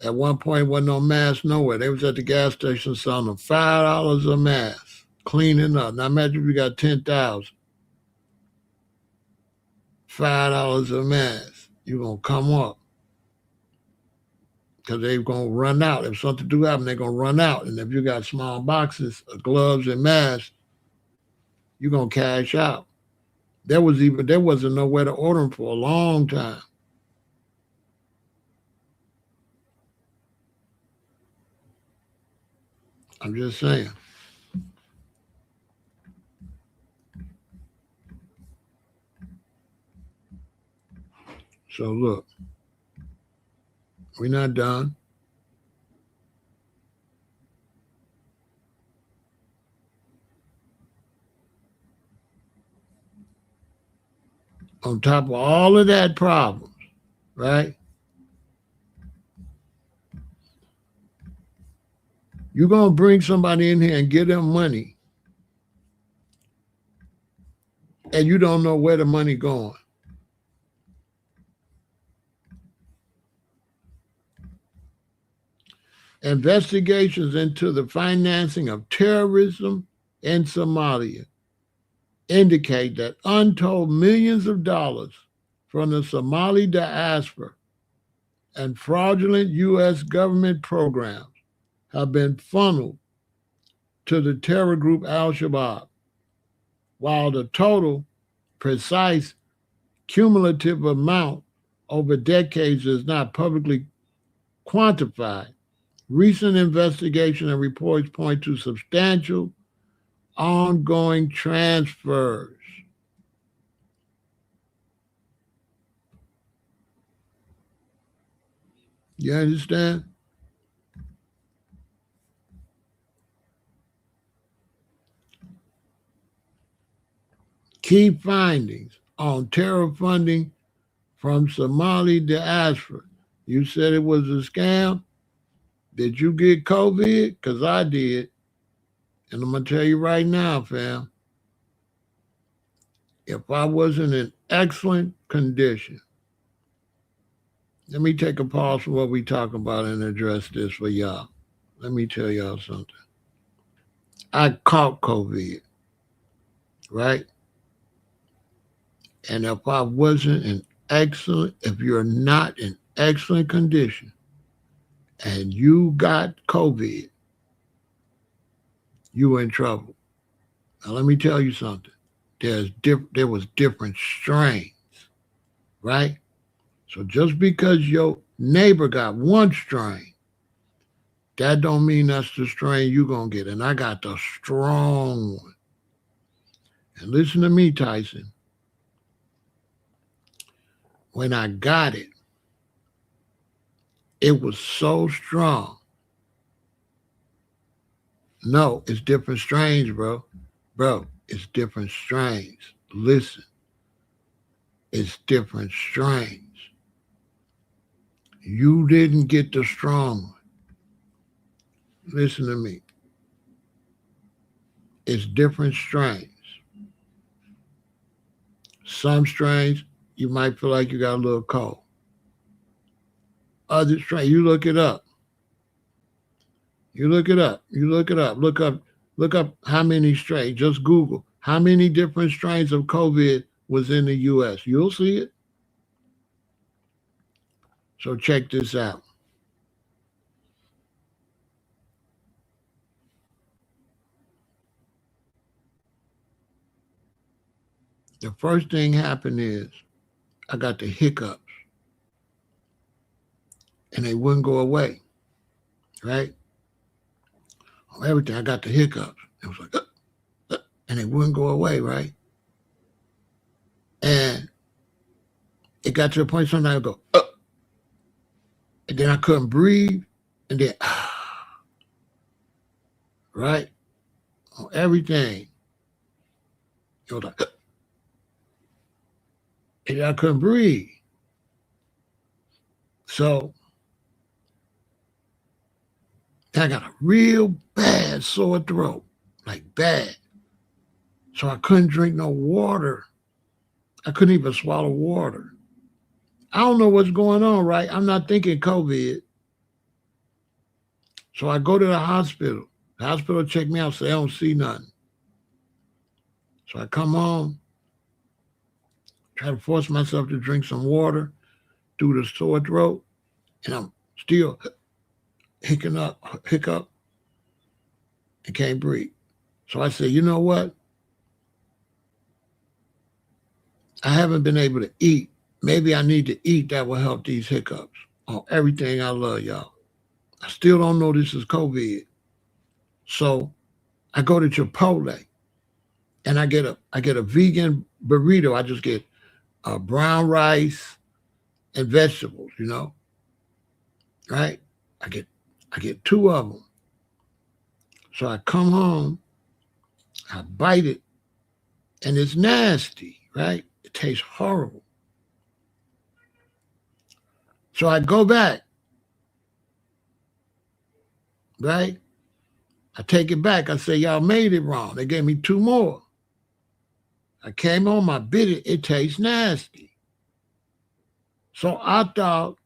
at one point wasn't no mask nowhere. They was at the gas station selling them $5 a mask, cleaning up. Now imagine if you got 10,000. $5 a mask. You're going to come up. Because they're going to run out. If something do happen, they're going to run out. And if you got small boxes of gloves and masks, you're going to cash out. There wasn't nowhere to order them for a long time. I'm just saying. So look, we're not done. On top of all of that problems, right? You're going to bring somebody in here and give them money, and you don't know where the money going. Investigations into the financing of terrorism in Somalia indicate that untold millions of dollars from the Somali diaspora and fraudulent U.S. government programs have been funneled to the terror group Al-Shabaab, while the total precise cumulative amount over decades is not publicly quantified. Recent investigation and reports point to substantial ongoing transfers. You understand? Key findings on terror funding from Somali diaspora. You said it was a scam. Did you get COVID? Because I did. And I'm going to tell you right now, fam, if I wasn't in excellent condition, let me take a pause from what we talk about and address this for y'all. Let me tell y'all something. I caught COVID, right? And if I wasn't in if you're not in excellent condition and you got COVID, you were in trouble. Now let me tell you something. There was different strains, right? So just because your neighbor got one strain, that don't mean that's the strain you're going to get. And I got the strong one. And listen to me, Tyson. When I got it, it was so strong. No, it's different strains, bro. Bro, it's different strains. Listen, it's different strains. You didn't get the strong one. Listen to me. It's different strains. Some strains, you might feel like you got a little cold. Other strains, you look it up. You look it up. You look it up. Look up how many strains. Just Google how many different strains of COVID was in the U.S. You'll see it. So check this out. The first thing happened is I got the hiccups, and they wouldn't go away, right? On everything, I got the hiccups. It was like, and they wouldn't go away, right? And it got to a point sometimes I go, and then I couldn't breathe, and then, right? On everything. It was like, and I couldn't breathe. So I got a real bad sore throat, like bad. So I couldn't drink no water. I couldn't even swallow water. I don't know what's going on, right? I'm not thinking COVID. So I go to the hospital. The hospital check me out, say I don't see nothing. So I come home, try to force myself to drink some water through the sore throat, and I'm still hiccup, and can't breathe. So I said, you know what? I haven't been able to eat. Maybe I need to eat that will help these hiccups. Oh, everything I love, y'all. I still don't know this is COVID. So I go to Chipotle and I get a vegan burrito. I just get brown rice and vegetables, right? I get two of them. So I come home, I bite it, and it's nasty, right? It tastes horrible. So I go back, right? I take it back. I say, y'all made it wrong. They gave me two more. I came home, I bit it. It tastes nasty. So I thought,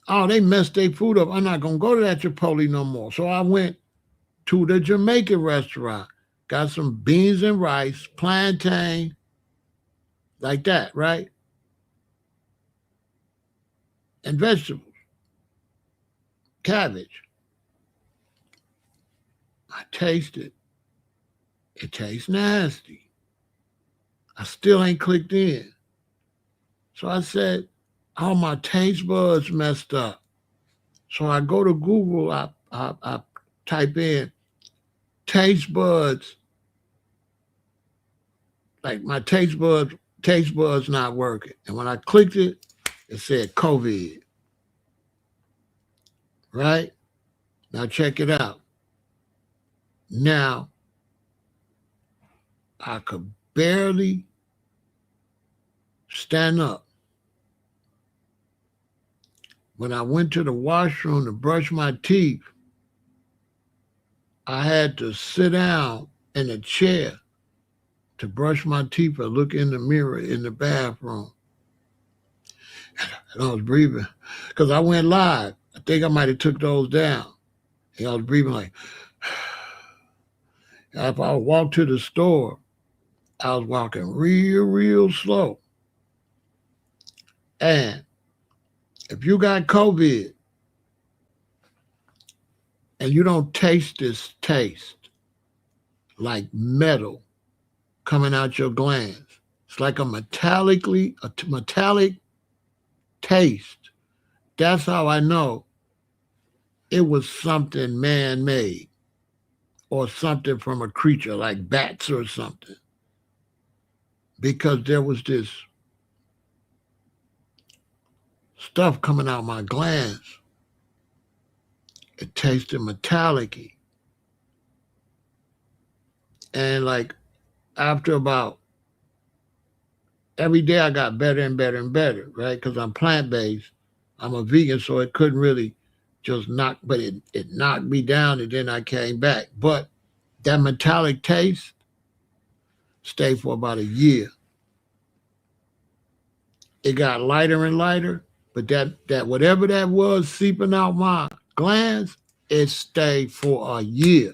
oh, they messed their food up. I'm not going to go to that Chipotle no more. So I went to the Jamaican restaurant, got some beans and rice, plantain, like that, right? And vegetables, cabbage. I taste it. It tastes nasty. I still ain't clicked in. So I said, oh, my taste buds messed up. So I go to Google, I type in taste buds, like my taste buds not working. And when I clicked it, it said COVID. Right? Now check it out. Now, I could barely stand up. When I went to the washroom to brush my teeth, I had to sit down in a chair to brush my teeth or look in the mirror in the bathroom. And I was breathing because I went live. I think I might have took those down. And I was breathing like, if I walked to the store, I was walking real slow. And if you got COVID and you don't taste this taste like metal coming out your glands, it's like a metallic taste. That's how I know it was something man-made or something from a creature like bats or something. Because there was this stuff coming out my glands. It tasted metallic-y. And like after about every day I got better and better and better, right? Because I'm plant-based. I'm a vegan, so it couldn't really just knock, but it knocked me down and then I came back. But that metallic taste stayed for about a year. It got lighter and lighter, but that whatever that was seeping out my glands, it stayed for a year.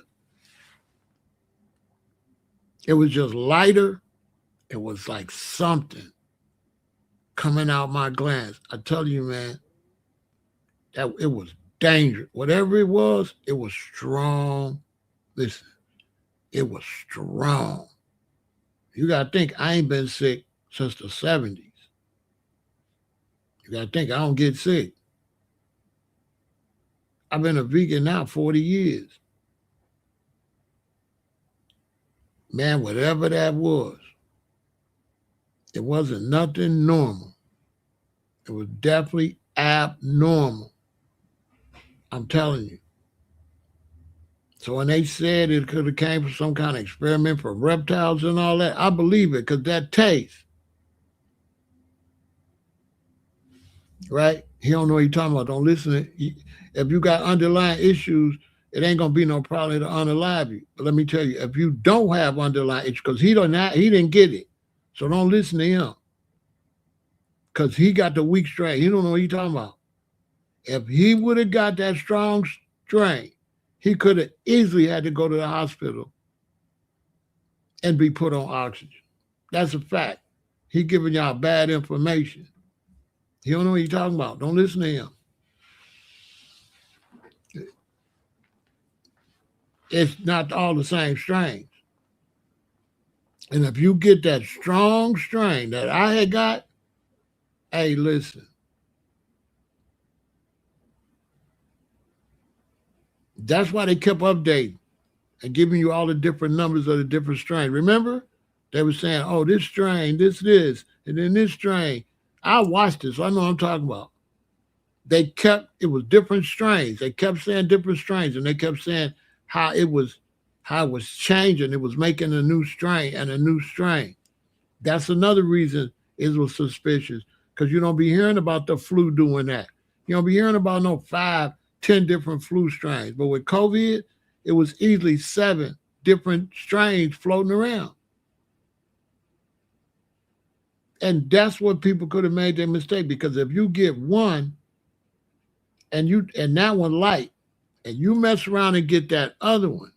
It was just lighter It was like something coming out my glands. I tell you, man, that it was dangerous. Whatever it was strong. Listen, it was strong. You got to think, I ain't been sick since the 70s. You got to think, I don't get sick. I've been a vegan now 40 years. Man, whatever that was, it wasn't nothing normal. It was definitely abnormal. I'm telling you. So when they said it could have came from some kind of experiment for reptiles and all that, I believe it because that taste, right? He don't know what he's talking about. Don't listen. If you got underlying issues, it ain't gonna be no problem to unalive you. But let me tell you, if you don't have underlying issues, because he didn't get it, so don't listen to him. Because he got the weak strain. He don't know what he's talking about. If he would have got that strong strain, he could have easily had to go to the hospital and be put on oxygen. That's a fact. He giving y'all bad information. He don't know what he's talking about. Don't listen to him. It's not all the same strains. And if you get that strong strain that I had got, hey, listen. That's why they kept updating and giving you all the different numbers of the different strains. Remember? They were saying, oh, this strain, this, and then this strain. I watched this, so I know what I'm talking about. It was different strains. They kept saying different strains, and they kept saying how it was changing. It was making a new strain and a new strain. That's another reason it was suspicious, because you don't be hearing about the flu doing that. You don't be hearing about no 5, 10 different flu strains. But with COVID, it was easily 7 different strains floating around. And that's what people could have made their mistake, because if you get one and that one light, and you mess around and get that other one.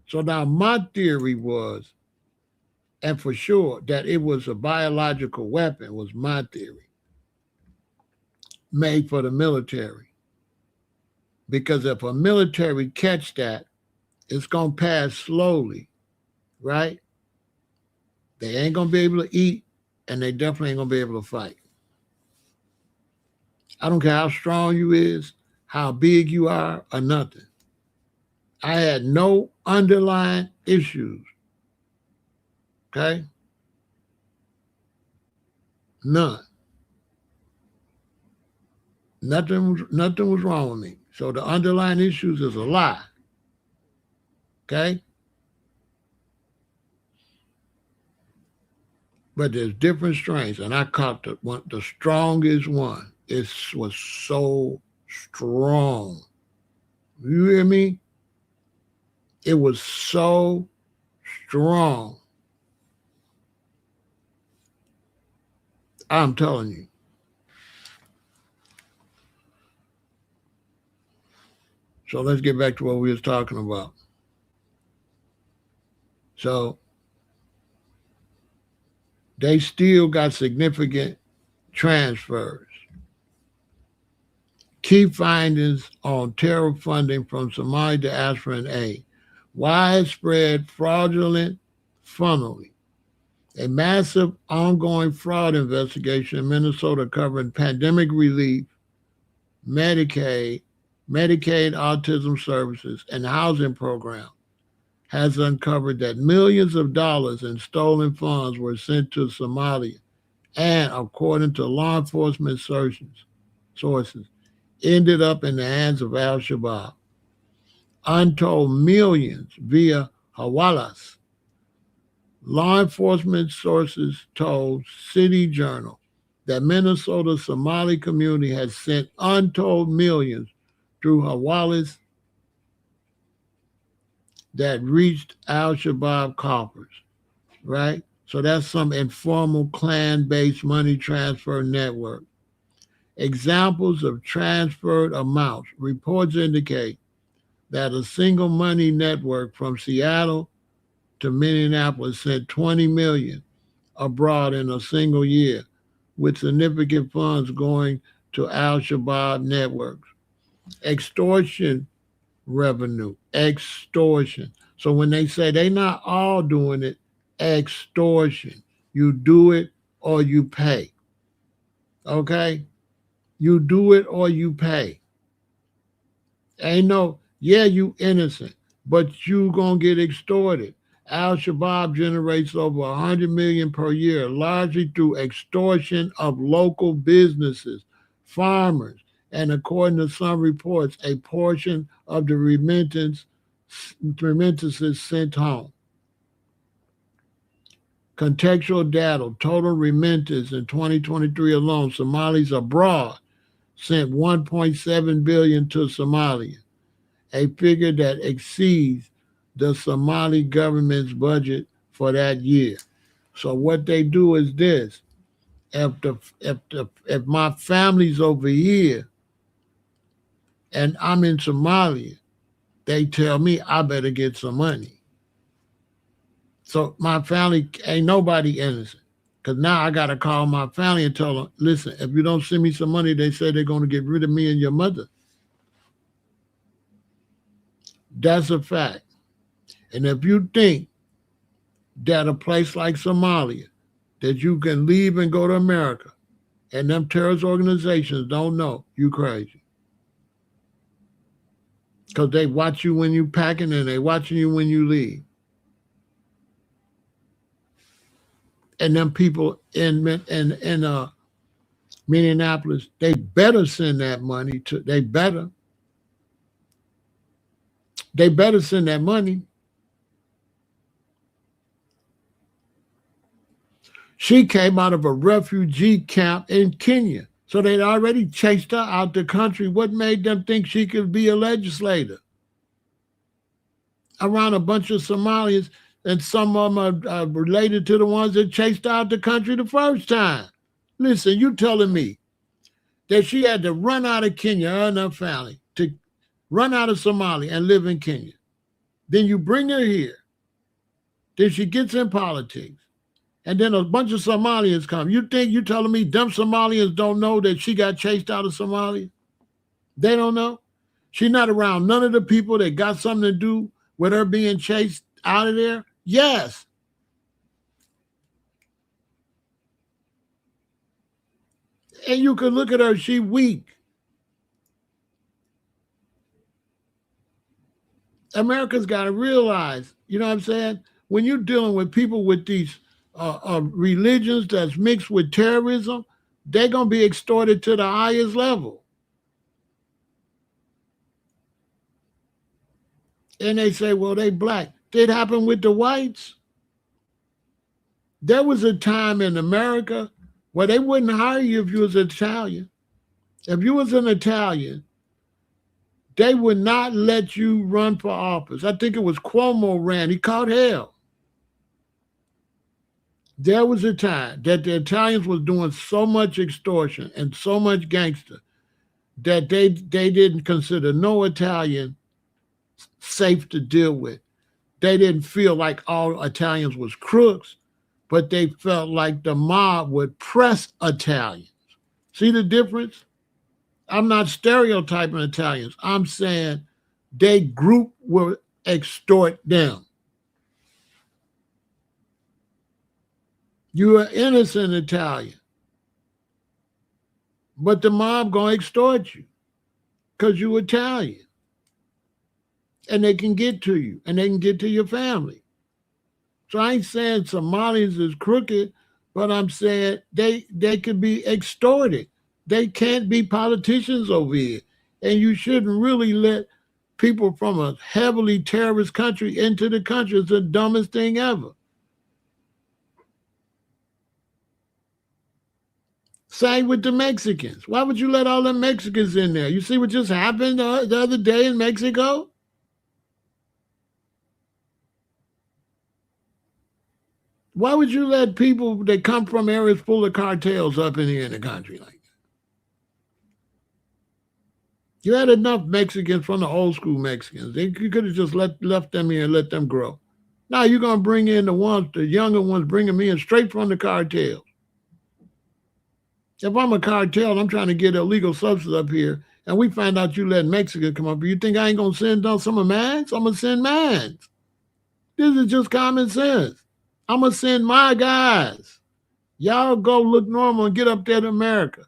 So now my theory was, and for sure, that it was a biological weapon was my theory, made for the military. Because if a military catch that, it's going to pass slowly, right? They ain't going to be able to eat, and they definitely ain't going to be able to fight. I don't care how strong you is, how big you are, or nothing. I had no underlying issues. Okay? None. Nothing was wrong with me. So the underlying issues is a lie. Okay? But there's different strains, and I caught the strongest one. It was so strong. You hear me? It was so strong. I'm telling you. So let's get back to what we was talking about. So they still got significant transfers. Key findings on terror funding from Somali diaspora and aid. Widespread fraudulent funneling. A massive ongoing fraud investigation in Minnesota covering pandemic relief, Medicaid, autism services, and housing programs has uncovered that millions of dollars in stolen funds were sent to Somalia and, according to law enforcement sources, ended up in the hands of Al-Shabaab. Untold millions via hawalas. Law enforcement sources told City Journal that Minnesota's Somali community has sent untold millions through hawalas that reached Al-Shabaab coffers, right? So that's some informal clan-based money transfer network. Examples of transferred amounts. Reports indicate that a single money network from Seattle to Minneapolis sent $20 million abroad in a single year, with significant funds going to al-Shabaab networks. Extortion revenue, extortion. So when they say they not all doing it, extortion. You do it or you pay. Okay? You do it or you pay. Ain't no, yeah, you innocent, but you gonna get extorted. Al-Shabaab generates over 100 million per year, largely through extortion of local businesses, farmers, and according to some reports, a portion of the remittances sent home. Contextual data, total remittances in 2023 alone, Somalis abroad sent 1.7 billion to Somalia, a figure that exceeds the Somali government's budget for that year. So what they do is this: if my family's over here and I'm in Somalia, they tell me I better get some money. So my family ain't nobody innocent. Because now I got to call my family and tell them, listen, if you don't send me some money, they say they're going to get rid of me and your mother. That's a fact. And if you think that a place like Somalia, that you can leave and go to America, and them terrorist organizations don't know, you crazy. Because they watch you when you packing and they watching you when you leave. And them people in Minneapolis, they better send that money to, they better send that money. She came out of a refugee camp in Kenya. So they'd already chased her out the country. What made them think she could be a legislator? Around a bunch of Somalians, and some of them are related to the ones that chased out the country the first time. Listen, you telling me that she had to run out of Kenya, her and her family, to run out of Somalia and live in Kenya. Then you bring her here. Then she gets in politics. And then a bunch of Somalians come. You think you telling me them Somalians don't know that she got chased out of Somalia? They don't know. She's not around none of the people that got something to do with her being chased out of there? Yes. And you can look at her, she weak. America's got to realize, you know what I'm saying? When you're dealing with people with these religions that's mixed with terrorism, they're going to be extorted to the highest level. And they say, well, they black. It happened with the whites. There was a time in America where they wouldn't hire you if you was Italian. If you was an Italian, they would not let you run for office. I think it was Cuomo ran. He caught hell. There was a time that the Italians was doing so much extortion and so much gangster that they didn't consider no Italian safe to deal with. They didn't feel like all Italians was crooks, but they felt like the mob would press Italians. See the difference? I'm not stereotyping Italians. I'm saying they group will extort them. You are innocent Italian, but the mob gonna extort you because you Italian. And they can get to you, and they can get to your family. So I ain't saying Somalis is crooked, but I'm saying they could be extorted. They can't be politicians over here. And you shouldn't really let people from a heavily terrorist country into the country. It's the dumbest thing ever. Same with the Mexicans. Why would you let all the Mexicans in there? You see what just happened the other day in Mexico? Why would you let people that come from areas full of cartels up in here in the country like that? You had enough Mexicans from the old school Mexicans. You could have just left them here and let them grow. Now you're going to bring in the younger ones, bring them in straight from the cartels. If I'm a cartel and I'm trying to get illegal substance up here, and we find out you let Mexico come up here, you think I ain't going to send down some of mine? I'm going to send mine. This is just common sense. I'm going to send my guys. Y'all go look normal and get up there to America.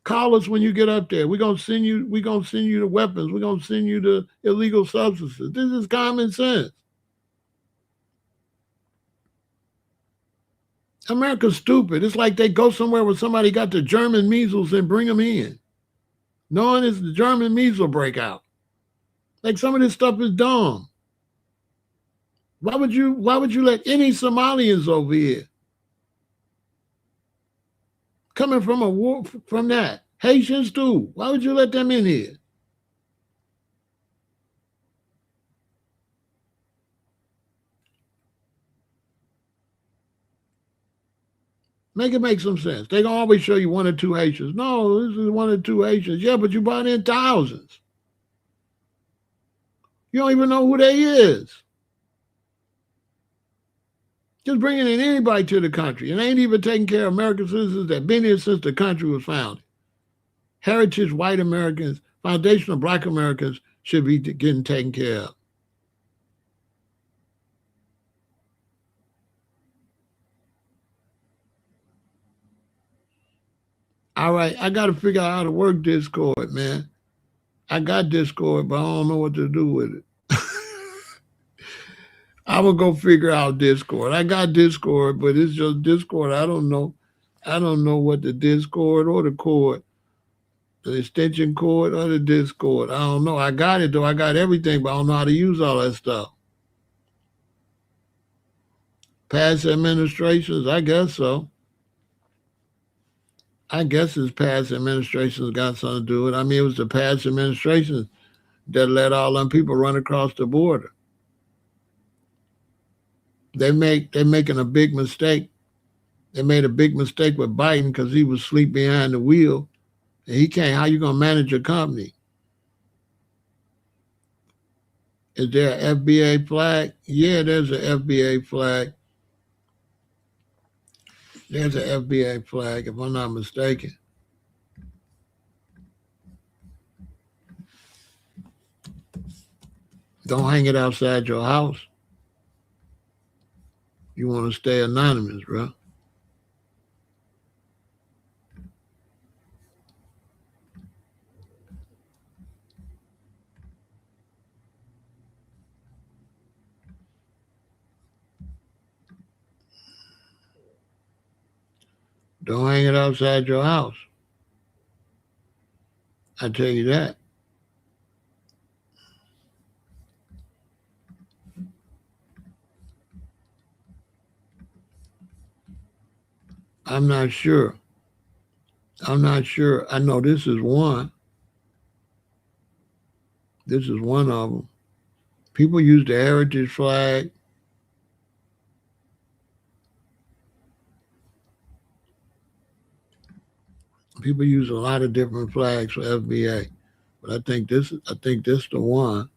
Call us when you get up there. We're gonna send you the weapons. We're gonna send you the illegal substances. This is common sense. America's stupid. It's like they go somewhere where somebody got the German measles and bring them in, knowing it's the German measles breakout. Like some of this stuff is dumb. Why would you let any Somalians over here coming from a war from that? Haitians too. Why would you let them in here? Make it make some sense. They gonna always show you one or two Haitians. No, this is one or two Haitians. Yeah, but you brought in thousands. You don't even know who they is. Just bringing in anybody to the country. And they ain't even taking care of American citizens that been here since the country was founded. Heritage white Americans, foundational black Americans should be getting taken care of. All right, I got to figure out how to work Discord, man. I got Discord, but I don't know what to do with it. I will go figure out Discord. I got Discord, but it's just Discord. I don't know. I don't know what the Discord or the cord, the extension cord or the Discord. I don't know. I got it though. I got everything, but I don't know how to use all that stuff. Past administrations, I guess so. I guess it's past administrations got something to do with it. I mean, it was the past administrations that let all them people run across the border. They're making a big mistake. They made a big mistake with Biden because he was asleep behind the wheel. And he can't. How you gonna manage a company? Is there an FBA flag? Yeah, there's an FBA flag. There's an FBA flag, if I'm not mistaken. Don't hang it outside your house. You want to stay anonymous, bro. Don't hang it outside your house. I tell you that. I'm not sure. I'm not sure. I know this is one. This is one of them. People use the heritage flag. People use a lot of different flags for FBA, but I think this the one.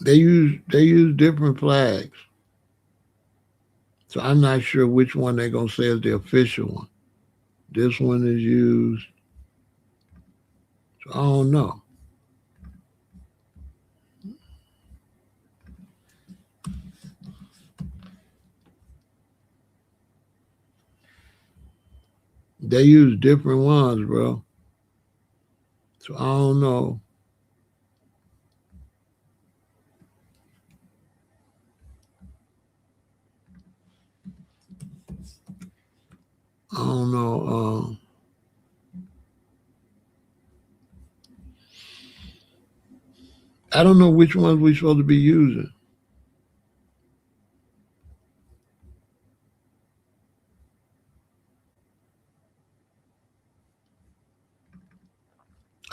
They use different flags, so I'm not sure which one they're gonna say is the official one. This one is used, so I don't know. They use different ones, bro. So I don't know. I don't know. I don't know which ones we're supposed to be using.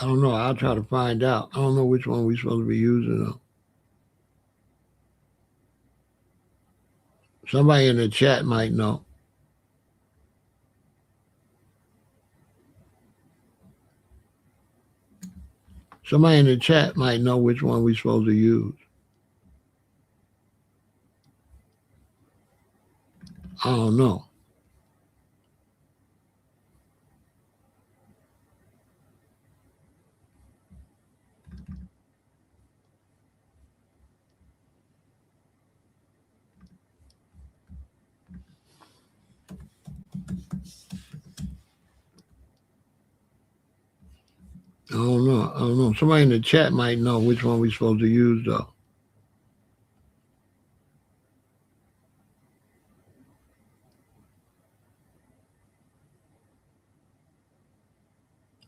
I don't know. I'll try to find out. I don't know which one we're supposed to be using though. Somebody in the chat might know. Somebody in the chat might know which one we're supposed to use. I don't know. I don't know. I don't know. Somebody in the chat might know which one we're supposed to use, though.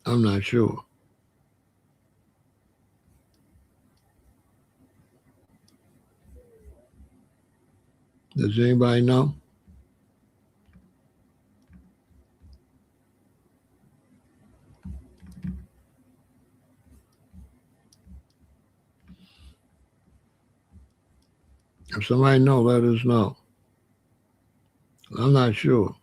I'm not sure. Does anybody know? If somebody know, let us know. I'm not sure.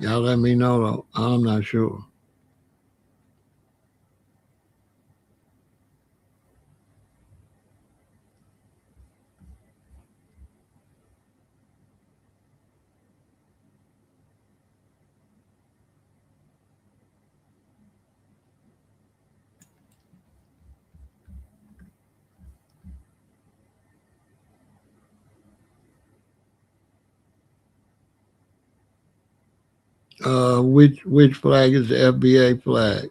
Y'all let me know, though. I'm not sure. Which flag is the FBA flag?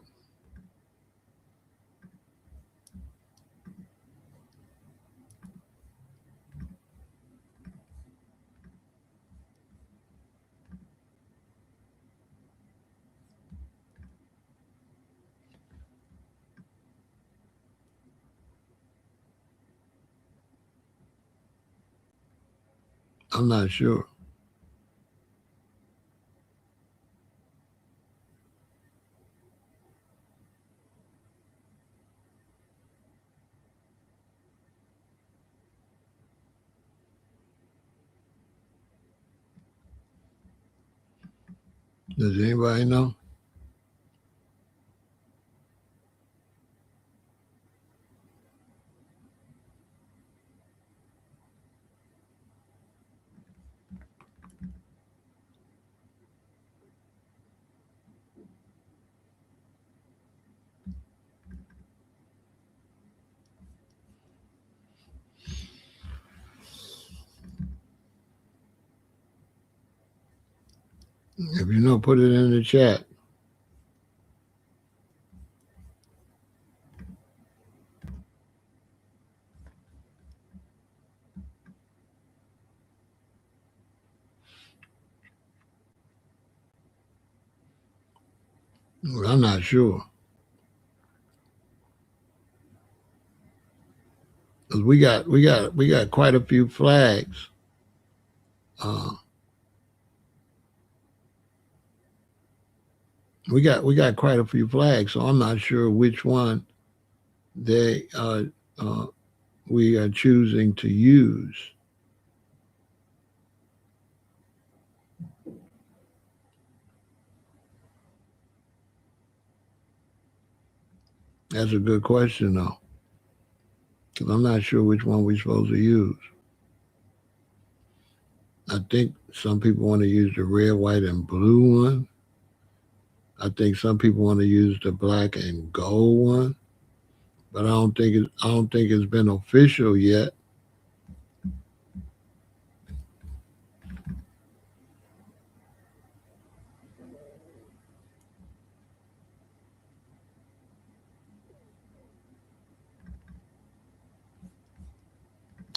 I'm not sure. Does anybody know? If you know, put it in the chat. I'm not sure. Cause we got quite a few flags. We got quite a few flags, so I'm not sure which one they we are choosing to use. That's a good question, though, because I'm not sure which one we're supposed to use. I think some people want to use the red, white, and blue one. I think some people want to use the black and gold one, but I don't think it's been official yet.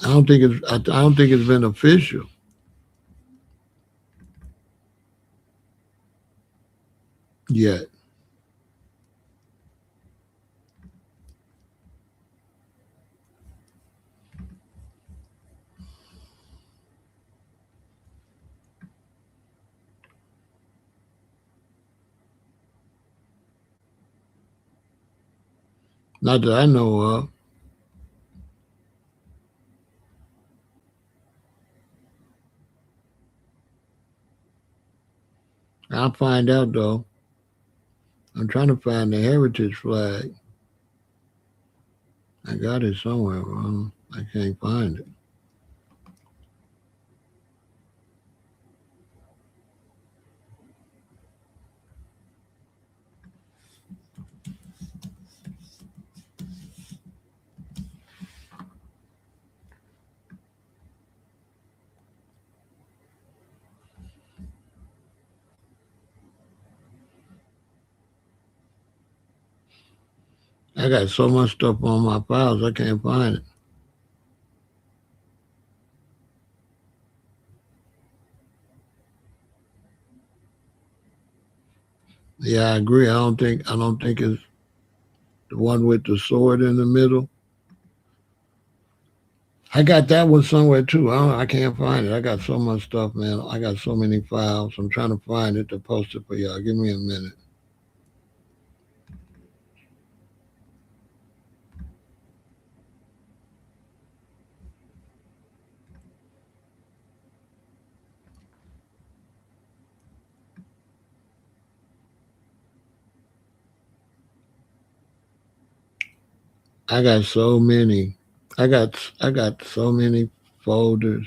I don't think it's been official yet. Not that I know of. I'll find out though. I'm trying to find the heritage flag. I got it somewhere, but I can't find it. I got so much stuff on my files, I can't find it. Yeah, I agree. I don't think it's the one with the sword in the middle. I got that one somewhere too. I can't find it. I got so much stuff, man. I got so many files. I'm trying to find it to post it for y'all. Give me a minute. I got so many. I got so many folders.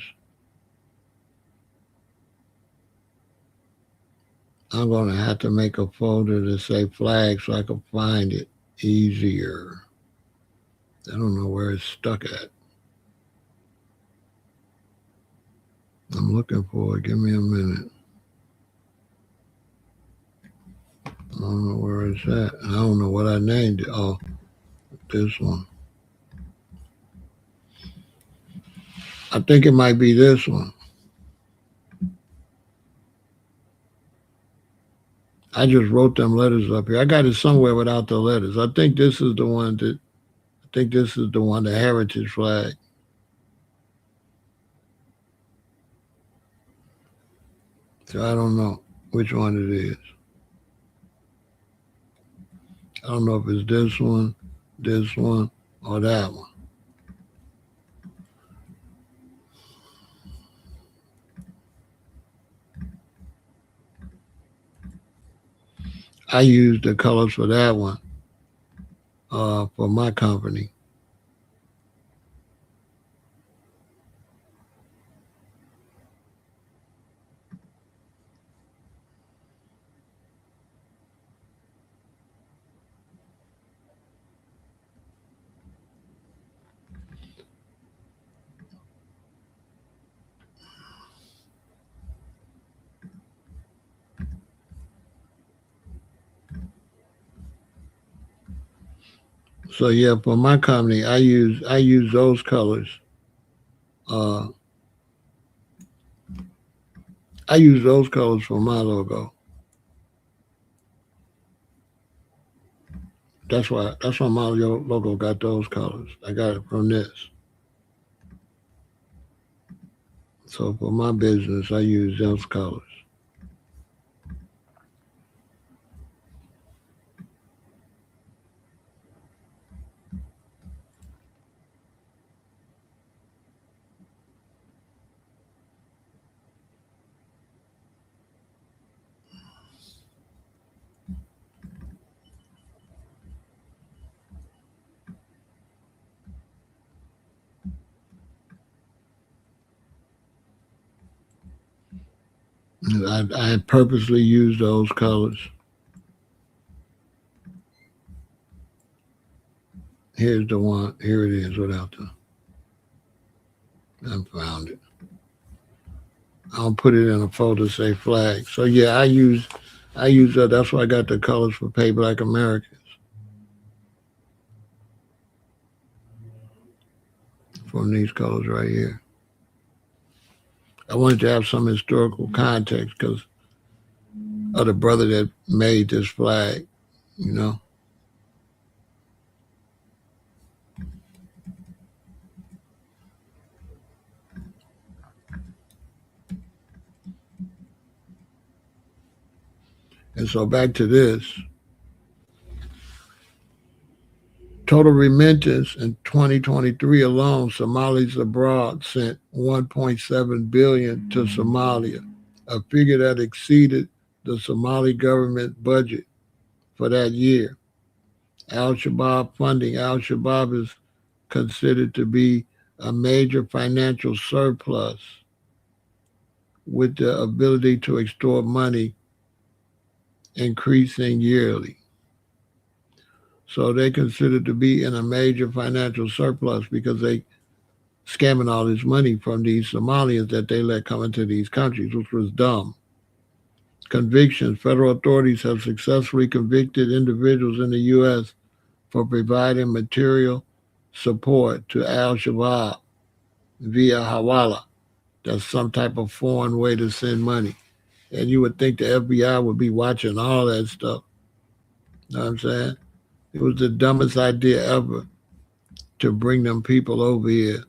I'm gonna have to make a folder to say flag so I can find it easier. I don't know where it's stuck at. I'm looking for it. Give me a minute. I don't know where it's at. I don't know what I named it. Oh, this one. I think it might be this one. I just wrote them letters up here. I got it somewhere without the letters. I think this is the one that I think this is the one, the heritage flag. So I don't know which one it is. I don't know if it's this one, or that one. I used the colors for that one for my company. So yeah, for my company, I use those colors. Uh, I use those colors for my logo. That's why my logo got those colors. I got it from this. So for my business, I use those colors. I purposely use those colors. Here's the one. Here it is without the. I found it. I'll put it in a folder say flag. So yeah, I use that. That's why I got the colors for Pay Black Americans from these colors right here. I wanted to have some historical context because of the brother that made this flag, you know. And so back to this. Total remittance in 2023 alone, Somalis abroad sent 1.7 billion to Somalia, a figure that exceeded the Somali government budget for that year. Al-Shabaab funding. Al-Shabaab is considered to be a major financial surplus with the ability to extort money increasing yearly. So they considered to be in a major financial surplus because they scamming all this money from these Somalians that they let come into these countries, which was dumb. Convictions. Federal authorities have successfully convicted individuals in the U.S. for providing material support to Al-Shabaab via Hawala. That's some type of foreign way to send money. And you would think the FBI would be watching all that stuff. You know what I'm saying? It was the dumbest idea ever to bring them people over here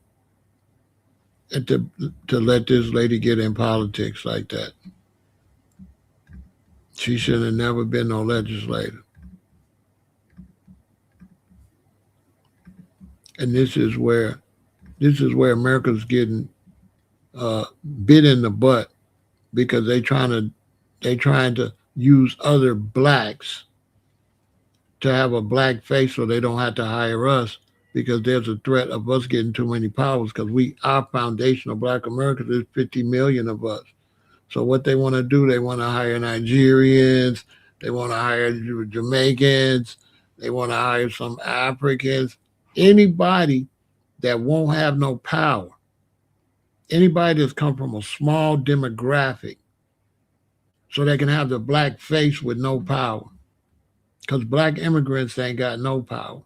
and to let this lady get in politics like that. She should have never been no legislator. And this is where America's getting bit in the butt because they trying to use other blacks to have a black face so they don't have to hire us because there's a threat of us getting too many powers because our foundation of black Americans is 50 million of us. So what they want to do, they want to hire Nigerians, they want to hire Jamaicans, they want to hire some Africans, anybody that won't have no power, anybody that's come from a small demographic so they can have the black face with no power. Because black immigrants ain't got no power.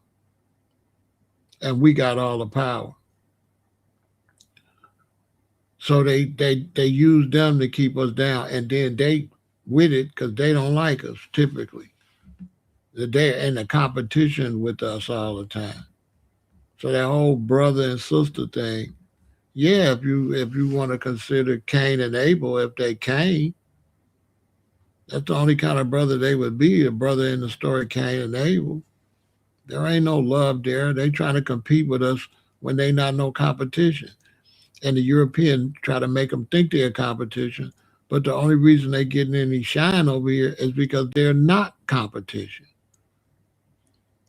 And we got all the power. So they use them to keep us down. And then they with it because they don't like us typically. They're in a competition with us all the time. So that whole brother and sister thing, yeah, if you want to consider Cain and Abel, if they Cain, that's the only kind of brother they would be, a brother in the story Cain and Abel. There ain't no love there. They trying to compete with us when they not no competition. And the European try to make them think they're competition. But the only reason they getting any shine over here is because they're not competition.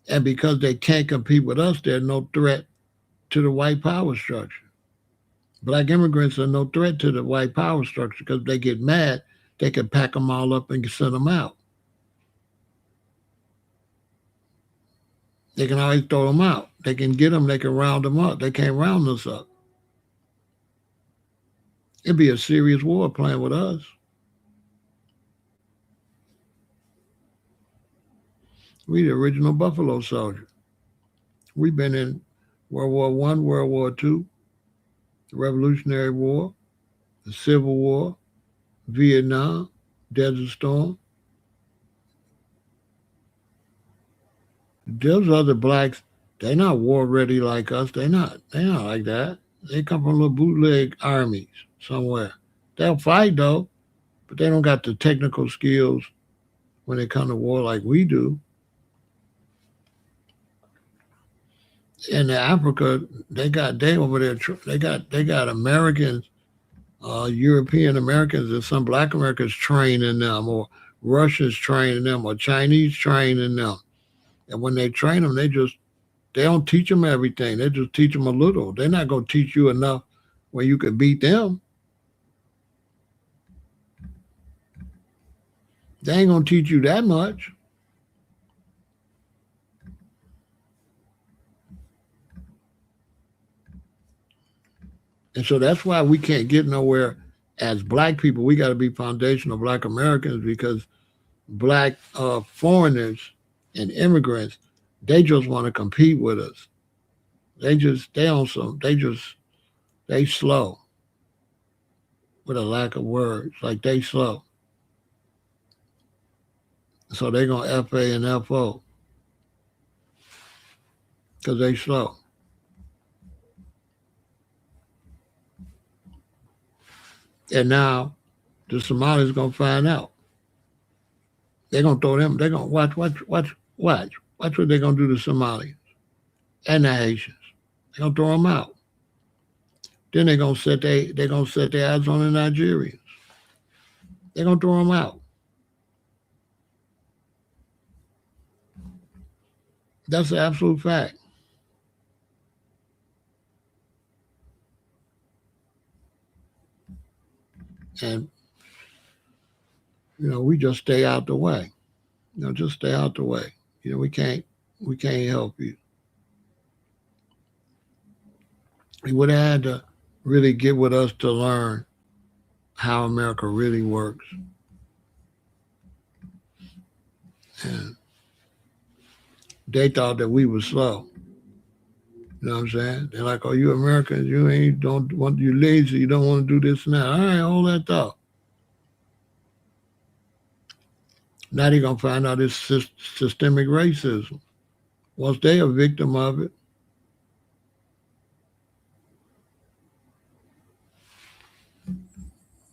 And because they can't compete with us, they're no threat to the white power structure. Black immigrants are no threat to the white power structure because they get mad, they can pack them all up and send them out. They can always throw them out. They can get them, they can round them up. They can't round us up. It'd be a serious war playing with us. We the original Buffalo Soldier. We've been in World War One, World War Two, the Revolutionary War, the Civil War, Vietnam, Desert Storm. Those other blacks, they not war ready like us. They not like that. They come from little bootleg armies somewhere. They'll fight though, but they don't got the technical skills when it comes to war like we do. In Africa, they over there. They got Americans, European Americans, and some Black Americans training them, or Russians training them, or Chinese training them. And when they train them, they don't teach them everything. They just teach them a little. They're not gonna teach you enough where you can beat them. They ain't gonna teach you that much. And so that's why we can't get nowhere as black people. We got to be foundational black Americans because black foreigners and immigrants, they just want to compete with us. They slow with a lack of words. Like they slow. So they going to FA and FO because they slow. And now the Somalis going to find out. They're going to throw them. They're going to watch what they're going to do to Somalia. and the Haitians. They're gonna throw them out. Then they're gonna set their eyes on the Nigerians. They're gonna throw them out. That's an absolute fact. And we just stay out the way. Just stay out the way. We can't help you. He would have had to really get with us to learn how America really works. And they thought that we were slow. You know what I'm saying? They're like, "Oh, you Americans, you lazy, you don't want to do this and that." All right, hold that thought. Now they're gonna find out it's systemic racism. Once they're a victim of it,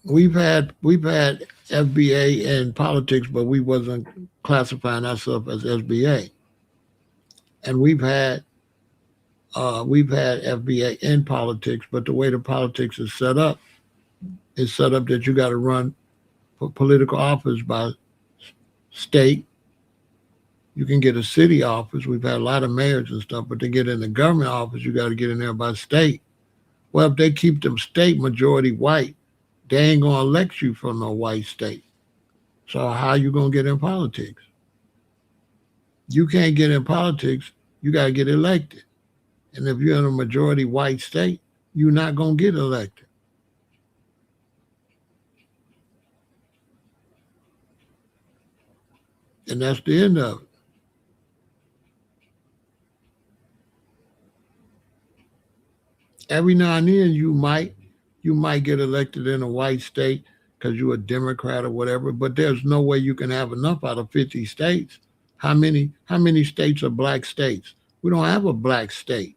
we've had FBA in politics, but we wasn't classifying ourselves as SBA. And we've had FBA in politics, but the way the politics is set up that you got to run for political office by state. You can get a city office. We've had a lot of mayors and stuff, but to get in the government office, you got to get in there by state. Well, if they keep them state majority white, they ain't gonna elect you from no white state. So how you gonna get in politics? You can't get in politics. You got to get elected. And if you're in a majority white state, you're not gonna get elected. And that's the end of it. Every now and then you might get elected in a white state because you're a Democrat or whatever, but there's no way you can have enough out of 50 states. How many states are black states? We don't have a black state.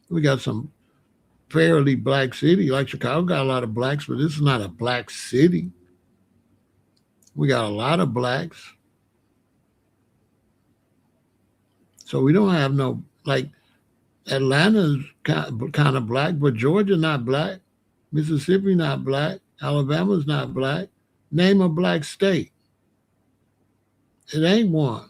We got some fairly black city, like Chicago got a lot of blacks, but this is not a black city. We got a lot of blacks. So we don't have no, like, Atlanta's kind of black, but Georgia not black. Mississippi not black. Alabama's not black. Name a black state. It ain't one.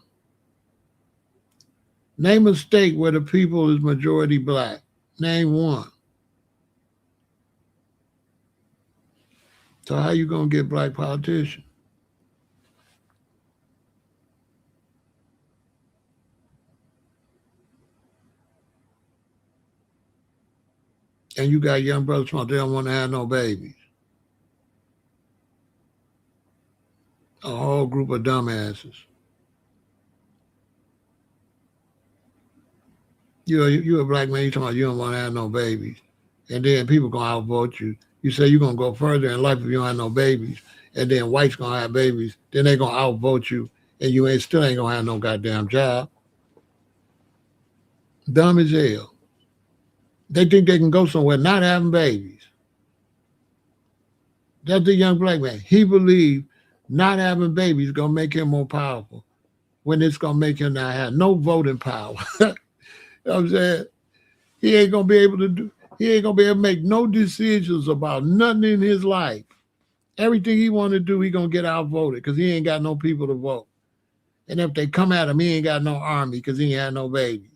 Name a state where the people is majority black. Name one. So how you gonna get black politicians? And you got young brothers from they don't want to have no babies. A whole group of dumbasses. You're a black man, you talking about you don't want to have no babies. And then people gonna outvote you. You say you're gonna go further in life if you don't have no babies. And then whites gonna have babies. Then they gonna outvote you. And you still ain't gonna have no goddamn job. Dumb as hell. They think they can go somewhere not having babies. That's the young black man. He believed not having babies is gonna make him more powerful when it's gonna make him not have no voting power. You know what I'm saying? He ain't gonna be able to make no decisions about nothing in his life. Everything he want to do, he gonna get outvoted because he ain't got no people to vote. And if they come at him, he ain't got no army because he ain't had no babies.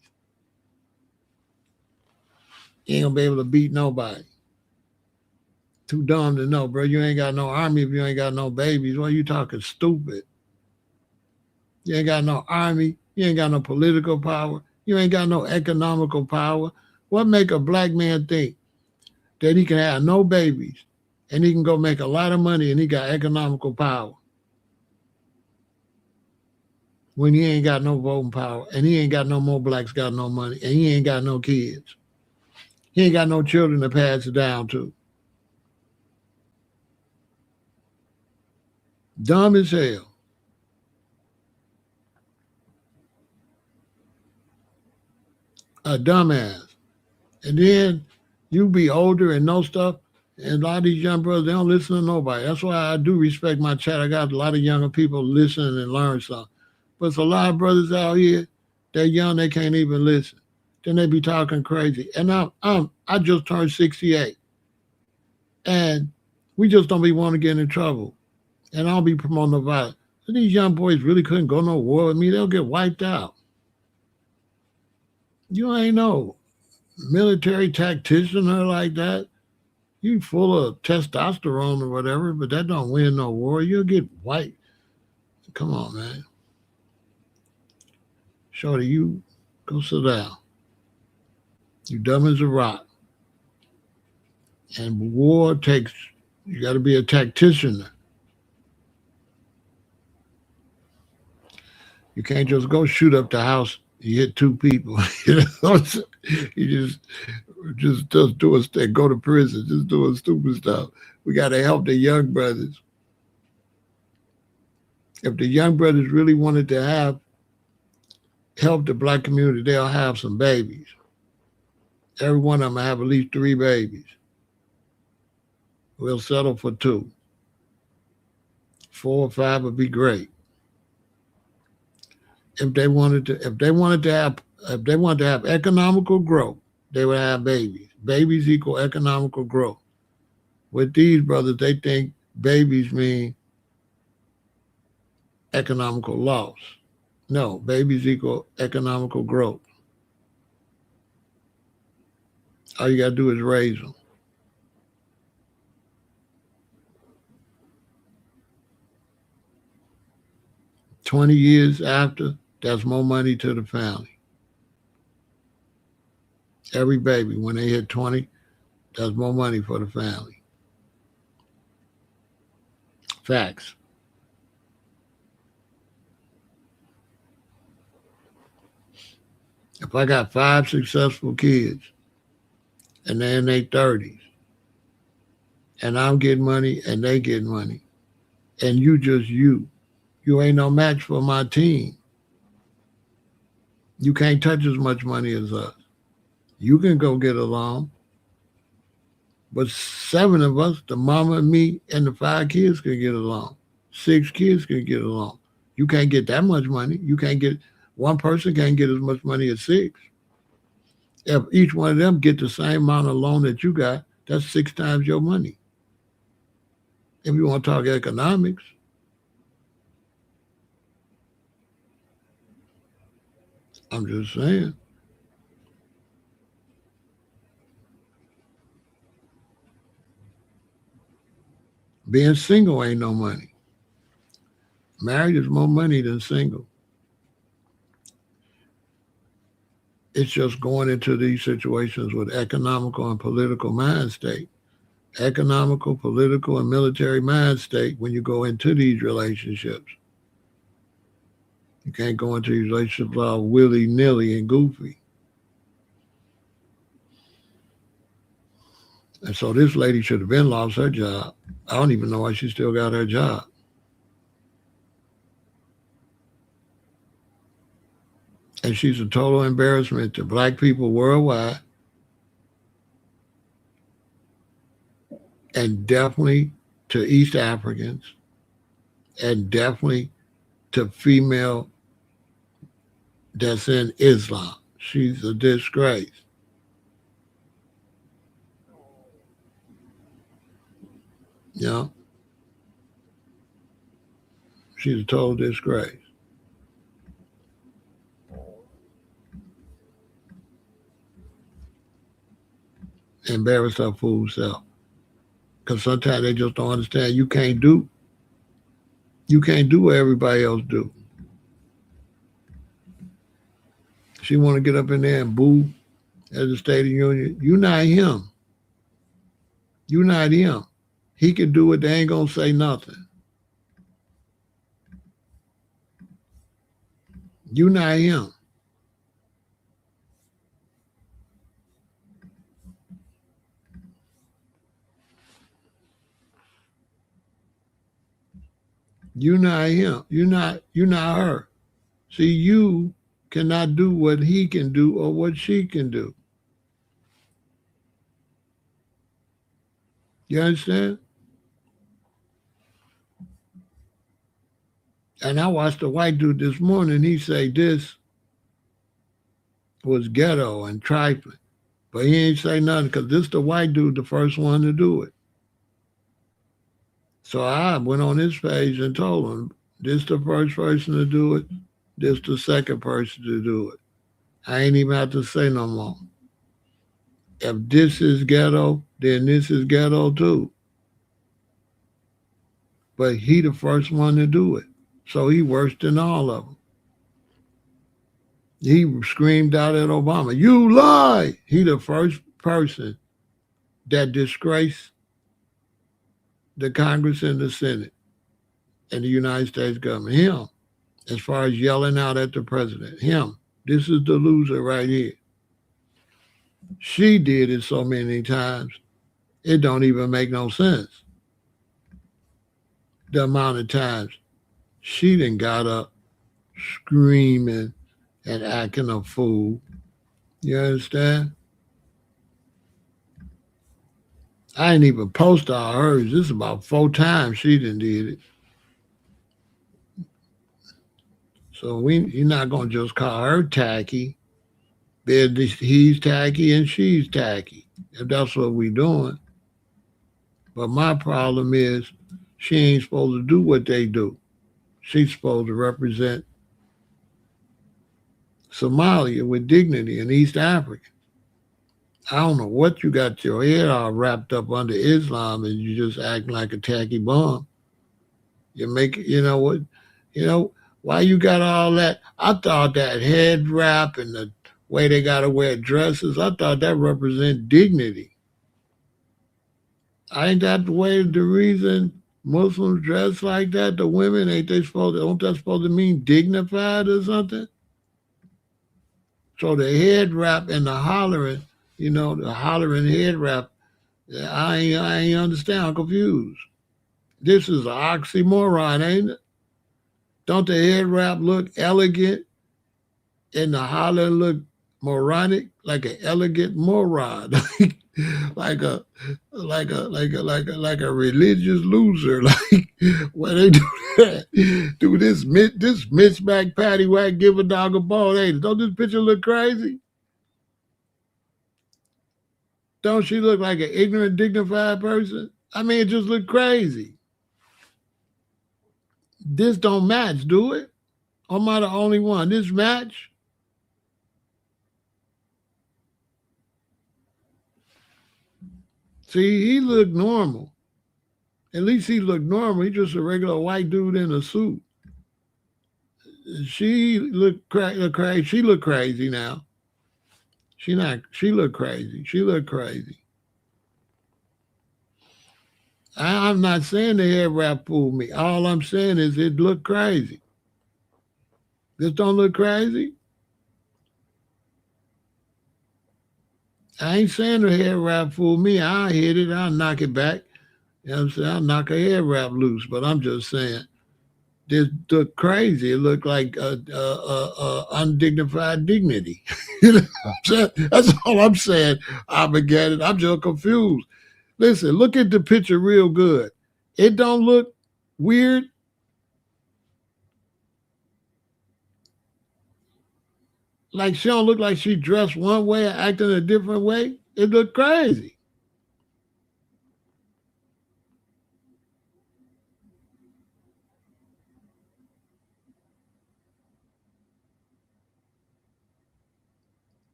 He ain't gonna be able to beat nobody. Too dumb to know, bro. You ain't got no army if you ain't got no babies. Well, you talking stupid. You ain't got no army. You ain't got no political power. You ain't got no economical power. What make a black man think that he can have no babies and he can go make a lot of money and he got economical power when he ain't got no voting power and he ain't got no more blacks got no money and he ain't got no kids? He ain't got no children to pass it down to. Dumb as hell. A dumbass. And then you be older and know stuff. And a lot of these young brothers, they don't listen to nobody. That's why I do respect my chat. I got a lot of younger people listening and learn something. But it's a lot of brothers out here, they're young, they can't even listen. then they be talking crazy. And I just turned 68, and we just don't be want to get in trouble. And I don't be promoting no violence. So these young boys really couldn't go no war with me. They'll get wiped out. You ain't no military tactician or like that. You full of testosterone or whatever, but that don't win no war. You'll get wiped. Come on, man. Shorty, you go sit down. You dumb as a rock. And war takes, you got to be a tactician. You can't just go shoot up the house. You hit two people. You know, you just do a go to prison, just doing stupid stuff. We got to help the young brothers. If the young brothers really wanted to help the black community, they'll have some babies. Every one of them have at least 3 babies. We'll settle for 2. 4 or 5 would be great. If they wanted to have economical growth, they would have babies. Babies equal economical growth. With these brothers, they think babies mean economical loss. No, babies equal economical growth. All you got to do is raise them. "20 years after, that's more money to the family. Every baby, when they hit 20, that's more money for the family. Facts. If I got 5 successful kids and they're in their 30s, and I'm getting money and they get money, and you ain't no match for my team. You can't touch as much money as us. You can go get along, but 7 of us, the mama and me and the 5 kids, can get along. 6 kids can get along. You can't get that much money. You can't get, one person can't get as much money as 6. If each one of them get the same amount of loan that you got, that's 6 times your money. If you want to talk economics, I'm just saying. Being single ain't no money. Married is more money than single. It's just going into these situations with economical and political mind state. Economical, political, and military mind state when you go into these relationships. You can't go into these relationships all willy-nilly and goofy. And so this lady should have been lost her job. I don't even know why she still got her job. And she's a total embarrassment to black people worldwide, and definitely to East Africans, and definitely to female that's in Islam. She's a disgrace. You know? She's a total disgrace. Embarrass her fool self. Because sometimes they just don't understand you can't do what everybody else do. She want to get up in there and boo at the State of the Union. You not him. You not him. He can do it. They ain't gonna say nothing. You not him. You not him. You not her. See, you cannot do what he can do or what she can do. You understand? And I watched a white dude this morning. He say this. was ghetto and trifling. But he ain't say nothing because this the white dude, the first one to do it. So I went on his page and told him, this the first person to do it, this the second person to do it. I ain't even have to say no more. If this is ghetto, then this is ghetto too. But he the first one to do it. So he worse than all of them. He screamed out at Obama, you lie! He the first person that disgraced the Congress and the Senate and the United States government. Him, as far as yelling out at the president. Him. This is the loser right here. She did it so many times, it don't even make no sense. The amount of times she done got up screaming and acting a fool. You understand? I ain't even post all hers. This is about 4 times she done did it. So you're not gonna just call her tacky. He's tacky and she's tacky. If that's what we doing. But my problem is she ain't supposed to do what they do. She's supposed to represent Somalia with dignity in East Africa. I don't know what you got your head all wrapped up under Islam and you just acting like a tacky bum. You make it, you know what, you know, why you got all that? I thought that head wrap and the way they got to wear dresses, I thought that represent dignity. Ain't that the reason Muslims dress like that? The women, ain't they supposed to, don't that supposed to mean dignified or something? So the head wrap and the hollering, the hollering head wrap, I ain't understand. I'm confused. This is an oxymoron, ain't it? Don't the head wrap look elegant and the holler look moronic, like an elegant moron, like a like a religious loser, like why they do that? Do this mismatch patty whack, give a dog a bone? Hey, don't this picture look crazy? Don't she look like an ignorant, dignified person? I mean, it just look crazy. This don't match, do it? Or am I the only one? This match? See, he looked normal. At least he looked normal. He just a regular white dude in a suit. She looked crazy. She looked crazy now. She not. She looked crazy. She looked crazy. I'm not saying the hair wrap fooled me. All I'm saying is it looked crazy. This don't look crazy. I ain't saying the hair wrap fooled me. I'll hit it. I'll knock it back. You know what I'm saying? I'll knock a hair wrap loose. But I'm just saying this looked crazy. It looked like undignified dignity. You know what I'm saying? That's all I'm saying. I'm just confused. Listen, look at the picture real good. It don't look weird. Like she don't look like she dressed one way and acting a different way. It looked crazy.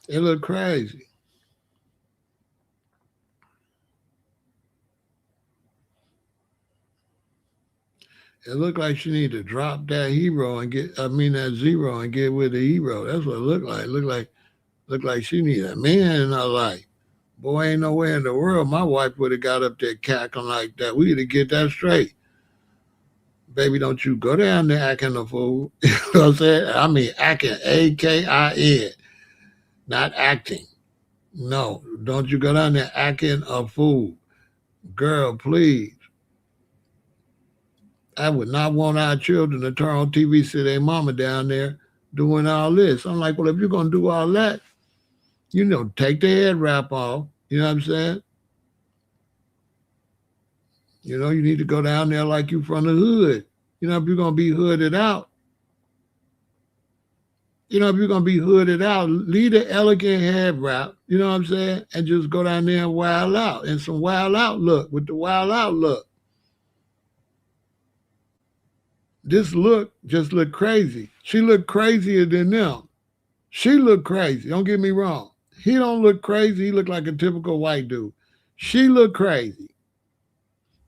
It looked crazy. It looked like she need to drop that that zero and get with the hero. That's what it looked like. Looked like she need a man in her life. Boy, ain't nowhere in the world my wife would have got up there cackling like that. We had to get that straight. Baby, don't you go down there acting a fool. You know what I'm saying? I mean acting, AKIN, not acting. No, don't you go down there acting a fool. Girl, please. I would not want our children to turn on TV, see their mama down there doing all this. I'm like, well, if you're going to do all that, take the head wrap off. You know what I'm saying? You need to go down there like you from the hood. If you're going to be hooded out, You know, if you're gonna be hooded out, leave the elegant head wrap, you know what I'm saying? And just go down there and wild out. And some wild out look with the wild out look. This look just looked crazy. She looked crazier than them. She looked crazy. Don't get me wrong. He don't look crazy. He looked like a typical white dude. She looked crazy.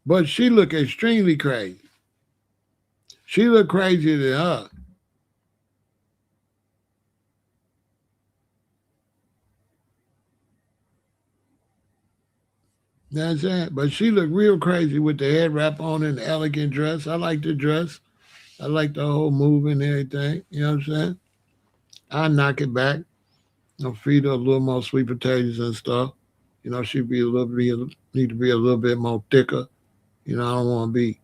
But she looked extremely crazy. She looked crazier than her. You know what I'm saying? But she looked real crazy with the head wrap on and the elegant dress. I like the dress. I like the whole move and everything. You know what I'm saying? I knock it back. I'll feed her a little more sweet potatoes and stuff. You know, she be a little bit need to be a little bit more thicker. You know, I don't want to be,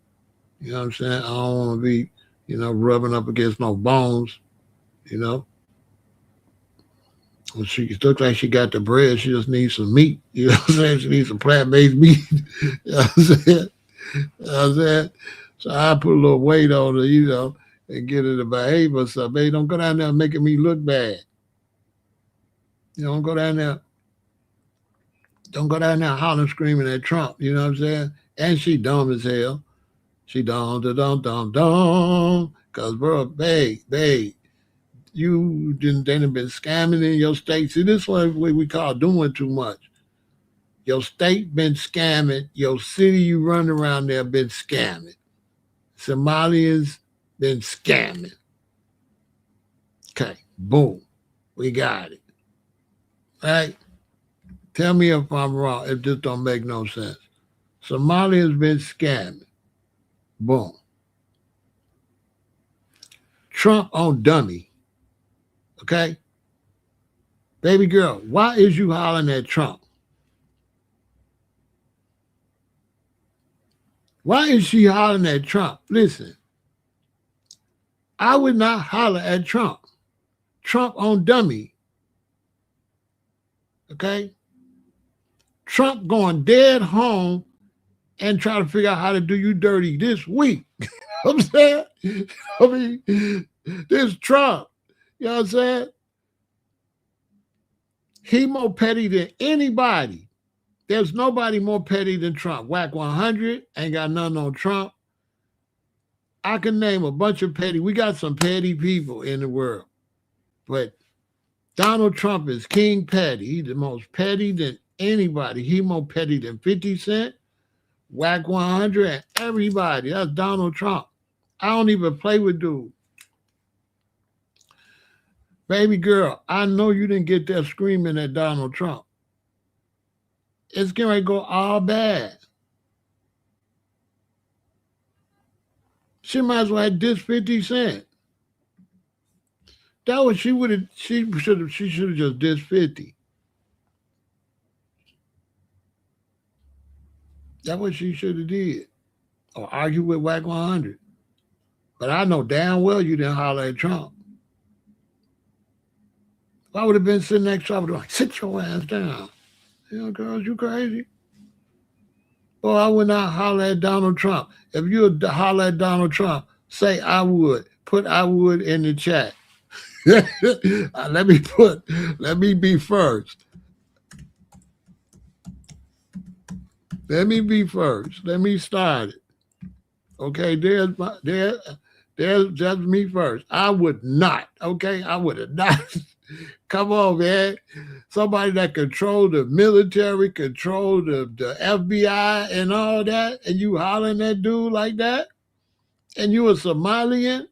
you know what I'm saying? I don't want to be, rubbing up against no bones. You know, well, she looks like she got the bread. She just needs some meat. You know what I'm saying? She needs some plant based meat. You know what I'm saying? You know what I'm saying? So I put a little weight on her, and get her to behave herself. Hey, don't go down there making me look bad. You know, don't go down there. Don't go down there hollering, screaming at Trump. You know what I'm saying? And she dumb as hell. She dumb, da dumb, dumb, dumb. Cause bro, babe, you didn't they done been scamming in your state. See, this one we call doing too much. Your state been scamming. Your city you run around there been scamming. Somalians been scamming. Okay, boom, we got it. Right? Tell me if I'm wrong. If this don't make no sense. Somalia's been scamming. Boom. Trump on dummy. Okay? Baby girl, why is you hollering at Trump? Why is she hollering at Trump? Listen, I would not holler at Trump. Trump on dummy. Okay? Trump going dead home and try to figure out how to do you dirty this week. I'm saying? I mean, this Trump. You know what I'm saying? He more petty than anybody. There's nobody more petty than Trump. Whack 100, ain't got nothing on Trump. I can name a bunch of petty. We got some petty people in the world. But Donald Trump is King Petty. He's the most petty than anybody. He more petty than 50 Cent, Whack 100, and everybody. That's Donald Trump. I don't even play with dude. Baby girl, I know you didn't get that screaming at Donald Trump. It's going to go all bad. She might as well have dissed 50 Cent. That was she should have just dissed 50. That's what she should have did. Or argue with Whack 100. But I know damn well you didn't holler at Trump. If I would have been sitting next to her, I would have like, sit your ass down. Girls, you crazy? Well, I would not holler at Donald Trump. If you would holler at Donald Trump, say I would. Put I would in the chat. Let me be first. Let me be first. Let me start it. Okay, there's just me first. I would not. Okay, I would have not. Come on, man. Somebody that control the military, control the FBI and all that, and you hollering at dude like that, and you a Somalian,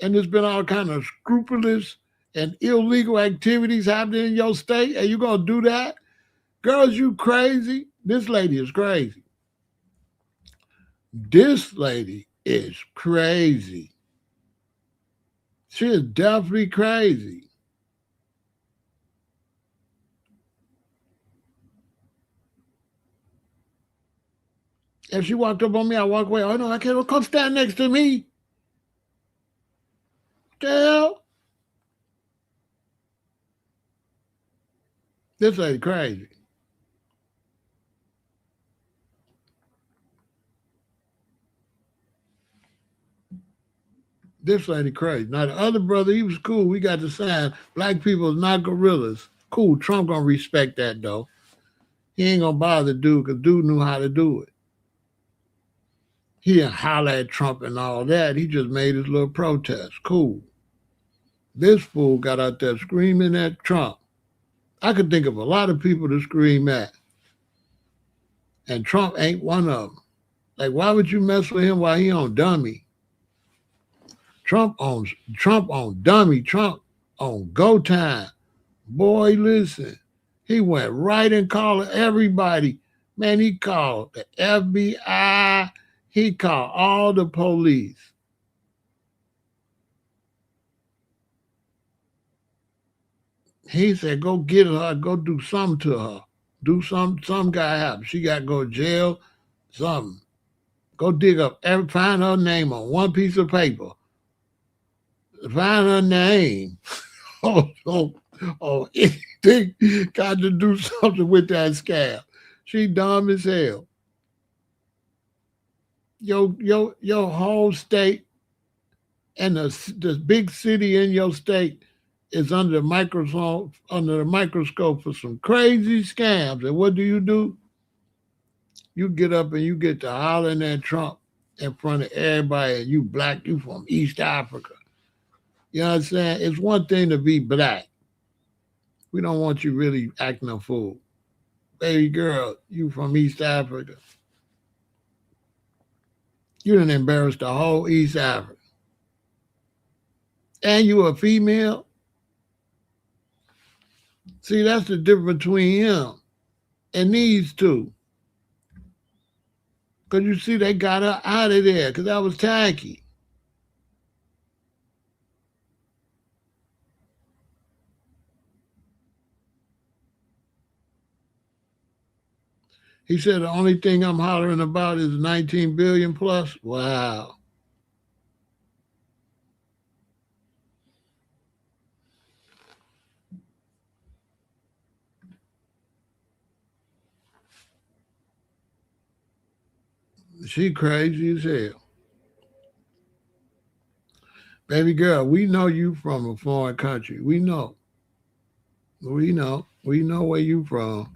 and there's been all kind of scrupulous and illegal activities happening in your state, and you gonna do that? Girls, you crazy? This lady is crazy. This lady is crazy. She is definitely crazy. If she walked up on me, I walk away. Oh no, I can't come stand next to me. What the hell? This lady crazy. This lady crazy. Now the other brother, he was cool. We got the sign. Black people is not gorillas. Cool. Trump gonna respect that though. He ain't gonna bother dude because dude knew how to do it. He didn't holler at Trump and all that. He just made his little protest. Cool. This fool got out there screaming at Trump. I could think of a lot of people to scream at. And Trump ain't one of them. Like, why would you mess with him while he on dummy? Trump on dummy. Trump on go time. Boy, listen. He went right and called everybody. Man, he called the FBI. He called all the police. He said, go get her, go do something to her. Do some guy happen. She got to go to jail, something. Go dig up, find her name on one piece of paper. Find her name. Anything got to do something with that scab. She dumb as hell. Your whole state and the big city in your state is under the microscope for some crazy scams. And what do? You get up and you get to hollering at Trump in front of everybody, and you black, you from East Africa. You know what I'm saying? It's one thing to be black. We don't want you really acting a fool. Baby girl, you from East Africa. You done embarrassed the whole East Africa. And you a female? See, that's the difference between him and these two. Because you see, they got her out of there because that was tacky. He said the only thing I'm hollering about is 19 billion plus. Wow. She crazy as hell. Baby girl, we know you from a foreign country. We know. We know where you from.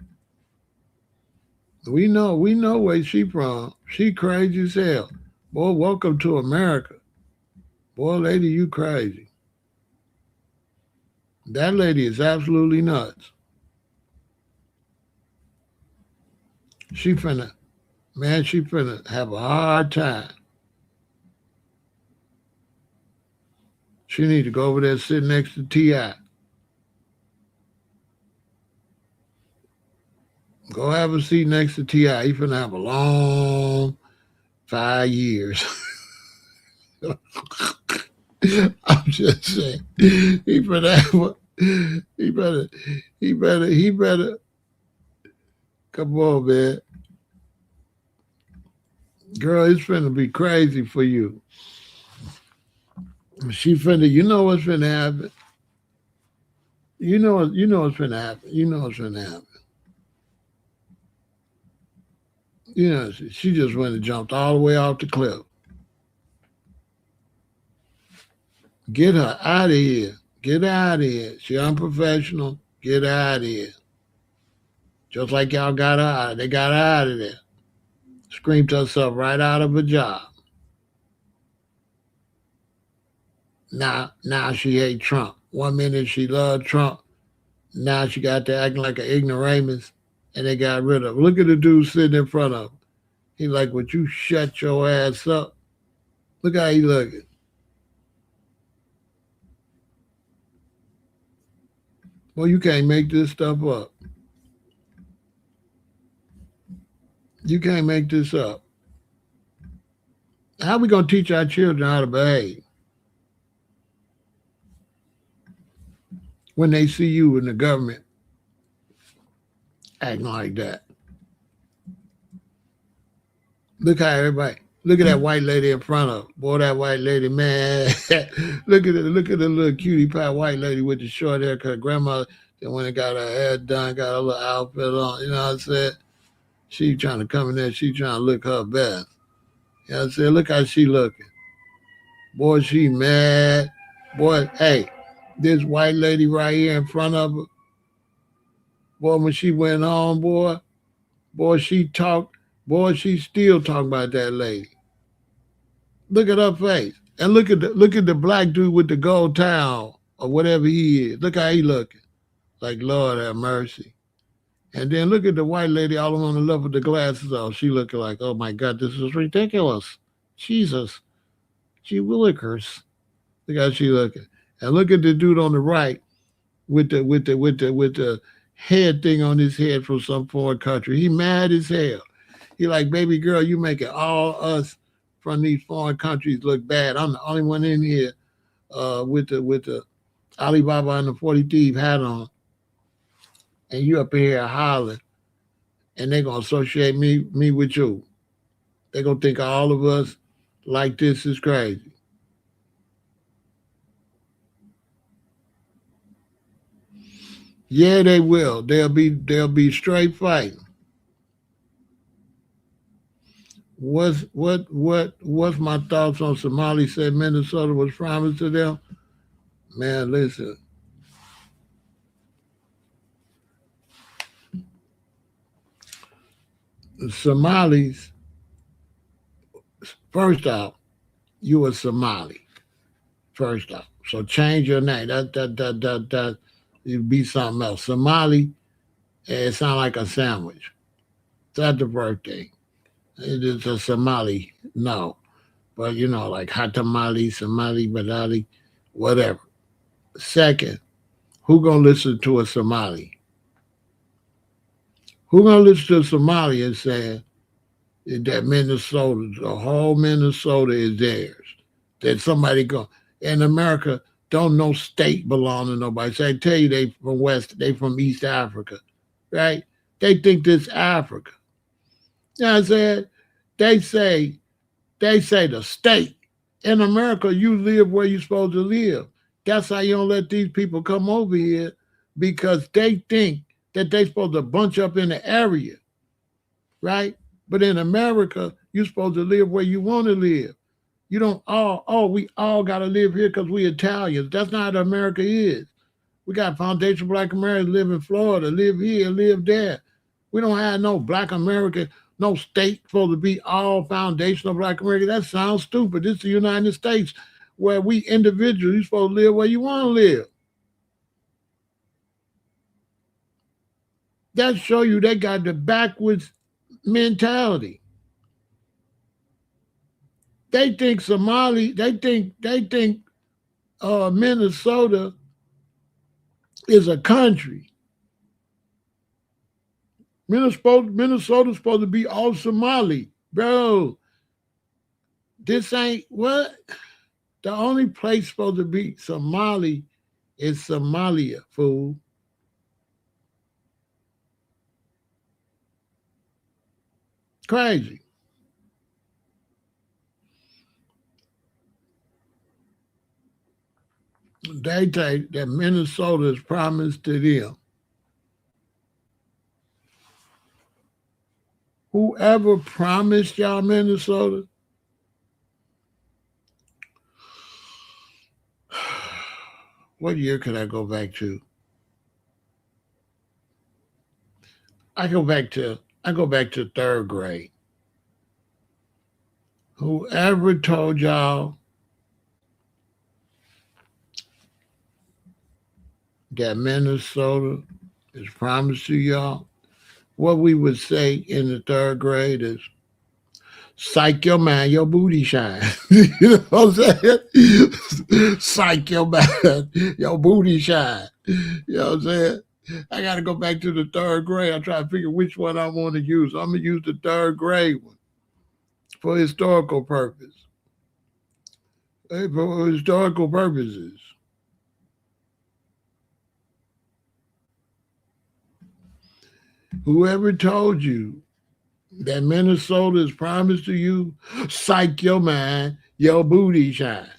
We know where she from. She crazy as hell. Boy, welcome to America. Boy, lady, you crazy. That lady is absolutely nuts. She finna have a hard time. She need to go over there and sit next to T.I. Go have a seat next to T.I. He finna have a long 5 years. I'm just saying. He better. Come on, man. Girl, it's finna be crazy for you. She finna, you know what's finna happen. You know what's finna happen. You know what's finna happen. You know, she just went and jumped all the way off the cliff. Get her out of here. Get out of here. She unprofessional. Get out of here. Just like y'all got her out. They got her out of there. Screamed herself right out of a job. Now she hate Trump. 1 minute she loved Trump. Now she got to acting like an ignoramus, and they got rid of her. Look at the dude sitting in front of him. He like, would you shut your ass up? Look how he looking. Well, you can't make this stuff up. You can't make this up. How are we going to teach our children how to behave when they see you in the government acting like that? Look at that white lady in front of her. Boy, that white lady, man. look at the little cutie pie white lady with the short hair. Cause grandma, then when it got her hair done, got her little outfit on. You know what I'm saying? She trying to come in there. She trying to look her best. You know what I'm saying? Look how she looking. Boy, she mad. Boy, hey, this white lady right here in front of her, boy, when she went home, boy, she talked, boy, she still talking about that lady. Look at her face. And look at the black dude with the gold towel or whatever he is. Look how he looking. Like Lord have mercy. And then look at the white lady all on the left with the glasses on. She looking like, oh my God, this is ridiculous. Jesus. Gee willikers. Look how she looking. And look at the dude on the right with the head thing on his head from some foreign country. He mad as hell. He like, baby girl, you making all us from these foreign countries look bad. I'm the only one in here with the Alibaba and the 40 Thief hat on, and you up in here hollering, and they gonna associate me with you. They gonna think all of us like this is crazy. Yeah, they will. They'll be straight fighting. What's my thoughts on Somali said Minnesota was promised to them? Man, listen, Somalis, first off, you a Somali. First off. So change your name. That it be something else. Somali, it sound like a sandwich. That's the first thing. It is a Somali. No. But like Hatamali, Somali, Badali, whatever. Second, who gonna listen to a Somali? Who gonna listen to a Somali and say that Minnesota, the whole Minnesota is theirs? That somebody go in America don't no state belong to nobody. So I tell you they from West, they from East Africa, right? They think this Africa. You know what I'm saying? They say they say the state. In America, you live where you're supposed to live. That's how you don't let these people come over here because they think that they supposed to bunch up in the area, right? But in America, you're supposed to live where you want to live. You don't all, oh, we all got to live here because we Italians. That's not how America is. We got foundation black Americans live in Florida, live here, live there. We don't have no black American, no state supposed to be all foundational black American. That sounds stupid. This is the United States where we individuals, you supposed to live where you want to live. That show you they got the backwards mentality. They think Somali, they think Minnesota is a country. Minnesota's supposed to be all Somali. Bro, this ain't what? The only place supposed to be Somali is Somalia, fool. Crazy. They take that Minnesota is promised to them. Whoever promised y'all Minnesota, what year could I go back to? I go back to third grade. Whoever told y'all that Minnesota is promised to y'all, what we would say in the third grade is psych your man, your booty shine. You know what I'm saying? Psych your man, your booty shine. You know what I'm saying? I got to go back to the third grade. I try to figure which one I want to use. I'm going to use the third grade one for historical purpose. For historical purposes. Whoever told you that Minnesota is promised to you, psych your man, your booty shine.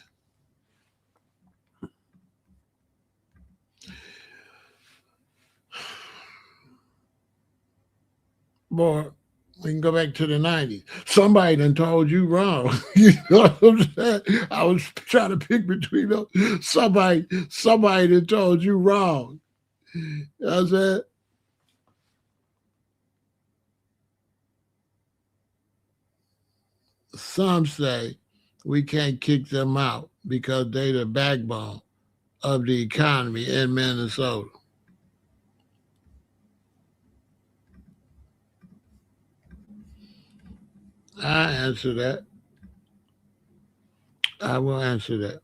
Boy, We can go back to the 90s. Somebody done told you wrong. You know what I'm saying? I was trying to pick between those. Somebody done told you wrong. You know what I'm saying? Some say we can't kick them out because they the backbone of the economy in Minnesota. I answer that. I will answer that.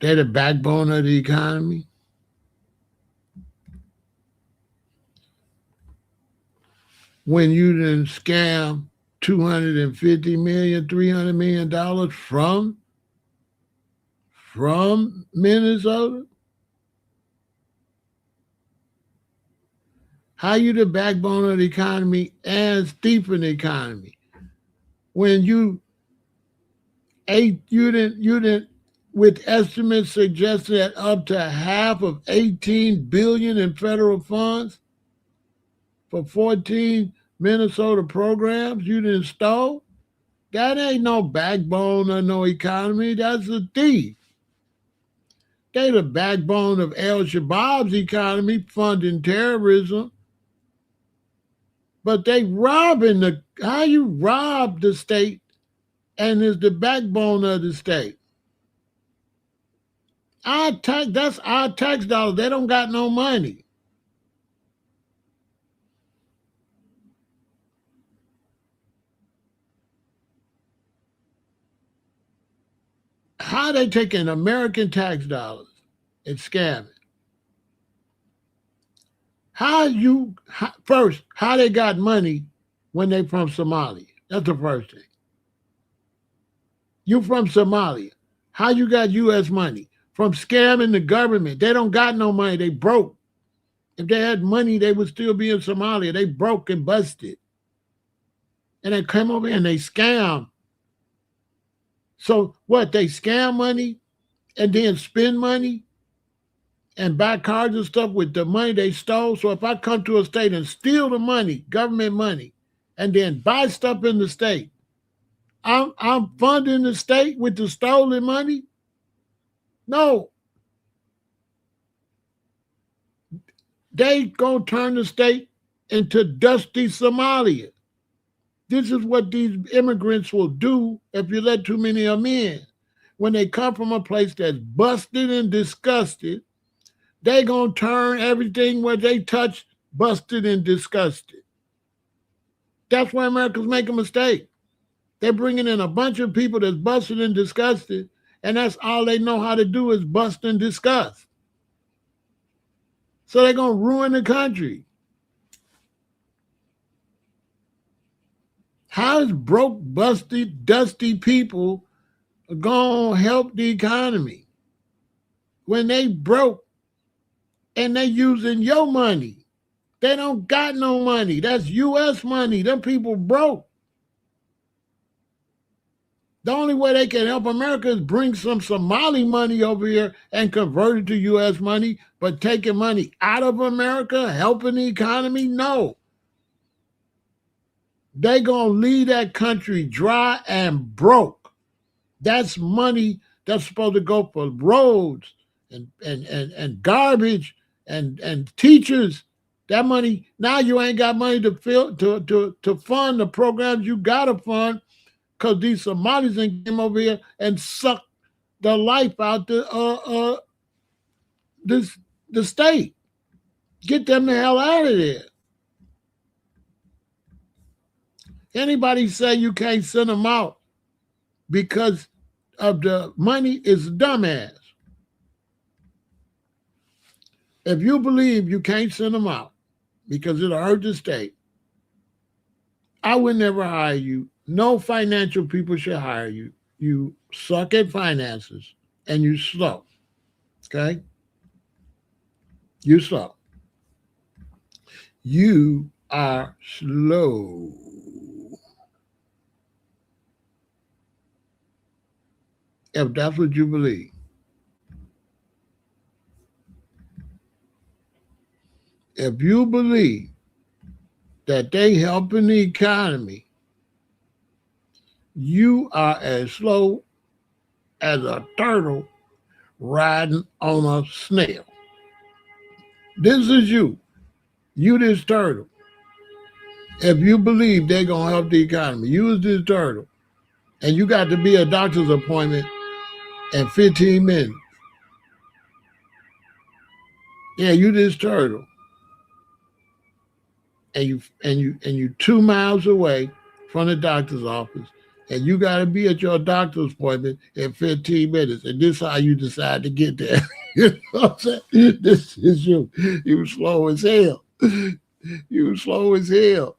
They're the backbone of the economy. When you done scam 250 million, $300 million from Minnesota, how you the backbone of the economy and steeping the economy? When you didn't with estimates suggesting that up to half of 18 billion in federal funds for 14 Minnesota programs you didn't stole. That ain't no backbone of no economy. That's a thief. They the backbone of El Shabaab's economy, funding terrorism. But they robbing the how you rob the state and is the backbone of the state. That's our tax dollars. They don't got no money. How they taking American tax dollars and scamming? First, how they got money when they from Somalia? That's the first thing. You from Somalia. How you got US money? From scamming the government. They don't got no money. They broke. If they had money, they would still be in Somalia. They broke and busted. And they come over here and they scam. So what? They scam money and then spend money and buy cars and stuff with the money they stole. So if I come to a state and steal the money, government money, and then buy stuff in the state, I'm funding the state with the stolen money? No. They gonna turn the state into dusty Somalia. This is what these immigrants will do if you let too many of them in. When they come from a place that's busted and disgusted, they gonna turn everything where they touch busted and disgusted. That's why America's making a mistake. They're bringing in a bunch of people that's busted and disgusted, and that's all they know how to do is bust and disgust. So they're gonna ruin the country. How is broke, busted, dusty people gonna help the economy when they broke and they using your money? They don't got no money. That's US money. Them people broke. The only way they can help America is bring some Somali money over here and convert it to US money, but taking money out of America, helping the economy, no. They gonna leave that country dry and broke. That's money that's supposed to go for roads and garbage and teachers. That money, now you ain't got money to fund the programs you gotta fund because these Somalis came over here and sucked the life out this the state. Get them the hell out of there. Anybody say you can't send them out because of the money is dumbass. If you believe you can't send them out because it'll hurt the state, I would never hire you. No financial people should hire you. You suck at finances and you slow. Okay? You slow. You are slow. if that's what you believe. If you believe that they helping the economy, you are as slow as a turtle riding on a snail. This is you. You this turtle. If you believe they're gonna help the economy, use this turtle. And you got to be a doctor's appointment in 15 minutes. Yeah, you this turtle. And you 2 miles away from the doctor's office. And you gotta be at your doctor's appointment in 15 minutes. And this is how you decide to get there. You know what I'm saying? This is you. You slow as hell. You slow as hell.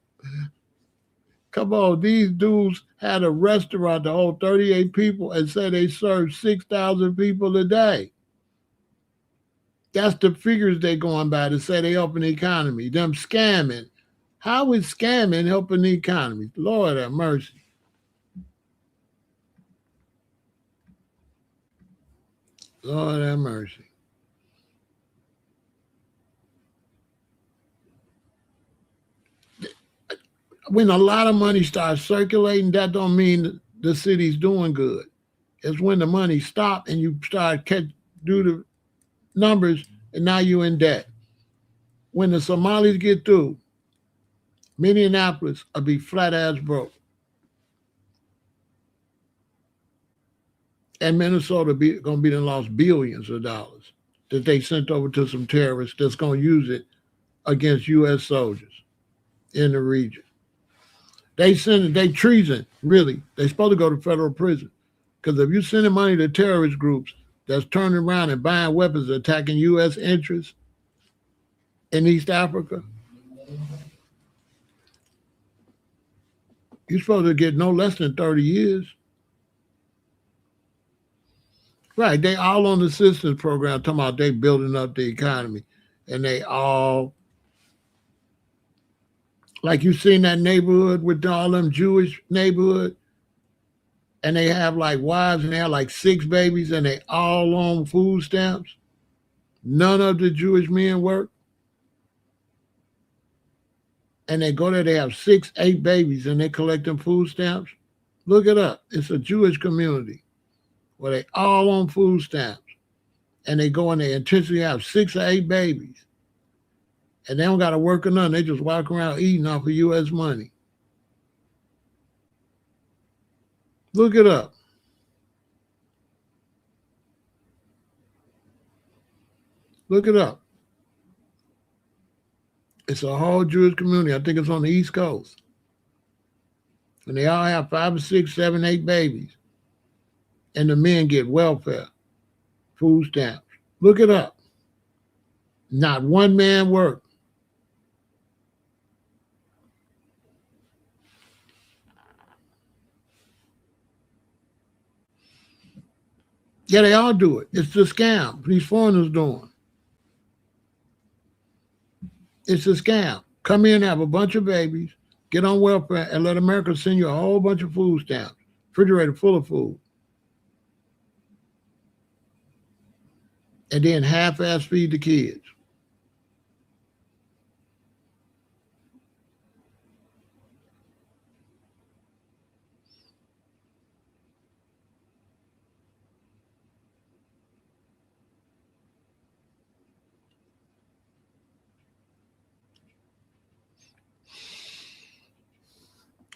Come on, these dudes had a restaurant to hold 38 people and said they served 6,000 people a day. That's the figures they going by to say they helping the economy. Them scamming. How is scamming helping the economy? Lord have mercy. Lord have mercy. When a lot of money starts circulating, that don't mean the city's doing good. It's when the money stops and you start do the numbers and now you're in debt. When the Somalis get through, Minneapolis will be flat ass broke. And Minnesota going to be lost billions of dollars that they sent over to some terrorists that's going to use it against U.S. soldiers in the region. They treason, really. They supposed to go to federal prison. Because if you're sending money to terrorist groups that's turning around and buying weapons attacking U.S. interests in East Africa, you're supposed to get no less than 30 years. Right, they all on the assistance program talking about they building up the economy. And they all, like you seen that neighborhood with all them Jewish neighborhood, and they have like wives and they have like 6 babies and they all on food stamps. None of the Jewish men work. And they go there, they have 6, 8 babies and they collecting food stamps. Look it up. It's a Jewish community where they all on food stamps. And they go and they intentionally have 6 or 8 babies. And they don't got to work or nothing. They just walk around eating off of U.S. money. Look it up. Look it up. It's a whole Jewish community. I think it's on the East Coast. And they all have 5 or 6, 7, 8 babies. And the men get welfare, food stamps. Look it up. Not one man worked. Yeah, they all do it. It's the scam these foreigners doing. It's a scam. Come in, have a bunch of babies, get on welfare, and let America send you a whole bunch of food stamps, refrigerator full of food. And then half-ass feed the kids.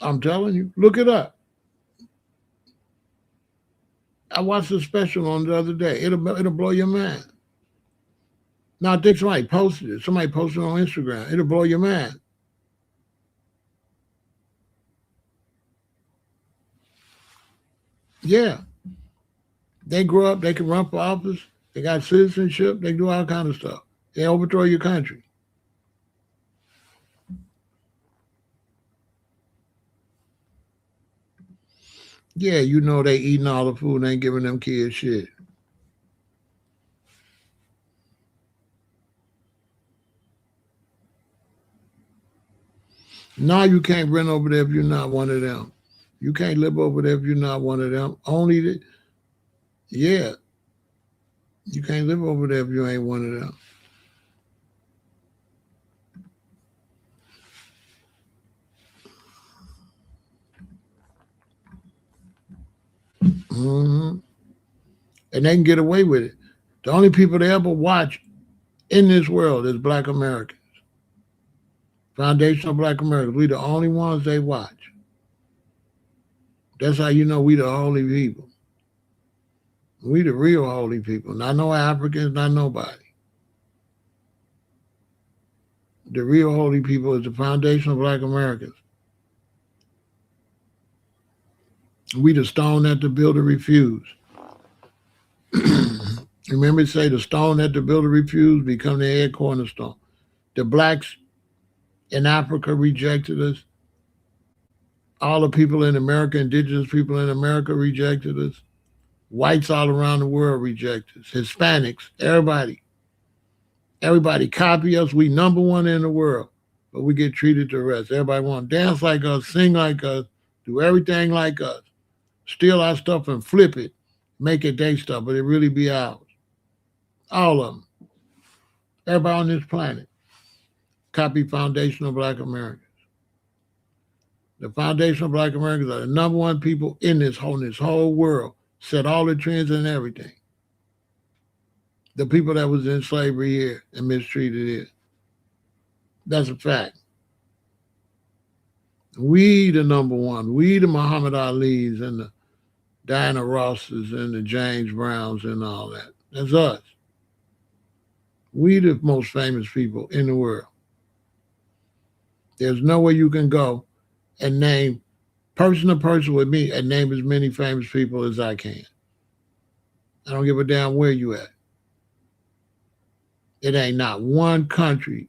I'm telling you, look it up. I watched a special on the other day. It'll blow your mind. Now I think somebody posted it. Somebody posted it on Instagram. It'll blow your mind. Yeah. They grow up, they can run for office, they got citizenship, they do all kind of stuff. They overthrow your country. Yeah, you know they eating all the food and ain't giving them kids shit. Now you can't rent over there if you're not one of them. You can't live over there if you're not one of them. Only Yeah, you can't live over there if you ain't one of them. Hmm. And they can get away with it. The only people they ever watch in this world is Black Americans. Foundational Black Americans. We the only ones they watch. That's how you know we the holy people. We the real holy people. Not no Africans, not nobody. The real holy people is the foundational Black Americans. We the stone that the builder refused. Remember, it say the stone that the builder refused become the head cornerstone. The blacks in Africa rejected us. All the people in America, indigenous people in America rejected us. Whites all around the world reject us. Hispanics, everybody copy us. We number one in the world, but we get treated the rest. Everybody want to dance like us, sing like us, do everything like us, steal our stuff and flip it, make it their stuff, but it really be ours. All of them. Everybody on this planet copy foundational Black Americans. The foundational Black Americans are the number one people in this whole world. Set all the trends and everything. The people that was in slavery here and mistreated here. That's a fact. We the number one. We the Muhammad Ali's and the Diana Rosses and the James Browns and all that. That's us. We the most famous people in the world. There's nowhere you can go and name person to person with me and name as many famous people as I can. I don't give a damn where you at. It ain't not one country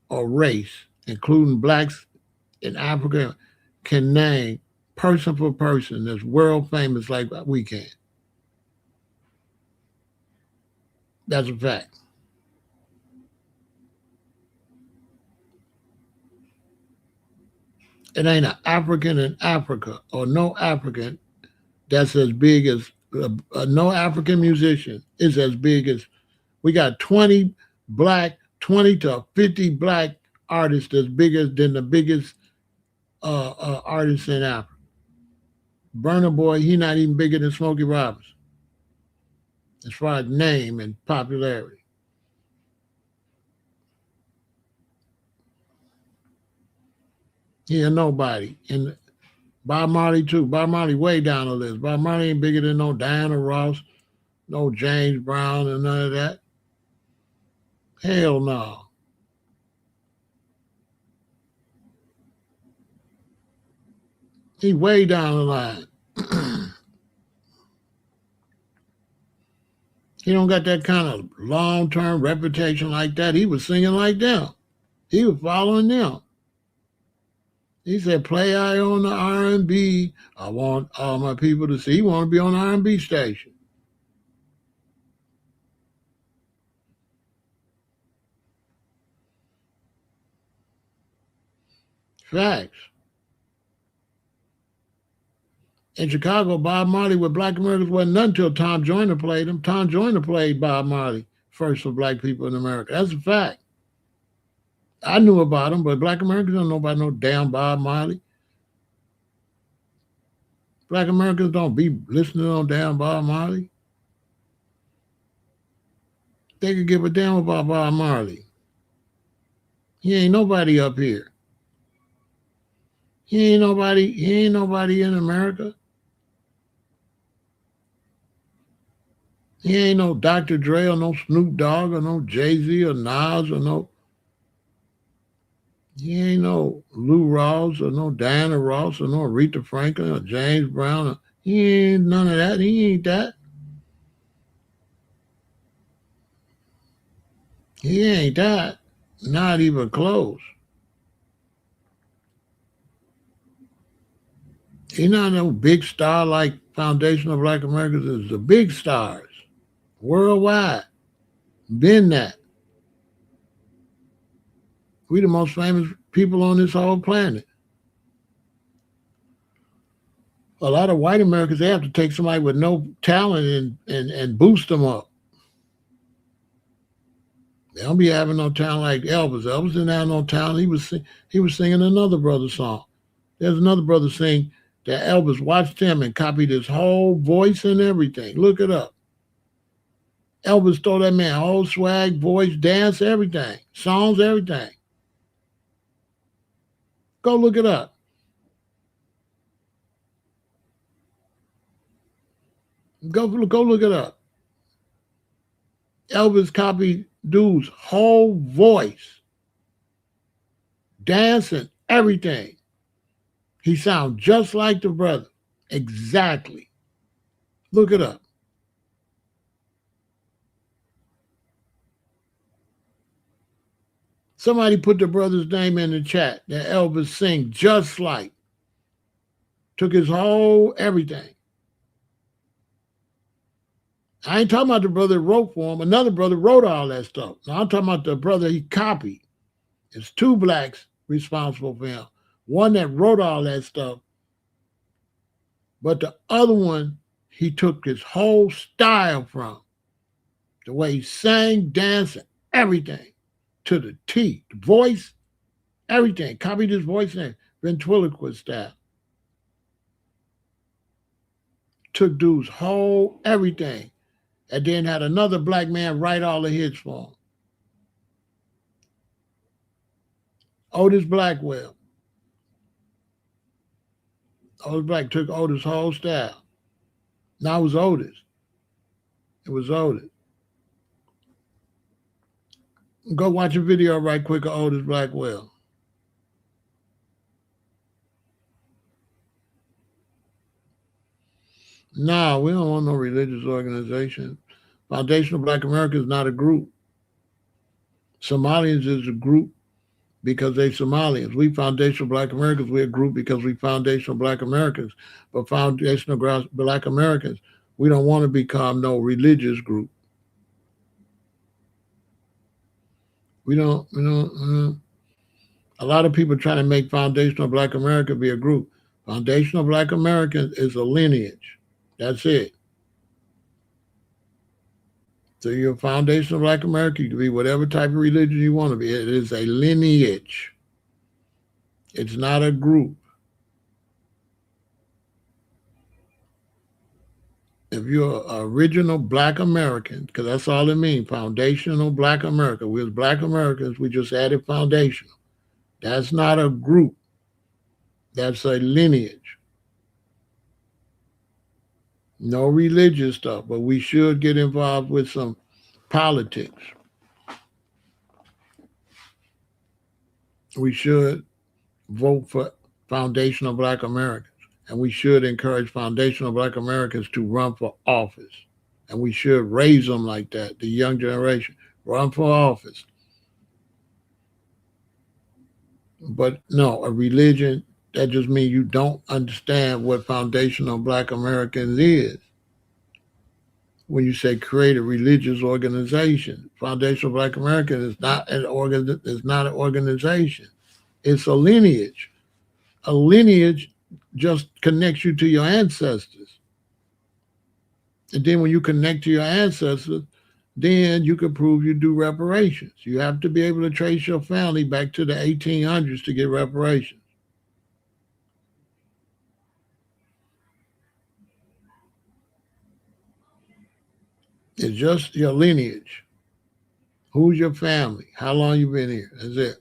or race, including blacks in Africa, can name person for person that's world famous like we can. That's a fact. It ain't an African in Africa or no African that's as big as no African musician is as big as we got 20 black, 20 to 50 black artists that's bigger than the biggest artists in Africa. Burna Boy, he not even bigger than Smokey Robinson as far as name and popularity. He ain't nobody. And Bob Marley too. Bob Marley way down the list. Bob Marley ain't bigger than no Diana Ross, no James Brown, and none of that. Hell no. He way down the line. He don't got that kind of long-term reputation like that. He was singing like them. He was following them. He said, "Play I on the R&B. I want all my people to see." He want to be on the R&B station. Facts. In Chicago, Bob Marley with Black Americans wasn't nothing until Tom Joyner played him. Tom Joyner played Bob Marley first for black people in America. That's a fact. I knew about him, but black Americans don't know about no damn Bob Marley. Black Americans don't be listening to no damn Bob Marley. They could give a damn about Bob Marley. He ain't nobody up here. He ain't nobody in America. He ain't no Dr. Dre or no Snoop Dogg or no Jay-Z or Nas or no. He ain't no Lou Rawls or no Diana Ross or no Aretha Franklin or James Brown. He ain't none of that. He ain't that. He ain't that. Not even close. He's not no big star like Foundation of Black Americans is. The big stars worldwide. Been that. We the most famous people on this whole planet. A lot of white Americans, they have to take somebody with no talent and boost them up. They don't be having no talent like Elvis. Elvis didn't have no talent. He was singing another brother's song. There's another brother saying that Elvis watched him and copied his whole voice and everything. Look it up. Elvis stole that man whole swag, voice, dance, everything, songs, everything. Go look it up. Go look it up. Elvis copied dude's whole voice, dancing, everything. He sounds just like the brother. Exactly. Look it up. Somebody put the brother's name in the chat that Elvis sing just like. Took his whole everything. I ain't talking about the brother that wrote for him. Another brother wrote all that stuff. Now I'm talking about the brother he copied. It's two blacks responsible for him. One that wrote all that stuff, but the other one, he took his whole style from. The way he sang, danced, and everything to the T. The voice, everything. Copied his voice and ventriloquist style. Took dude's whole everything. And then had another black man write all the hits for him. Otis Blackwell. Otis Black took Otis' whole style. Now it was Otis. It was Otis. Go watch a video right quick of Otis Blackwell. No, we don't want no religious organization. Foundational Black America is not a group. Somalians is a group because they Somalians. We Foundational Black Americans, we're a group because we Foundational Black Americans. But Foundational Black Americans, we don't want to become no religious group. We don't. A lot of people trying to make Foundational Black America be a group. Foundational Black Americans is a lineage. That's it. So you're a Foundational Black America. You can be whatever type of religion you want to be. It is a lineage. It's not a group. If you're an original Black American, because that's all it means, Foundational Black America. We're Black Americans, we just added foundational. That's not a group. That's a lineage. No religious stuff, but we should get involved with some politics. We should vote for Foundational Black Americans, and we should encourage Foundational Black Americans to run for office. And we should raise them like that, the young generation. Run for office. But no, a religion, that just means you don't understand what Foundational Black Americans is. When you say create a religious organization, Foundational Black American is not an organization. It's a lineage. A lineage just connects you to your ancestors. And then when you connect to your ancestors, then you can prove you do reparations. You have to be able to trace your family back to the 1800s to get reparations. It's just your lineage. Who's your family? How long you been here? That's it.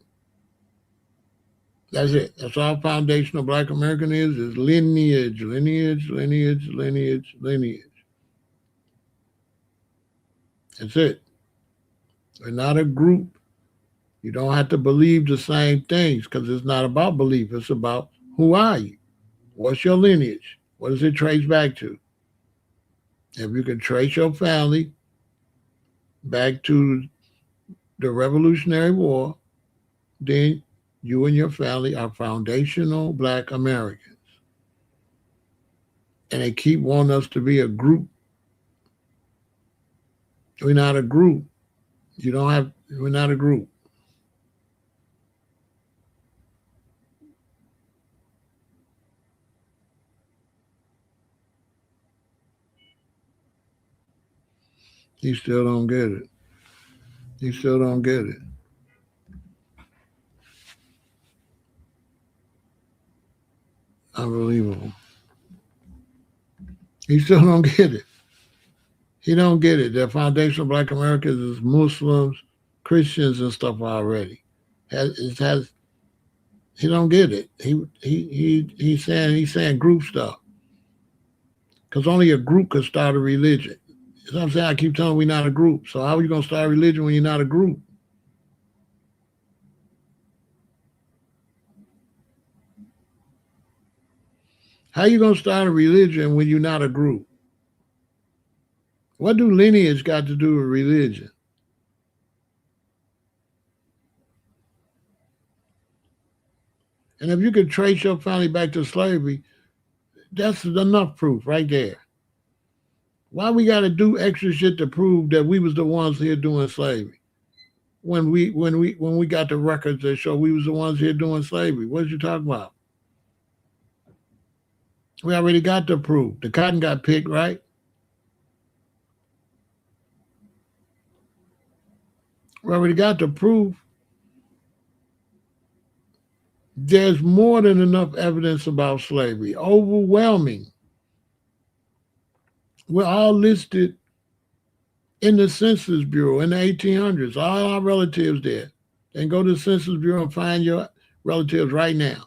That's it. That's all Foundational Black American is lineage, lineage, lineage, lineage, lineage. That's it. We're not a group. You don't have to believe the same things because it's not about belief. It's about who are you? What's your lineage? What does it trace back to? If you can trace your family back to the Revolutionary War, then you and your family are Foundational Black Americans. And they keep wanting us to be a group. We're not a group. We're not a group. He still don't get it. He still don't get it. Unbelievable. He still don't get it. He don't get it. The foundation of Black Americans is Muslims, Christians, and stuff already. It has. He don't get it. He's saying group stuff because only a group could start a religion. You know what I'm saying? I keep telling we're not a group. So how are you gonna start a religion when you're not a group? How you gonna start a religion when you're not a group? What do lineage got to do with religion? And if you could trace your family back to slavery, that's enough proof right there. Why we got to do extra shit to prove that we was the ones here doing slavery? When we got the records that show we was the ones here doing slavery. What you talking about? We already got the proof. The cotton got picked, right? We already got the proof. There's more than enough evidence about slavery. Overwhelming. We're all listed in the Census Bureau in the 1800s. All our relatives there. And go to the Census Bureau and find your relatives right now.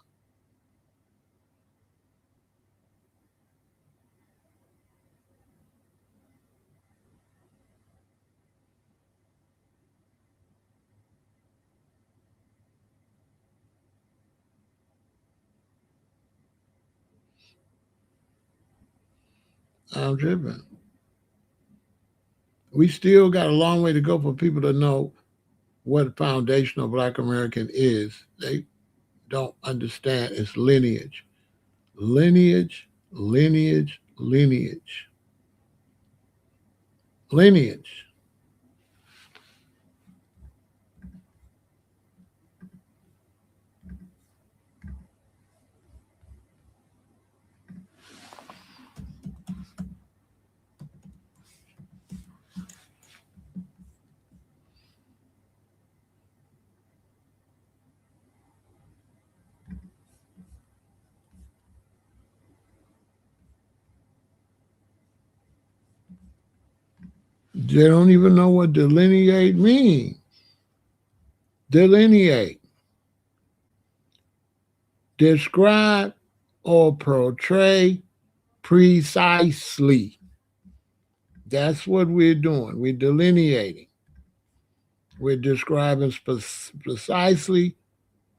I'm tripping. We still got a long way to go for people to know what foundational Black American is. They don't understand its lineage. Lineage, lineage, lineage, lineage. They don't even know what delineate means. Delineate. Describe or portray precisely. That's what we're doing. We're delineating. We're describing precisely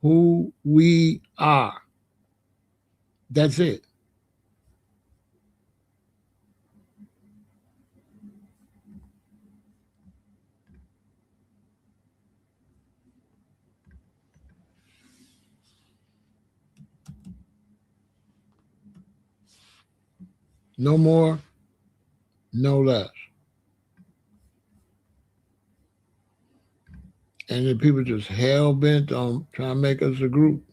who we are. That's it. No more, no less. And then people just hell bent on trying to make us a group.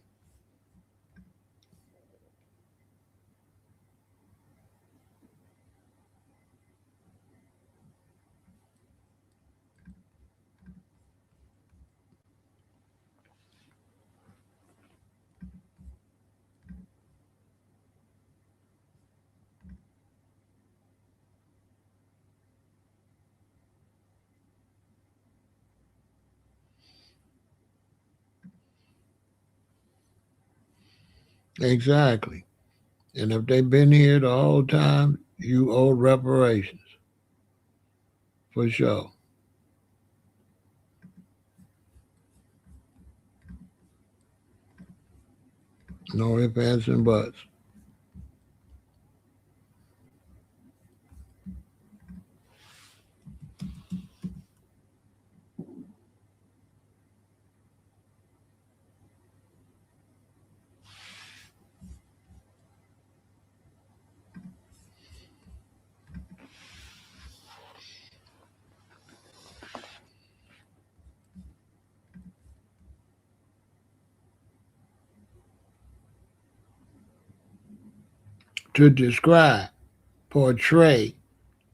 Exactly. And if they've been here the whole time, you owe reparations. For sure. No ifs, ands, and buts. To describe, portray,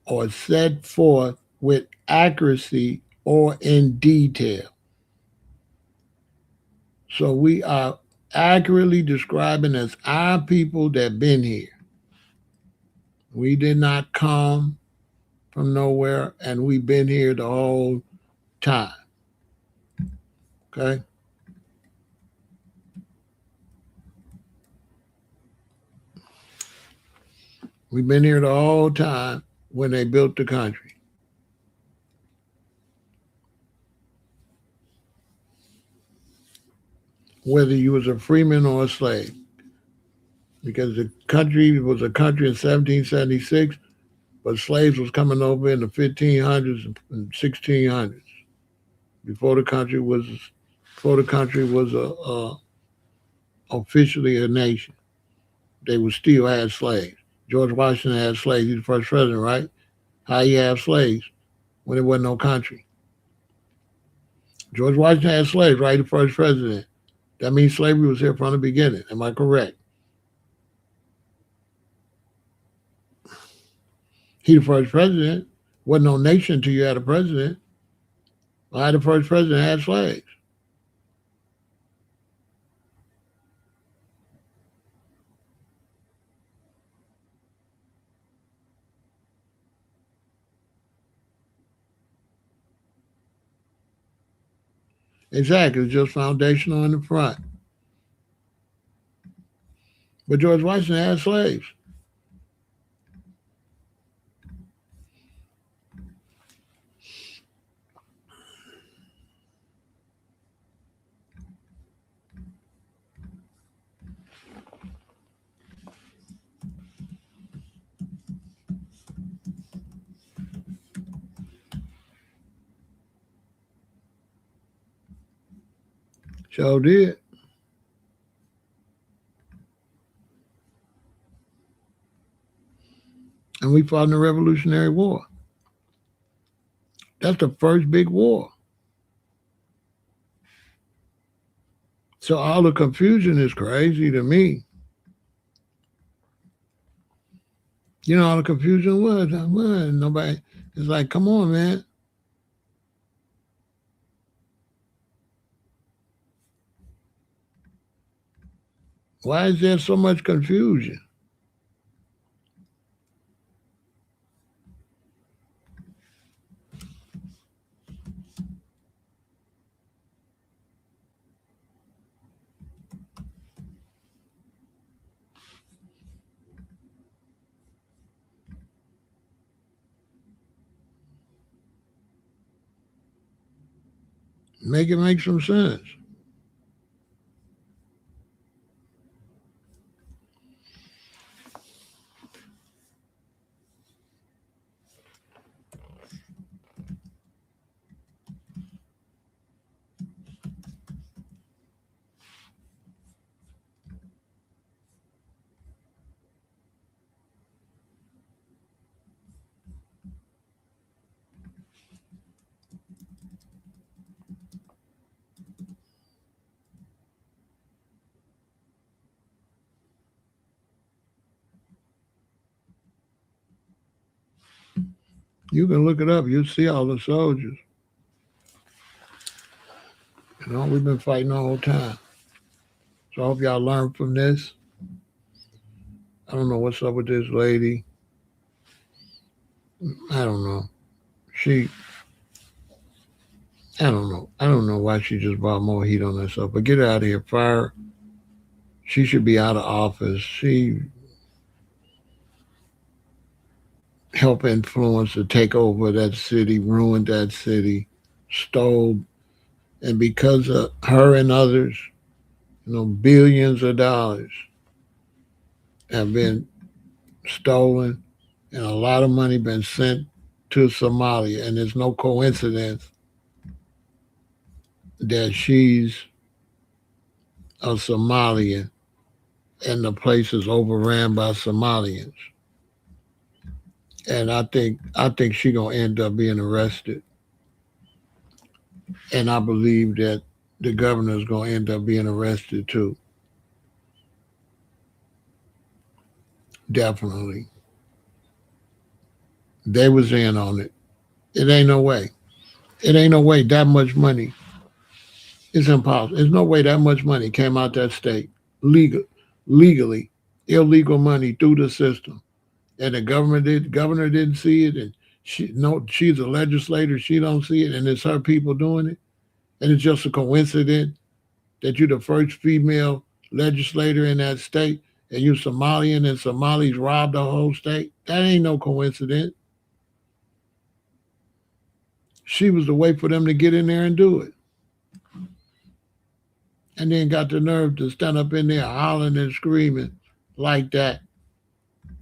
or set forth with accuracy or in detail. So we are accurately describing as our people that been here. We did not come from nowhere, and we've been here the whole time. Okay? We've been here the whole time when they built the country. Whether you was a freeman or a slave. Because the country was a country in 1776, but slaves was coming over in the 1500s and 1600s. Before the country was officially a nation. They would still have slaves. George Washington had slaves. He's the first president, right? How you have slaves when there wasn't no country? George Washington had slaves, right? The first president. That means slavery was here from the beginning. Am I correct? He the first president. Wasn't no nation until you had a president. Why the first president had slaves? Exactly. It's just foundational in the front. But George Washington had slaves. Sure did. And we fought in the Revolutionary War. That's the first big war. So all the confusion is crazy to me. You know, all the confusion was nobody. It's like, come on, man. Why is there so much confusion? Make it make some sense. You can look it up. You'll see all the soldiers. You know, we've been fighting the whole time. So I hope y'all learn from this. I don't know what's up with this lady. I don't know. I don't know. I don't know why she just brought more heat on herself. But get her out of here. Fire. She should be out of office. She helped influence the takeover of that city, ruined that city, stole. And because of her and others, you know, billions of dollars have been stolen and a lot of money been sent to Somalia. And there's no coincidence that she's a Somalian and the place is overran by Somalians. And I think she's gonna end up being arrested. And I believe that the governor is gonna end up being arrested too. Definitely. They was in on it. It ain't no way. It ain't no way that much money. It's impossible. There's no way that much money came out that state legally, illegal money through the system. And the governor didn't see it, and she's a legislator, she don't see it, and it's her people doing it. And it's just a coincidence that you're the first female legislator in that state, and you're Somalian, and Somalis robbed the whole state. That ain't no coincidence. She was the way for them to get in there and do it. And then got the nerve to stand up in there hollering and screaming like that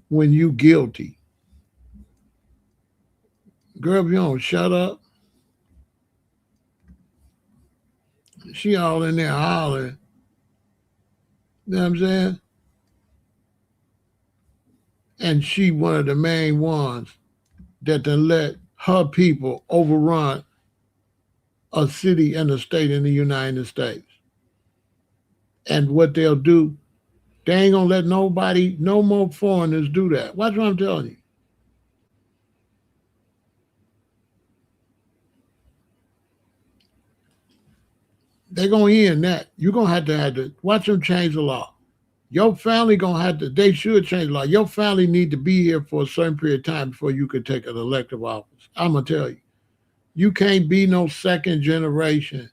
when you guilty. Girl, if you don't shut up, she all in there hollering. You know what I'm saying? And she one of the main ones that done let her people overrun a city and a state in the United States. And what they'll do, they ain't gonna let nobody, no more foreigners do that. Watch what I'm telling you. They're gonna end that. You're gonna have to watch them change the law. Your family gonna have to, they should change the law. Your family need to be here for a certain period of time before you could take an elective office. I'm gonna tell you. You can't be no second generation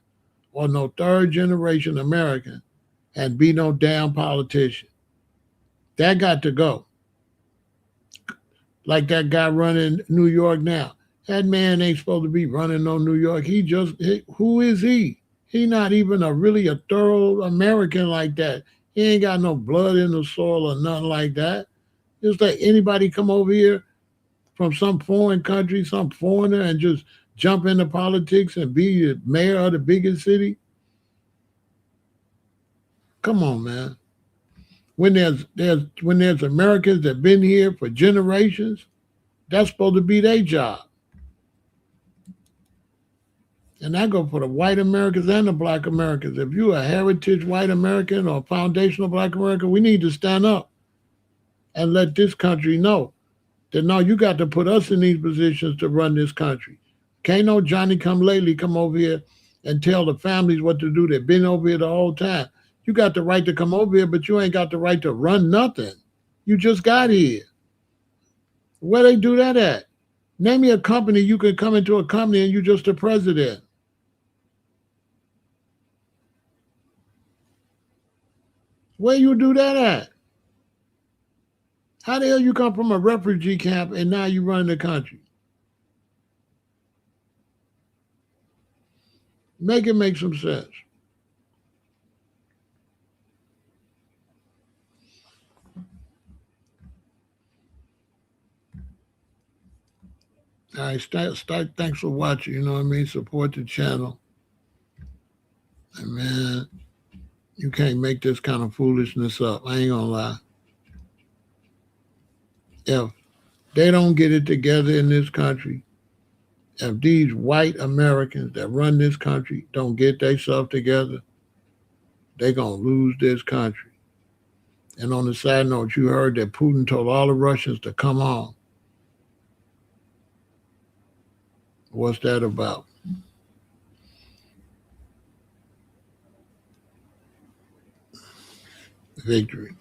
or no third generation American and be no damn politician. That got to go. Like that guy running New York now. That man ain't supposed to be running on New York. Who is he? He not even a thorough American like that. He ain't got no blood in the soil or nothing like that. Just let anybody come over here from some foreign country, some foreigner, and just jump into politics and be the mayor of the biggest city. Come on, man. When there's Americans that been here for generations, that's supposed to be their job. And that go for the white Americans and the black Americans. If you're a heritage white American or foundational black American, we need to stand up and let this country know that no, you got to put us in these positions to run this country. Can't no Johnny come lately come over here and tell the families what to do. They've been over here the whole time. You got the right to come over here, but you ain't got the right to run nothing. You just got here. Where they do that at? Name me a company you could come into a company and you just the president. Where you do that at? How the hell you come from a refugee camp and now you run the country? Make it make some sense. All right, start. Thanks for watching. You know what I mean? Support the channel. And man, you can't make this kind of foolishness up. I ain't gonna lie. If they don't get it together in this country, if these white Americans that run this country don't get themselves together, they're going to lose this country. And on the side note, you heard that Putin told all the Russians to come on. What's that about? Victory.